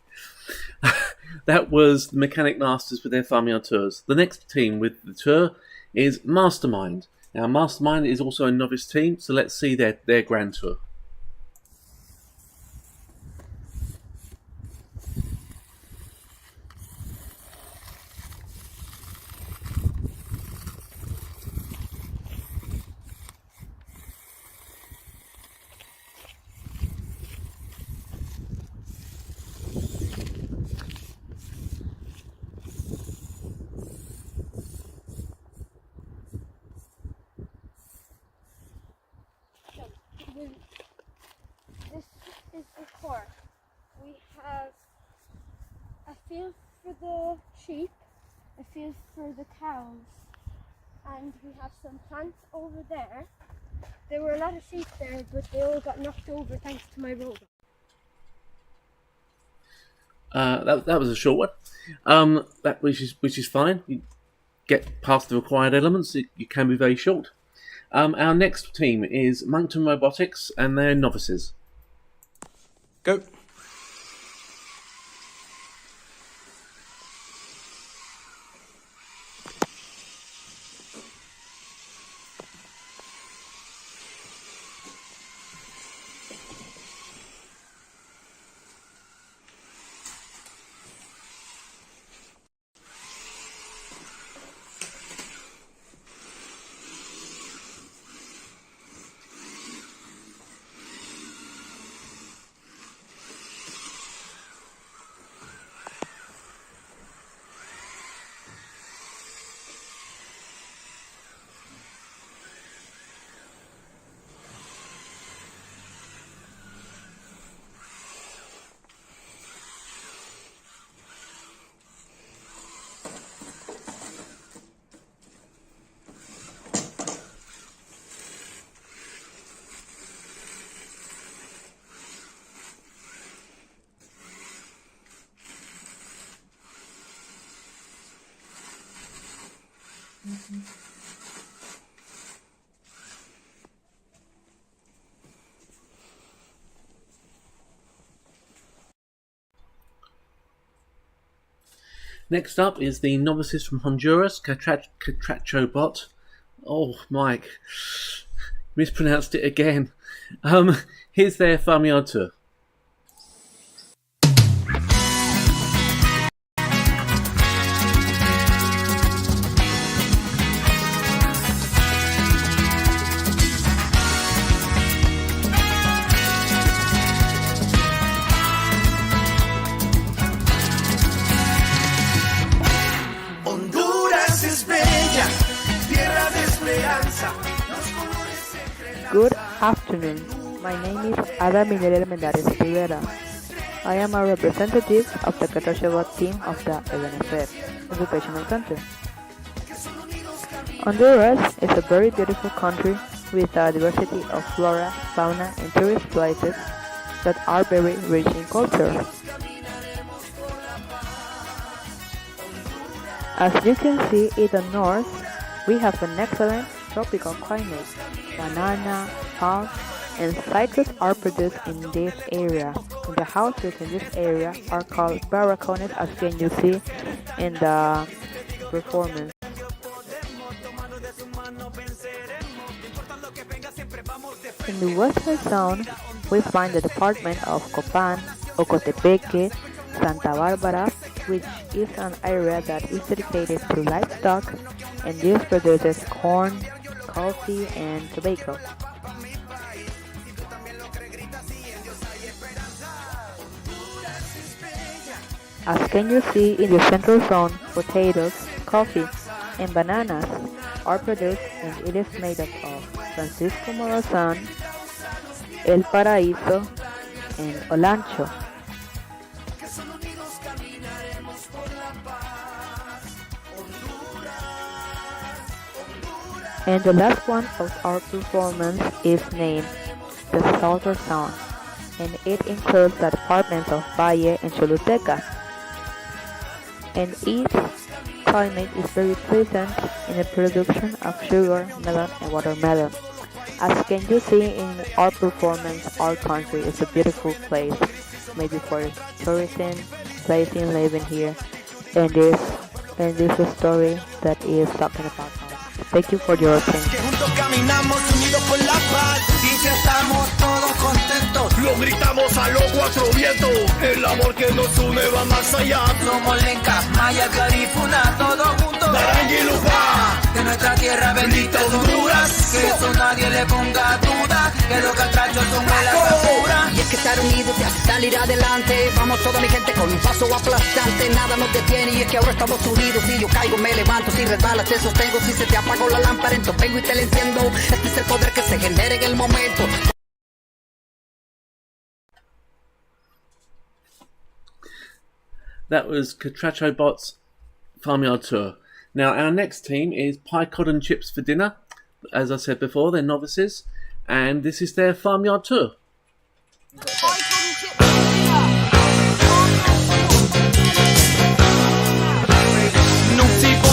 That was the Mechanic Masters with their farmyard tours. The next team with the tour is Mastermind. Now, Mastermind is also a novice team, so let's see their grand tour. This is the core. We have a field for the sheep, a field for the cows, and we have some plants over there. There were a lot of sheep there, but they all got knocked over thanks to my robot. That was a short one. Which is fine. You get past the required elements. You can be very short. Our next team is Moncton Robotics, and they're novices. Go. Next up is the novices from Honduras, Catracho Bot. Oh, Mike, mispronounced it again. Here's their farmyard tour. Good afternoon. My name is Ada Miguel Mendares Rivera. I am a representative of the Catracho team of the EBNFED Educational Center. Honduras is a very beautiful country with a diversity of flora, fauna, and tourist places that are very rich in culture. As you can see in the north, we have an excellent tropical climate. Banana, palm, and citrus are produced in this area. The houses in this area are called barracones, as can you see in the performance. In the western zone, we find the department of Copan, Ocotepeque, Santa Barbara, which is an area that is dedicated to livestock, and this produces corn, coffee, and tobacco. As can you see in the central zone, potatoes, coffee, and bananas are produced, and it is made up of Francisco Morazan, El Paraíso, and Olancho. And the last one of our performance is named the Southern Zone, and it includes the departments of Valle and Choluteca. And its climate is very pleasant in the production of sugar, melon, and watermelon. As can you see in our performance, our country is a beautiful place, maybe for tourism, placing, living here, and this is a story that is talking about us. Thank you for your attention. Caminamos unidos por la paz, dice estamos todos contentos. Lo gritamos a los cuatro vientos, el amor que nos une va más allá. Somos Lenca, Maya, Garifuna, todos juntos. Naranjilupá, de nuestra tierra bendita Honduras. Que eso nadie le ponga duda, que los catrachos son la pura. Y es que estar unidos te hace salir adelante. Vamos toda mi gente con un paso aplastante. Nada nos detiene y es que ahora estamos unidos. Si yo caigo me levanto, si resbalas te sostengo. Si se te apagó la lámpara entonces vengo y te la enciendo. Este es el poder que se genera en el momento. That was Catracho Bot's Farmyard Tour. Now, our next team is Pie Cod Chips for Dinner. As I said before, they're novices, and this is their Farmyard Tour. Pie Cod Chips for Dinner.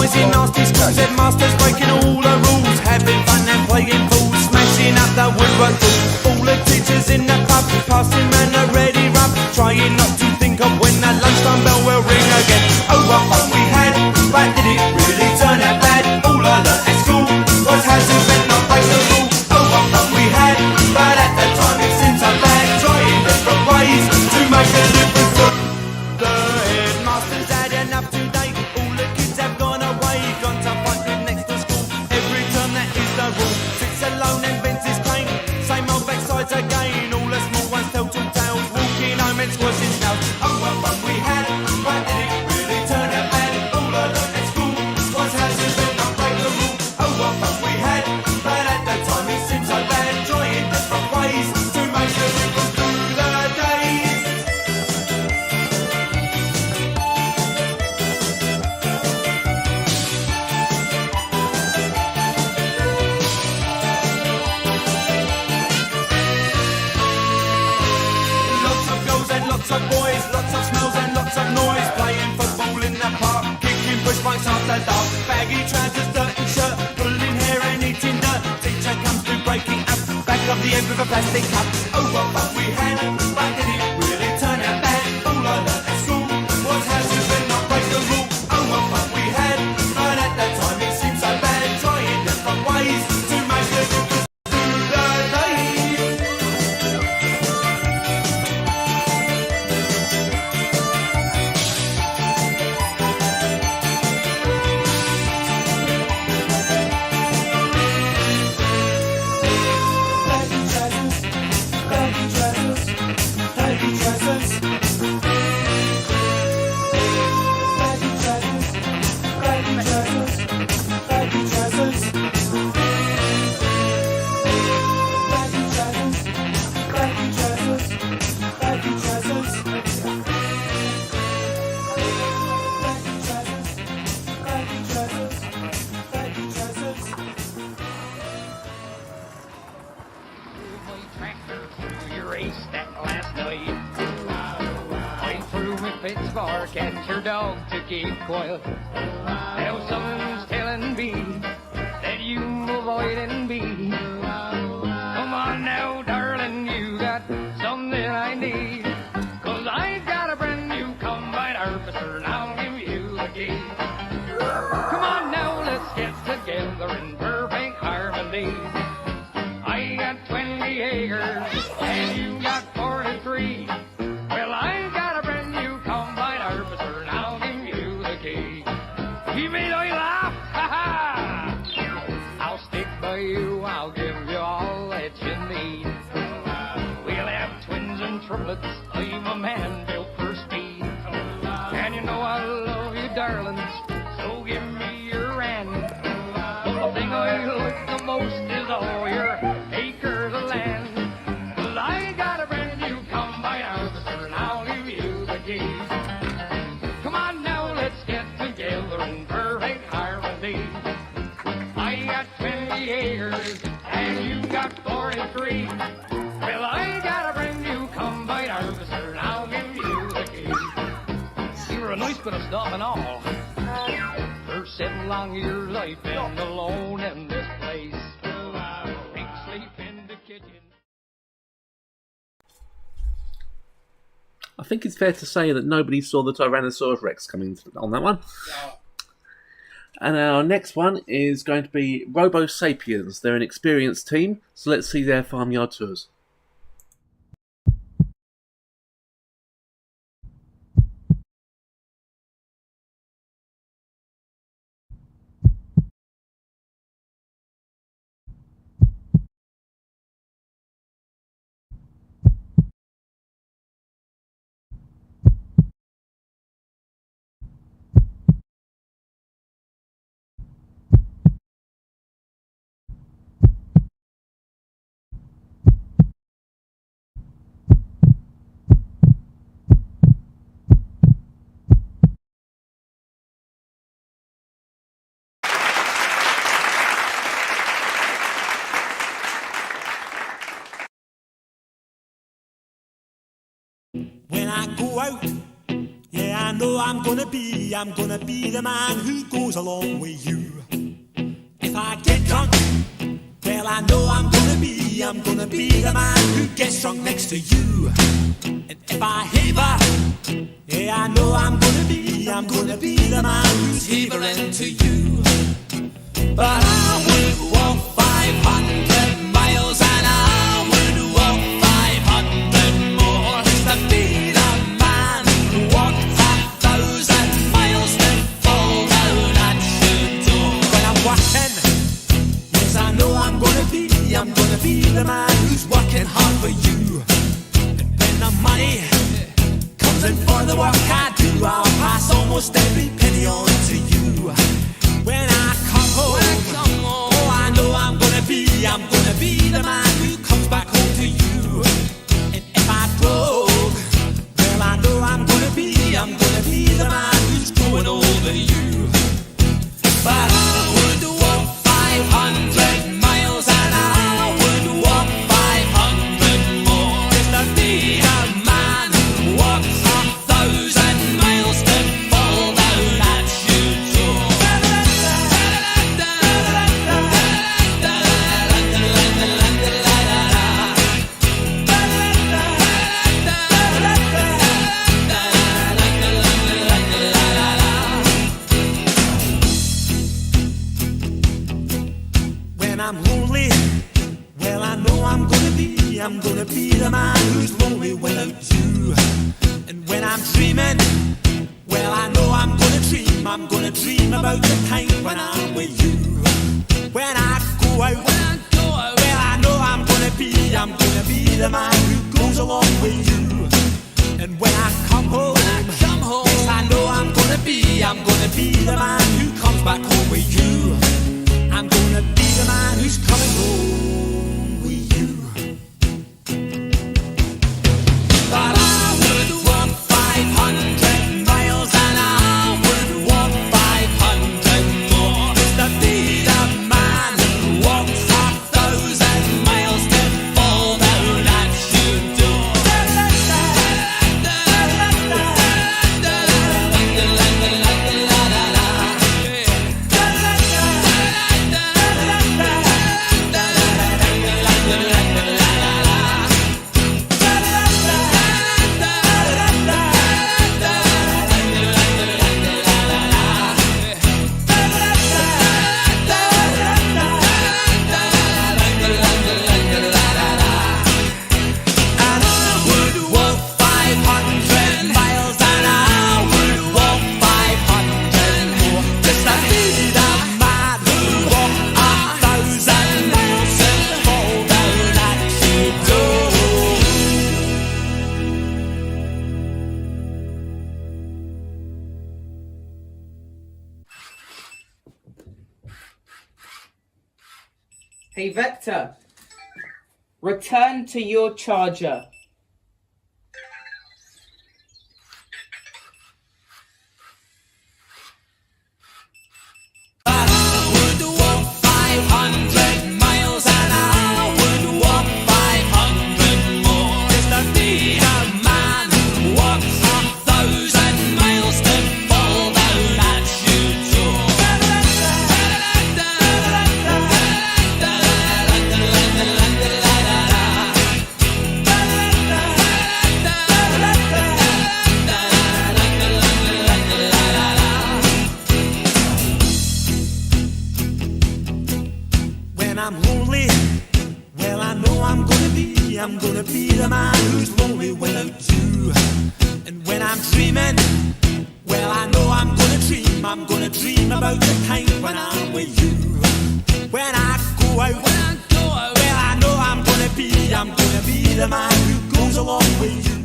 devising nasty schemes, headmasters breaking all the rules, having fun and playing fools, smashing up the woodwork tools. All the teachers in the pub, passing round a ready rub, trying not to think of when the lunchtime bell will ring again. Oh, what fun we had, but did it really turn out bad? All I learnt at school was how to bend, not break the rule. Oh, what fun we had, but at the time it seemed so bad, trying different ways to make a difference. The headmaster's had enough today. All the kids have gone away, gone to fight with next to school. Every term that is the rule. Sits alone and vents his pain. Same old backsides again. All the small ones tell two tales, walking home and squashing snails. Oh, what fun we had, but did it really turn out bad? All I learnt at school was how to bend, not break the rule. Oh, what fun we had, but at the time it seemed so bad, trying different ways to make a difference through the days. Lots of girls and lots of boys, lots of smells and lots of noise, playing football in the park, kicking push bikes after dark, baggy trousers, dirty shirt, pulling hair and eating dirt. Teacher comes to break it up, back of the end with a plastic cup. Oh, what fun we had, but did it really turn out bad? All I learnt at school was how to bend, not break the rule. Oh, what fun we had, but at that time it seemed so bad, trying different ways to make a difference through the days. You raced that last night. Went through with Pittsburgh and your dog to keep quiet. Now someone's telling me that you avoiding me. Come on now, darling, you got something I need. 'Cause I got a brand new combine harvester and I'll give you the key. Come on now, let's get together in perfect harmony. I got 20 acres and you got 43. Well, I got a brand new combine harvester and I'll give you the key. You made I laugh, ha ha! I'll stick by you, I'll give you all that you need. We'll have twins and triplets, I'm a man built for speed. And you know I love you, darling, so give me your hand. The thing I like the most is all your acres of land. 'Cause I got a brand new combine harvester and I'll give you the key. Come on now, let's get together in perfect harmony. I got 20 acres and you got 43. Well, I got a brand new combine harvester and I'll give you the key. You were a nice bit of stuff and all. For 7 long years I've been alone in this place. Big sleep in the kitchen. I think it's fair to say that nobody saw the Tyrannosaurus Rex coming on that one. And our next one is going to be Robo Sapiens. They're an experienced team, so let's see their farmyard tours. When I go out Yeah, I know I'm gonna be the man who goes along with you. If I get drunk, well, I know I'm gonna be the man who gets drunk next to you. And if I heaver, yeah, I know I'm gonna be the man who's heavering to you. But I would walk 500 miles and I would walk 500 more to be the man who walked 1,000 miles to fall down at your door. When I'm walking, yes, I know I'm gonna be the man who's working hard for you. And when the money comes in for the work I do, I'll pass almost every penny on to you. When I come home, oh, I know I'm gonna be the man who comes back home to you. And if I broke, well, I know I'm gonna be the man who's growing over you. But I would walk 500 miles and I would walk 500 more just to be the man who walks 1,000 miles to fall down at your door. When I'm lonely, well, I know I'm gonna be the man who's lonely without you. And when I'm dreaming, well, I know I'm gonna dream about the time when I'm with you. When I go out, well, I know I'm gonna be the man who goes along with you. And when I come home, yes, I know I'm gonna be the man who comes back home with you. I'm gonna be the man who's coming home with you. But I would walk 500 miles and I would walk 500 more to be the man who walks 1,000 miles to fall down at your door. Hey Vector, return to your charger. I would walk 500 miles and I would walk 500 more just to be the man who walks 1,000 miles to fall down at your door. When I'm lonely, well, I know I'm gonna be the man who's lonely without you. And when I'm dreaming, well, I know I'm gonna dream about the time when I'm with you. When I go out, well, I know I'm gonna be the man who goes along with you.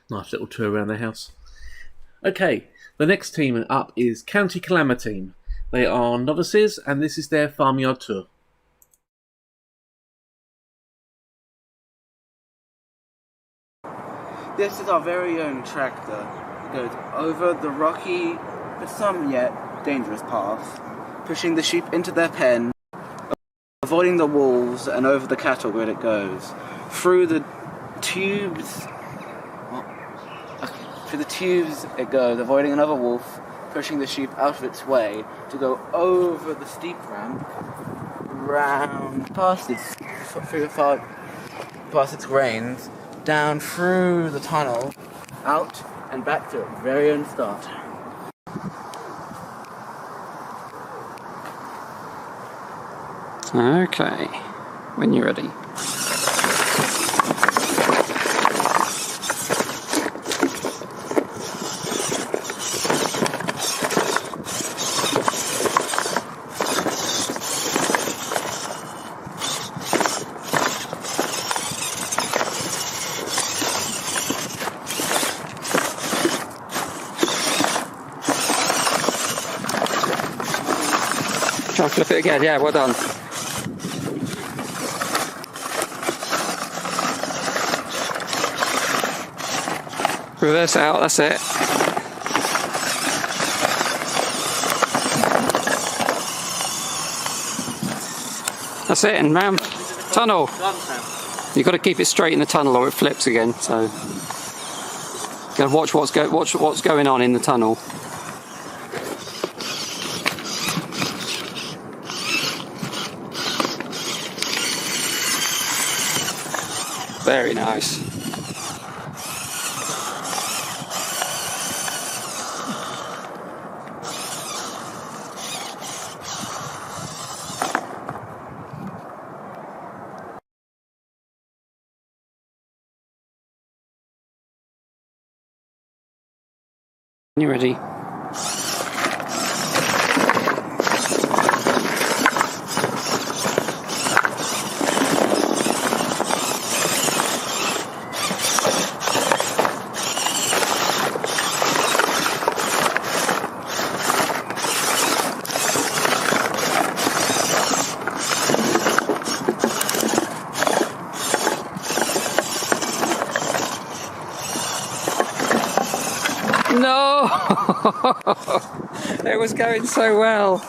Nice little tour around the house. Okay, the next team up is County Kalama team. They are novices and this is their farmyard tour. This is our very own tractor. It goes over the rocky, but some yet dangerous path, pushing the sheep into their pen, avoiding the walls and over the cattle where it goes, through the tubes. Through the tubes it goes, avoiding another wolf, pushing the sheep out of its way to go over the steep ramp, round past its grains, down through the tunnel, out and back to its very own start. Okay, when you're ready. Try and flip it again, yeah, well done. Reverse it out, that's it. That's it, and round tunnel. You've got to keep it straight in the tunnel or it flips again, so gotta watch what's going on in the tunnel. Very nice. You ready? No! It was going so well.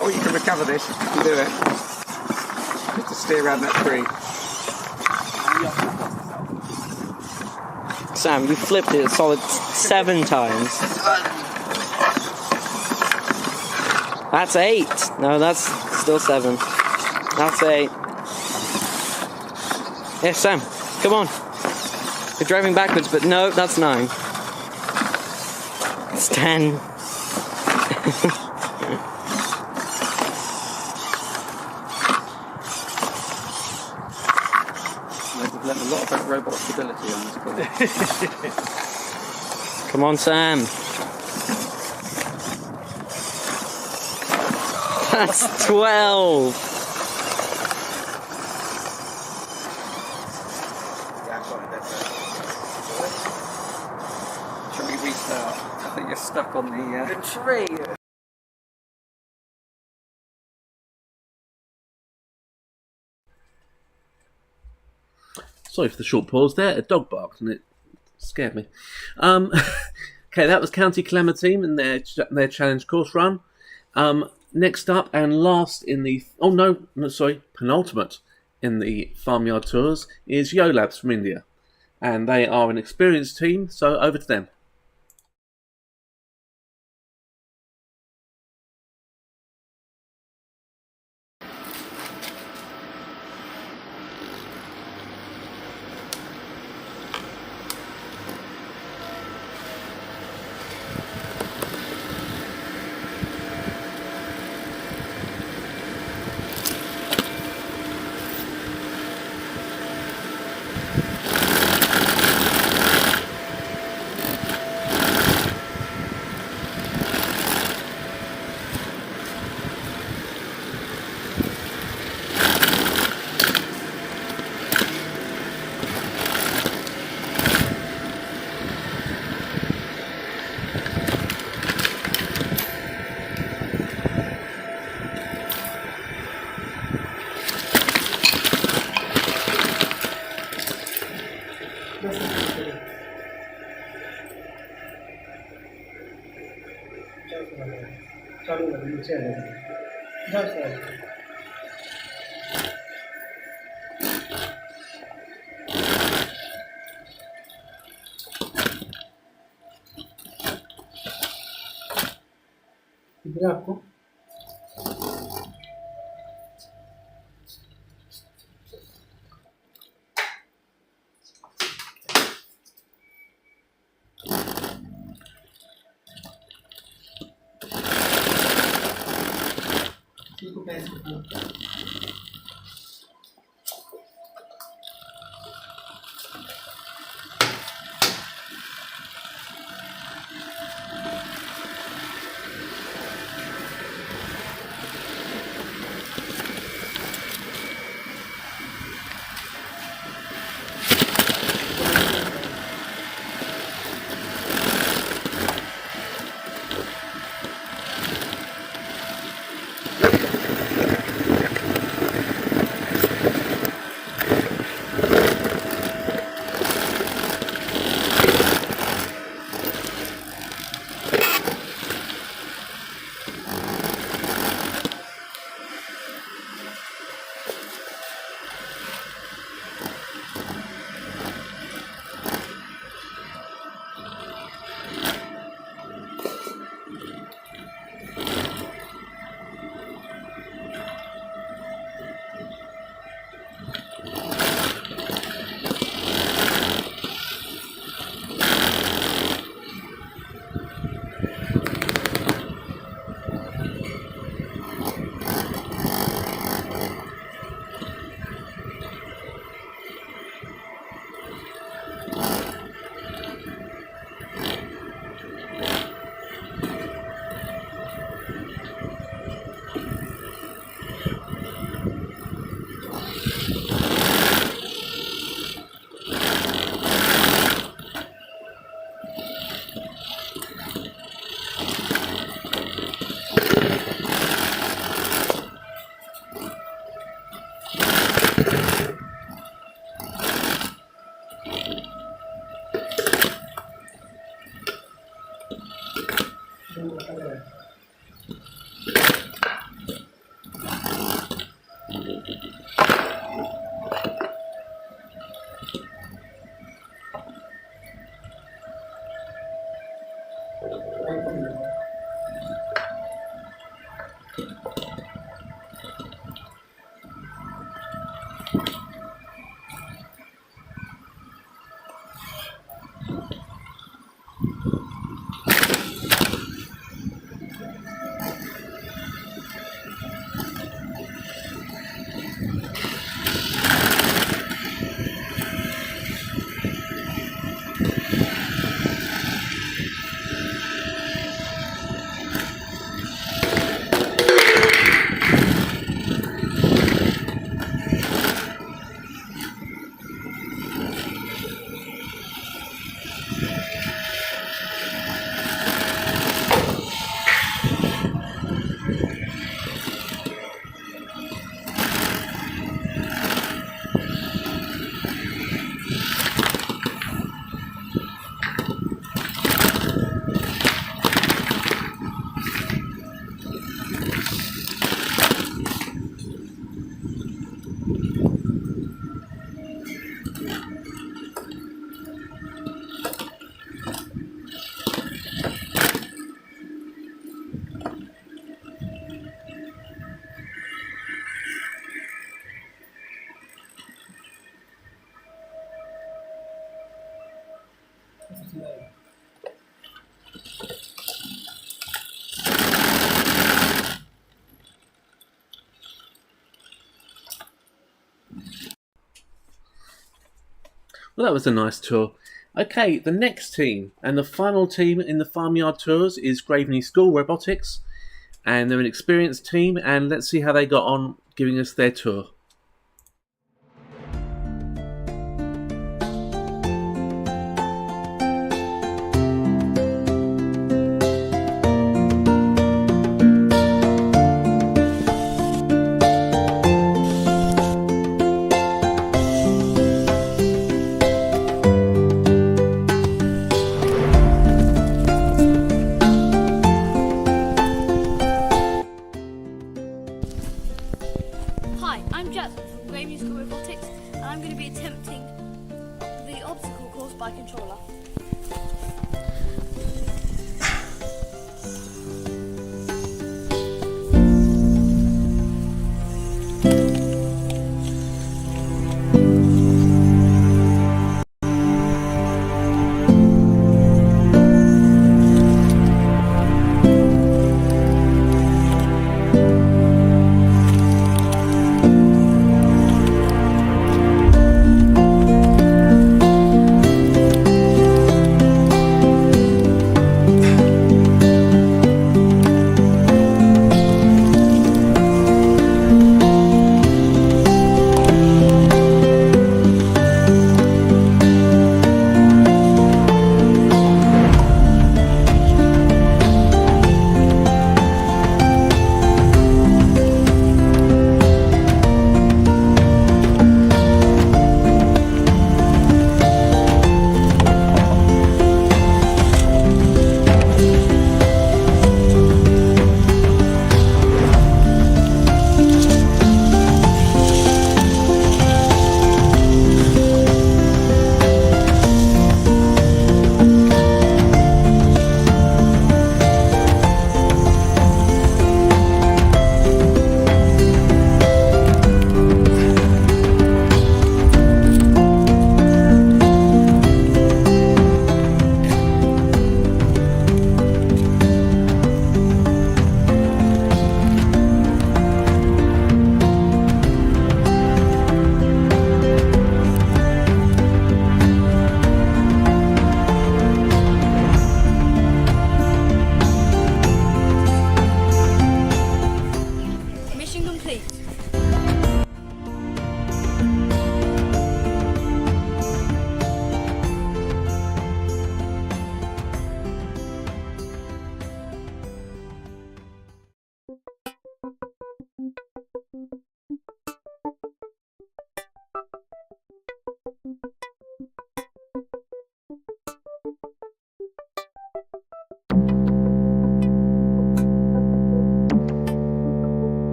Oh, you can recover this. You can do it. Just to steer around that tree. Sam, you flipped it a solid 7 times. That's 8. No, that's still 7. That's 8. Yeah, Sam, come on. You're driving backwards, but no, that's 9. It's 10. We've learned a lot about robot stability on this course. Come on, Sam. That's 12. Should we restart? I think you're stuck on the tree. Sorry for the short pause there. A dog barked and it scared me. Okay, that was County Clamour team and their challenge course run. Next up and last in the penultimate in the farmyard tours is Yo Labs from India, and they are an experienced team. So over to them. चालू कर नीचे आ जाएगा इधर से आ जाएगा। कितने आपको इसको कैसे करना? Well, that was a nice tour. Okay, the next team and the final team in the Farmyard Tours is Graveney School Robotics, and they're an experienced team, and let's see how they got on giving us their tour.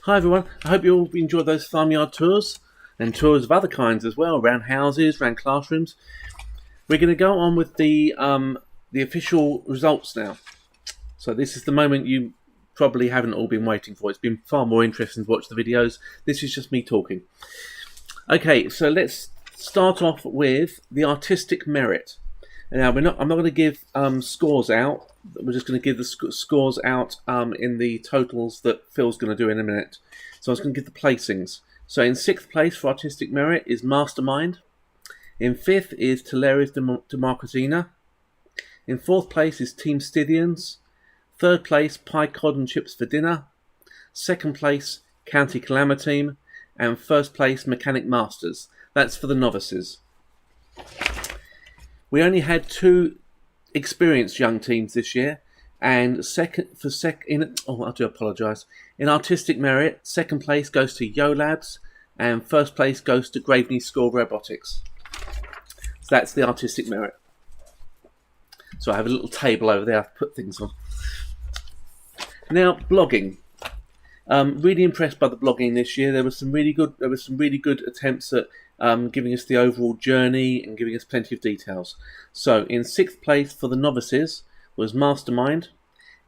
Hi everyone, I hope you all enjoyed those farmyard tours and tours of other kinds as well, around houses, around classrooms. We're going to go on with the official results now. So this is the moment you probably haven't all been waiting for. It's been far more interesting to watch the videos. This is just me talking. Okay, so let's start off with the artistic merit. Now I'm not going to give scores out. We're just going to give the scores out in the totals that Phil's going to do in a minute. So I was going to give the placings. So in 6th place for artistic merit is Mastermind. In 5th is Teleris de Marquezina. In 4th place is Team Stydians. 3rd place Pie Cod and Chips for Dinner. 2nd place County Calamity. And 1st place Mechanic Masters. That's for the novices. We only had 2 experienced young teams this year, and I do apologise. In artistic merit, 2nd place goes to Yo Labs, and 1st place goes to Graveney School of Robotics. So that's the artistic merit. So I have a little table over there I've put things on. Now, blogging. Really impressed by the blogging this year. There were some really good attempts at giving us the overall journey and giving us plenty of details. So in 6th place for the novices was Mastermind.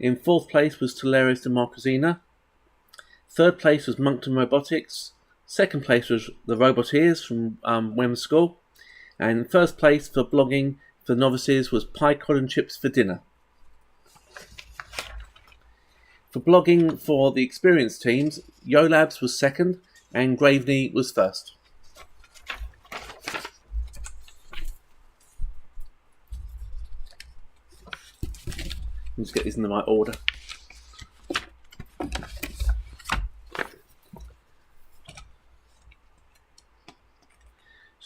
In 4th place was Teleris de Marquezina. 3rd place was Moncton Robotics. 2nd place was the Roboteers from Wem School. And 1st place for blogging for novices was Pie Cod and Chips for Dinner. For blogging for the experienced teams, Yo Labs was 2nd and Graveney was 1st. Let's get these in the right order.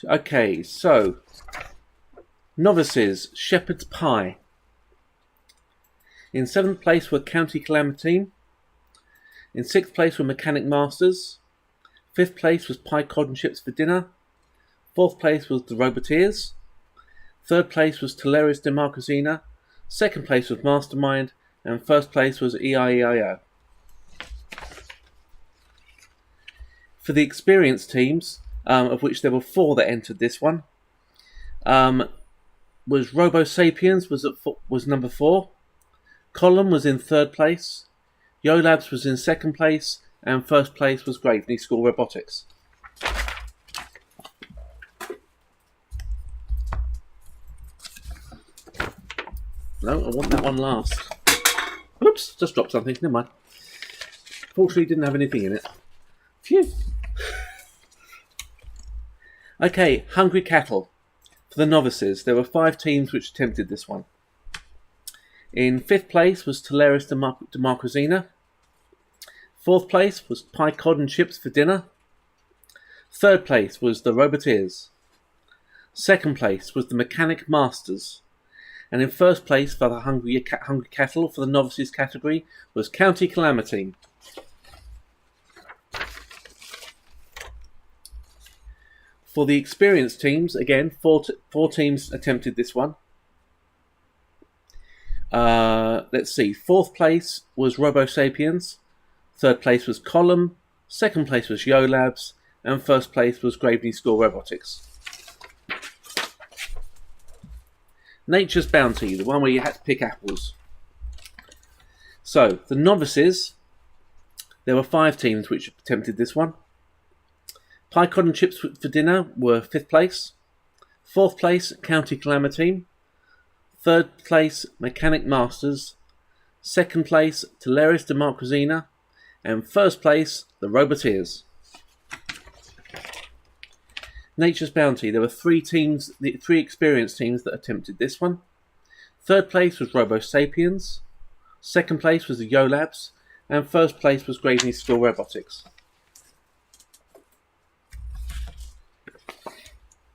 Okay, so novices, Shepherd's Pie. In 7th place were County Calamity. In 6th place were Mechanic Masters. 5th place was Pie Cod and Chips for Dinner. 4th place was the Roboteers. 3rd place was Teleris de Marquezina. 2nd place was Mastermind. And 1st place was EIEIO. For the experienced teams, of which there were 4 that entered this one, was Robo Sapiens was number 4. Column was in 3rd place. Yo Labs was in 2nd place. And 1st place was Graveney School Robotics. No, I want that one last. Oops, just dropped something. Never mind. Fortunately, didn't have anything in it. Phew. Okay, Hungry Cattle. For the novices, there were 5 teams which attempted this one. In 5th place was Teleris de Marquezina. 4th place was Pie Cod and Chips for Dinner. 3rd place was the Roboteers. 2nd place was the Mechanic Masters. And in 1st place for the Hungry Cattle for the novices category was County Calamity. For the experienced teams, again, 4 teams attempted this one. Let's see. 4th place was Robo Sapiens. 3rd place was Column. 2nd place was Yo Labs. And 1st place was Graveney School Robotics. Nature's Bounty, the one where you had to pick apples. So, the novices, there were 5 teams which attempted this one. Pie Cod and Chips for Dinner were 5th place. 4th place, County Calamity. 3rd place, Mechanic Masters. Second place, Teleris de Marquezina. And first place, the Roboteers. Nature's Bounty. There were three experienced teams that attempted this one. Third place was Robo Sapiens. Second place was the Yo Labs. And first place was Gravely School Robotics.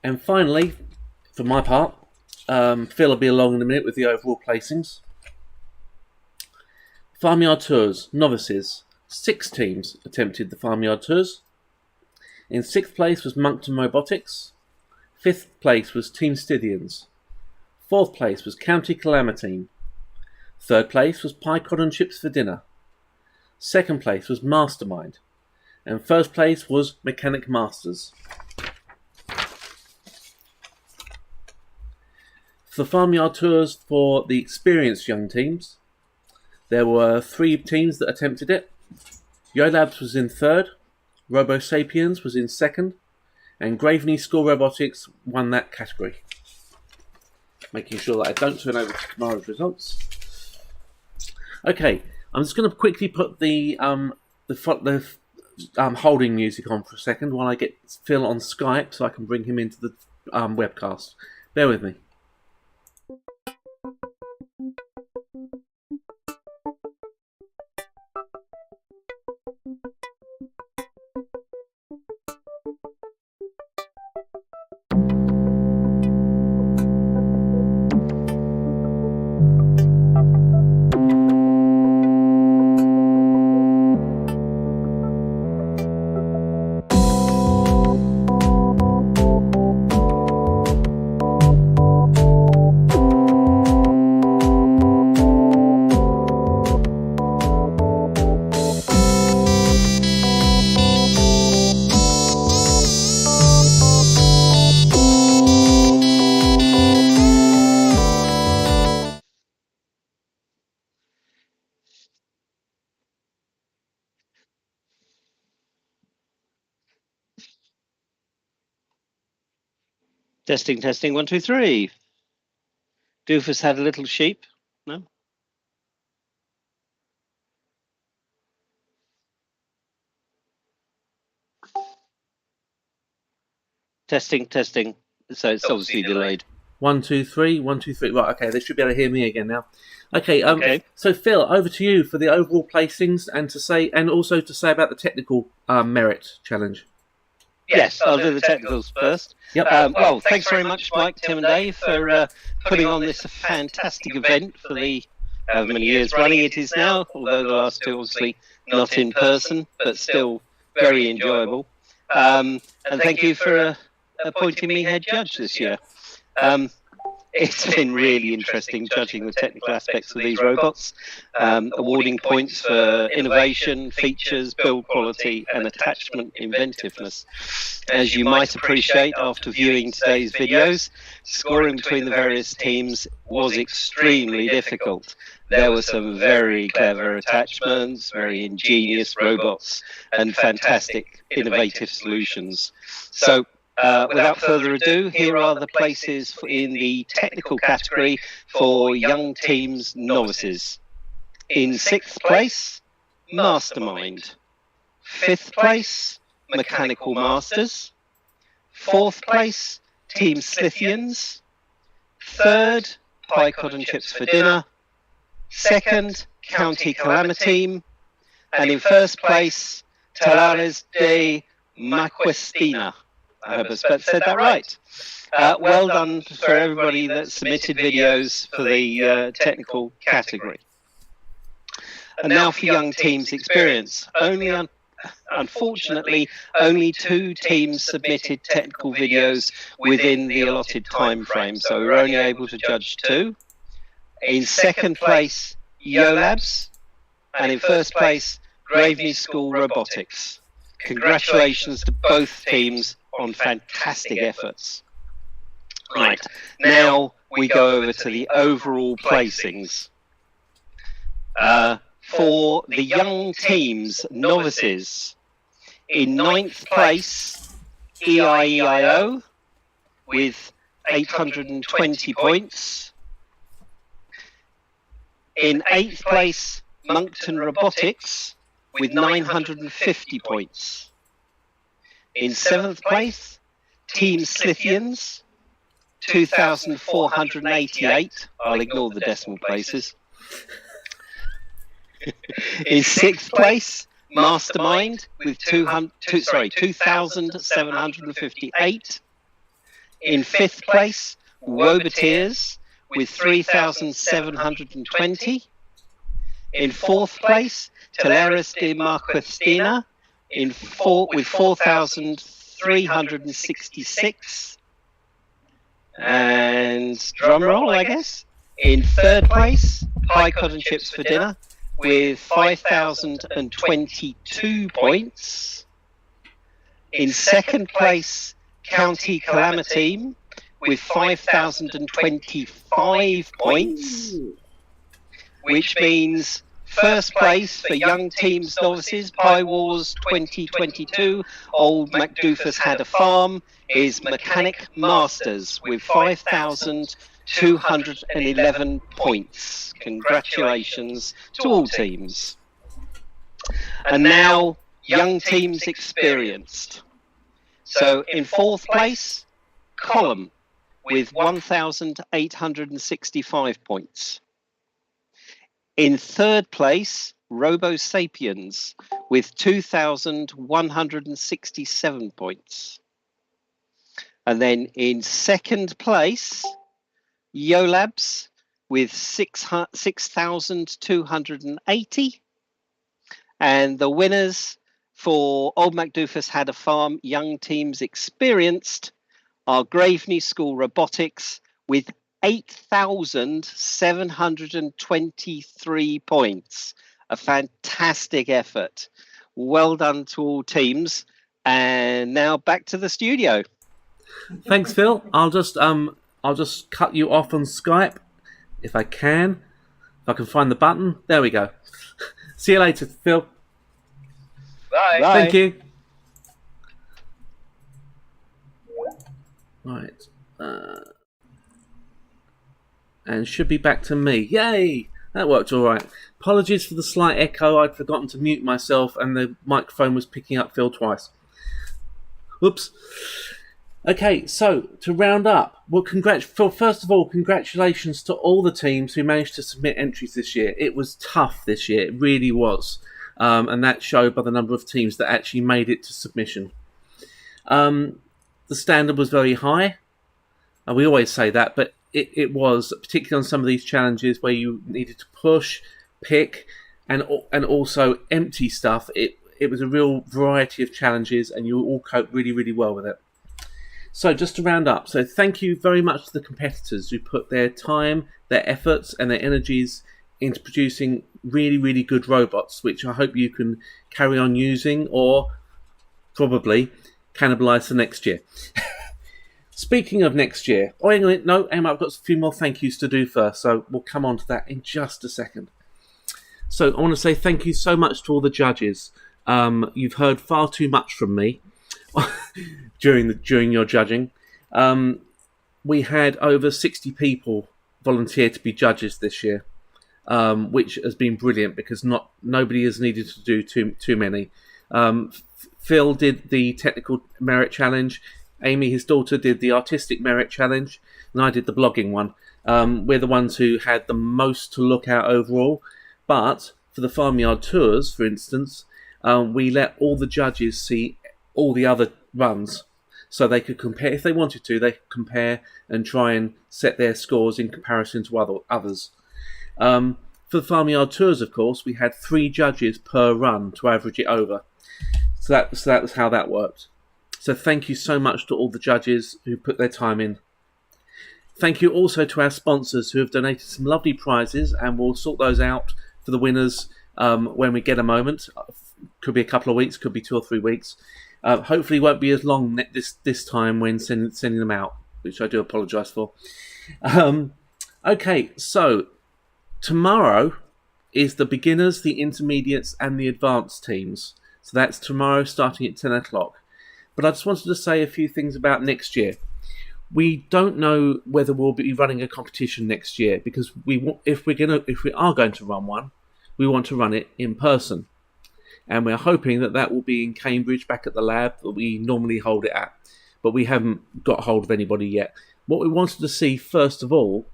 And finally, for my part, Phil will be along in a minute with the overall placings. Farmyard Tours, Novices. 6 teams attempted the Farmyard Tours. In 6th place was Moncton Robotics. 5th place was Team Stydians. 4th place was County Calamity. 3rd place was Pie Cod Chips for Dinner. 2nd place was Mastermind. And 1st place was Mechanic Masters. For the Farmyard Tours for the experienced young teams, there were 3 teams that attempted it. Yo Labs was in 3rd, Robo Sapiens was in 2nd, and Graveney School Robotics won that category. Making sure that I don't turn over to tomorrow's results. Okay, I'm just going to quickly put the holding music on for a second while I get Phil on Skype so I can bring him into the webcast. Bear with me. Testing, testing, 1, 2, 3. Doofus had a little sheep. No? Testing, testing. So it's obviously delayed. 1, 2, 3, 1, 2, 3. Right, okay, they should be able to hear me again now. Okay, so Phil, over to you for the overall placings and also to say about the technical merit challenge. Yes, I'll do the technicals first. Yep. Well, thanks very much, Mike, Tim, and Dave, for putting on this fantastic event for the however many years running it is now, although the last 2 obviously not in person, but still very enjoyable. And thank you for appointing me head judge this year. It's been really interesting judging the technical aspects of these robots, awarding points for innovation, features, build quality, and attachment inventiveness. As you might appreciate after viewing today's videos, scoring between the various teams was extremely difficult. There were some very clever attachments, very ingenious robots, and fantastic innovative solutions. So, without further ado, here are the places in the technical category for young teams novices. In 6th place, Mastermind. 5th place, Mechanical Masters. 4th place, Team Slithians. 3rd, Pie Cod and Chips for Dinner. 2nd, County Calamity. And in 1st place, Talares de Marquezina. I hope I said that right. Well done for everybody that submitted videos for the technical category. And now for young teams experience. Unfortunately, only 2 teams submitted technical videos within the allotted time frame, so we were only able to judge 2. In 2nd place, Yo Labs, and in 1st place, Graveney School Robotics. Congratulations to both teams on fantastic efforts. Right, now we go over to the overall placings. For the young teams, novices, in 9th place, EIEIO with 820 points. In 8th place, Moncton Robotics with 950 points. In 7th place, Team Slithians, 2,488. I'll ignore the decimal places. In 6th place, Mastermind with 2,758. In 5th place, Wobeteers with 3,720. In 4th place, Teleres de Marquestina with 4,366. And drumroll, I guess. In 3rd place, Pie Cotton Chips for Dinner with 5,022 points. In 2nd place, County Calamity with 5,025 points, which means 1st place for Young Teams Novices, Pie Wars 2022, Old MacDoofus Had a Farm, is Mechanic Masters with 5,211 points. Congratulations to all teams. And now, Young Teams Experienced. So in 4th place, Column with 1,865 points. In 3rd place, Robo Sapiens with 2,167 points. And then in 2nd place, Yolabs with 6,280. And the winners for Old MacDoofus Had a Farm, Young Teams Experienced are Graveney School Robotics with 8,723 points. A fantastic effort. Well done to all teams. And now back to the studio. Thanks, Phil. I'll just cut you off on Skype if I can. If I can find the button. There we go. See you later, Phil. Bye. Thank you. Right. And should be back to me. Yay! That worked all right. Apologies for the slight echo. I'd forgotten to mute myself and the microphone was picking up Phil twice. Oops. Okay, so to round up, well, first of all, congratulations to all the teams who managed to submit entries this year. It was tough this year. It really was. And that showed by the number of teams that actually made it to submission. The standard was very high. And we always say that, but it was, particularly on some of these challenges where you needed to push, pick, and also empty stuff. It was a real variety of challenges, and you all coped really, really well with it. So just to round up, so thank you very much to the competitors who put their time, their efforts, and their energies into producing really, really good robots, which I hope you can carry on using or probably cannibalise for next year. Speaking of next year, no, Emma, I've got a few more thank yous to do first, so we'll come on to that in just a second. So I want to say thank you so much to all the judges. You've heard far too much from me during your judging. We had over 60 people volunteer to be judges this year, which has been brilliant because nobody has needed to do too many. Phil did the technical merit challenge. Amy, his daughter, did the artistic merit challenge, and I did the blogging one. We're the ones who had the most to look at overall, but for the farmyard tours, for instance, we let all the judges see all the other runs, so they could compare. If they wanted to, they could compare and try and set their scores in comparison to others. For the farmyard tours, of course, we had 3 judges per run to average it over. So that was how that worked. So thank you so much to all the judges who put their time in. Thank you also to our sponsors who have donated some lovely prizes, and we'll sort those out for the winners when we get a moment. Could be a couple of weeks, could be 2 or 3 weeks. Hopefully it won't be as long this time when sending them out, which I do apologise for. Okay, so tomorrow is the beginners, the intermediates and the advanced teams. So that's tomorrow starting at 10 o'clock. But I just wanted to say a few things about next year. We don't know whether we'll be running a competition next year, because if we are going to run one, we want to run it in person, and we're hoping that will be in Cambridge, back at the lab that we normally hold it at. But we haven't got hold of anybody yet. What we wanted to see first of all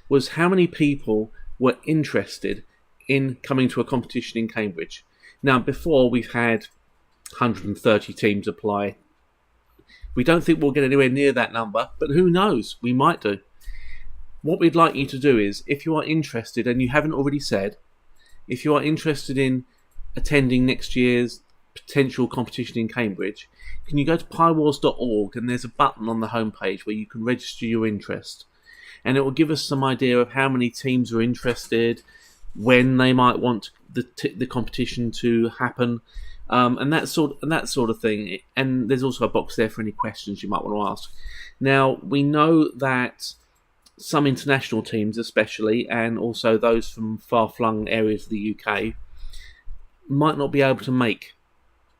was how many people were interested in coming to a competition in Cambridge. Now, before, we've had 130 teams apply. We don't think we'll get anywhere near that number, but who knows? We might do. What we'd like you to do is, if you are interested, and you haven't already said, if you are interested in attending next year's potential competition in Cambridge, can you go to piewars.org, and there's a button on the homepage where you can register your interest, and it will give us some idea of how many teams are interested, when they might want the competition to happen, and that sort of thing. And there's also a box there for any questions you might want to ask. Now, we know that some international teams, especially, and also those from far-flung areas of the UK, might not be able to make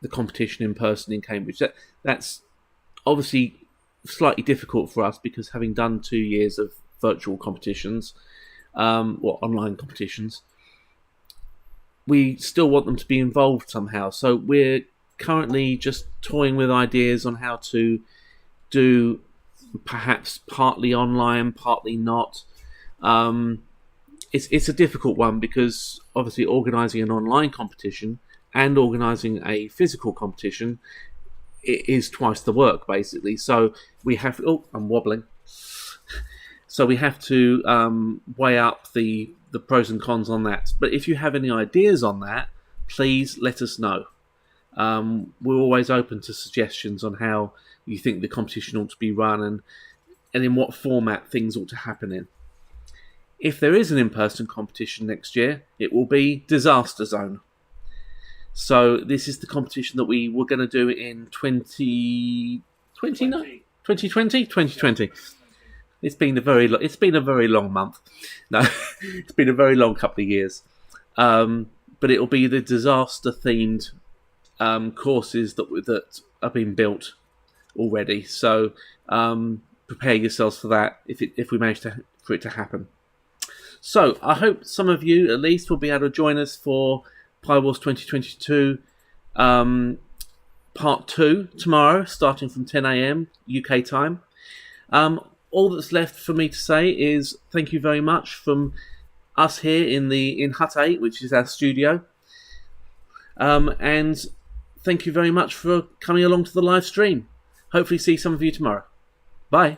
the competition in person in Cambridge. That's obviously slightly difficult for us, because having done 2 years of virtual competitions, online competitions, we still want them to be involved somehow. So we're currently just toying with ideas on how to do perhaps partly online, partly not. It's a difficult one, because obviously organising an online competition and organising a physical competition, it is twice the work, basically. So we have... Oh, I'm wobbling. So we have to weigh up the pros and cons on that. But if you have any ideas on that, please let us know. We're always open to suggestions on how you think the competition ought to be run, and in what format things ought to happen in. If there is an in-person competition next year, it will be Disaster Zone. So this is the competition that we were going to do in 2020. It's been a very long month. No, it's been a very long couple of years. But it will be the disaster-themed courses that are being built already. So prepare yourselves for that if we manage for it to happen. So I hope some of you at least will be able to join us for Pi Wars 2022 Part 2 tomorrow, starting from 10 AM UK time. All that's left for me to say is thank you very much from us here in Hut 8, which is our studio. And thank you very much for coming along to the live stream. Hopefully see some of you tomorrow. Bye.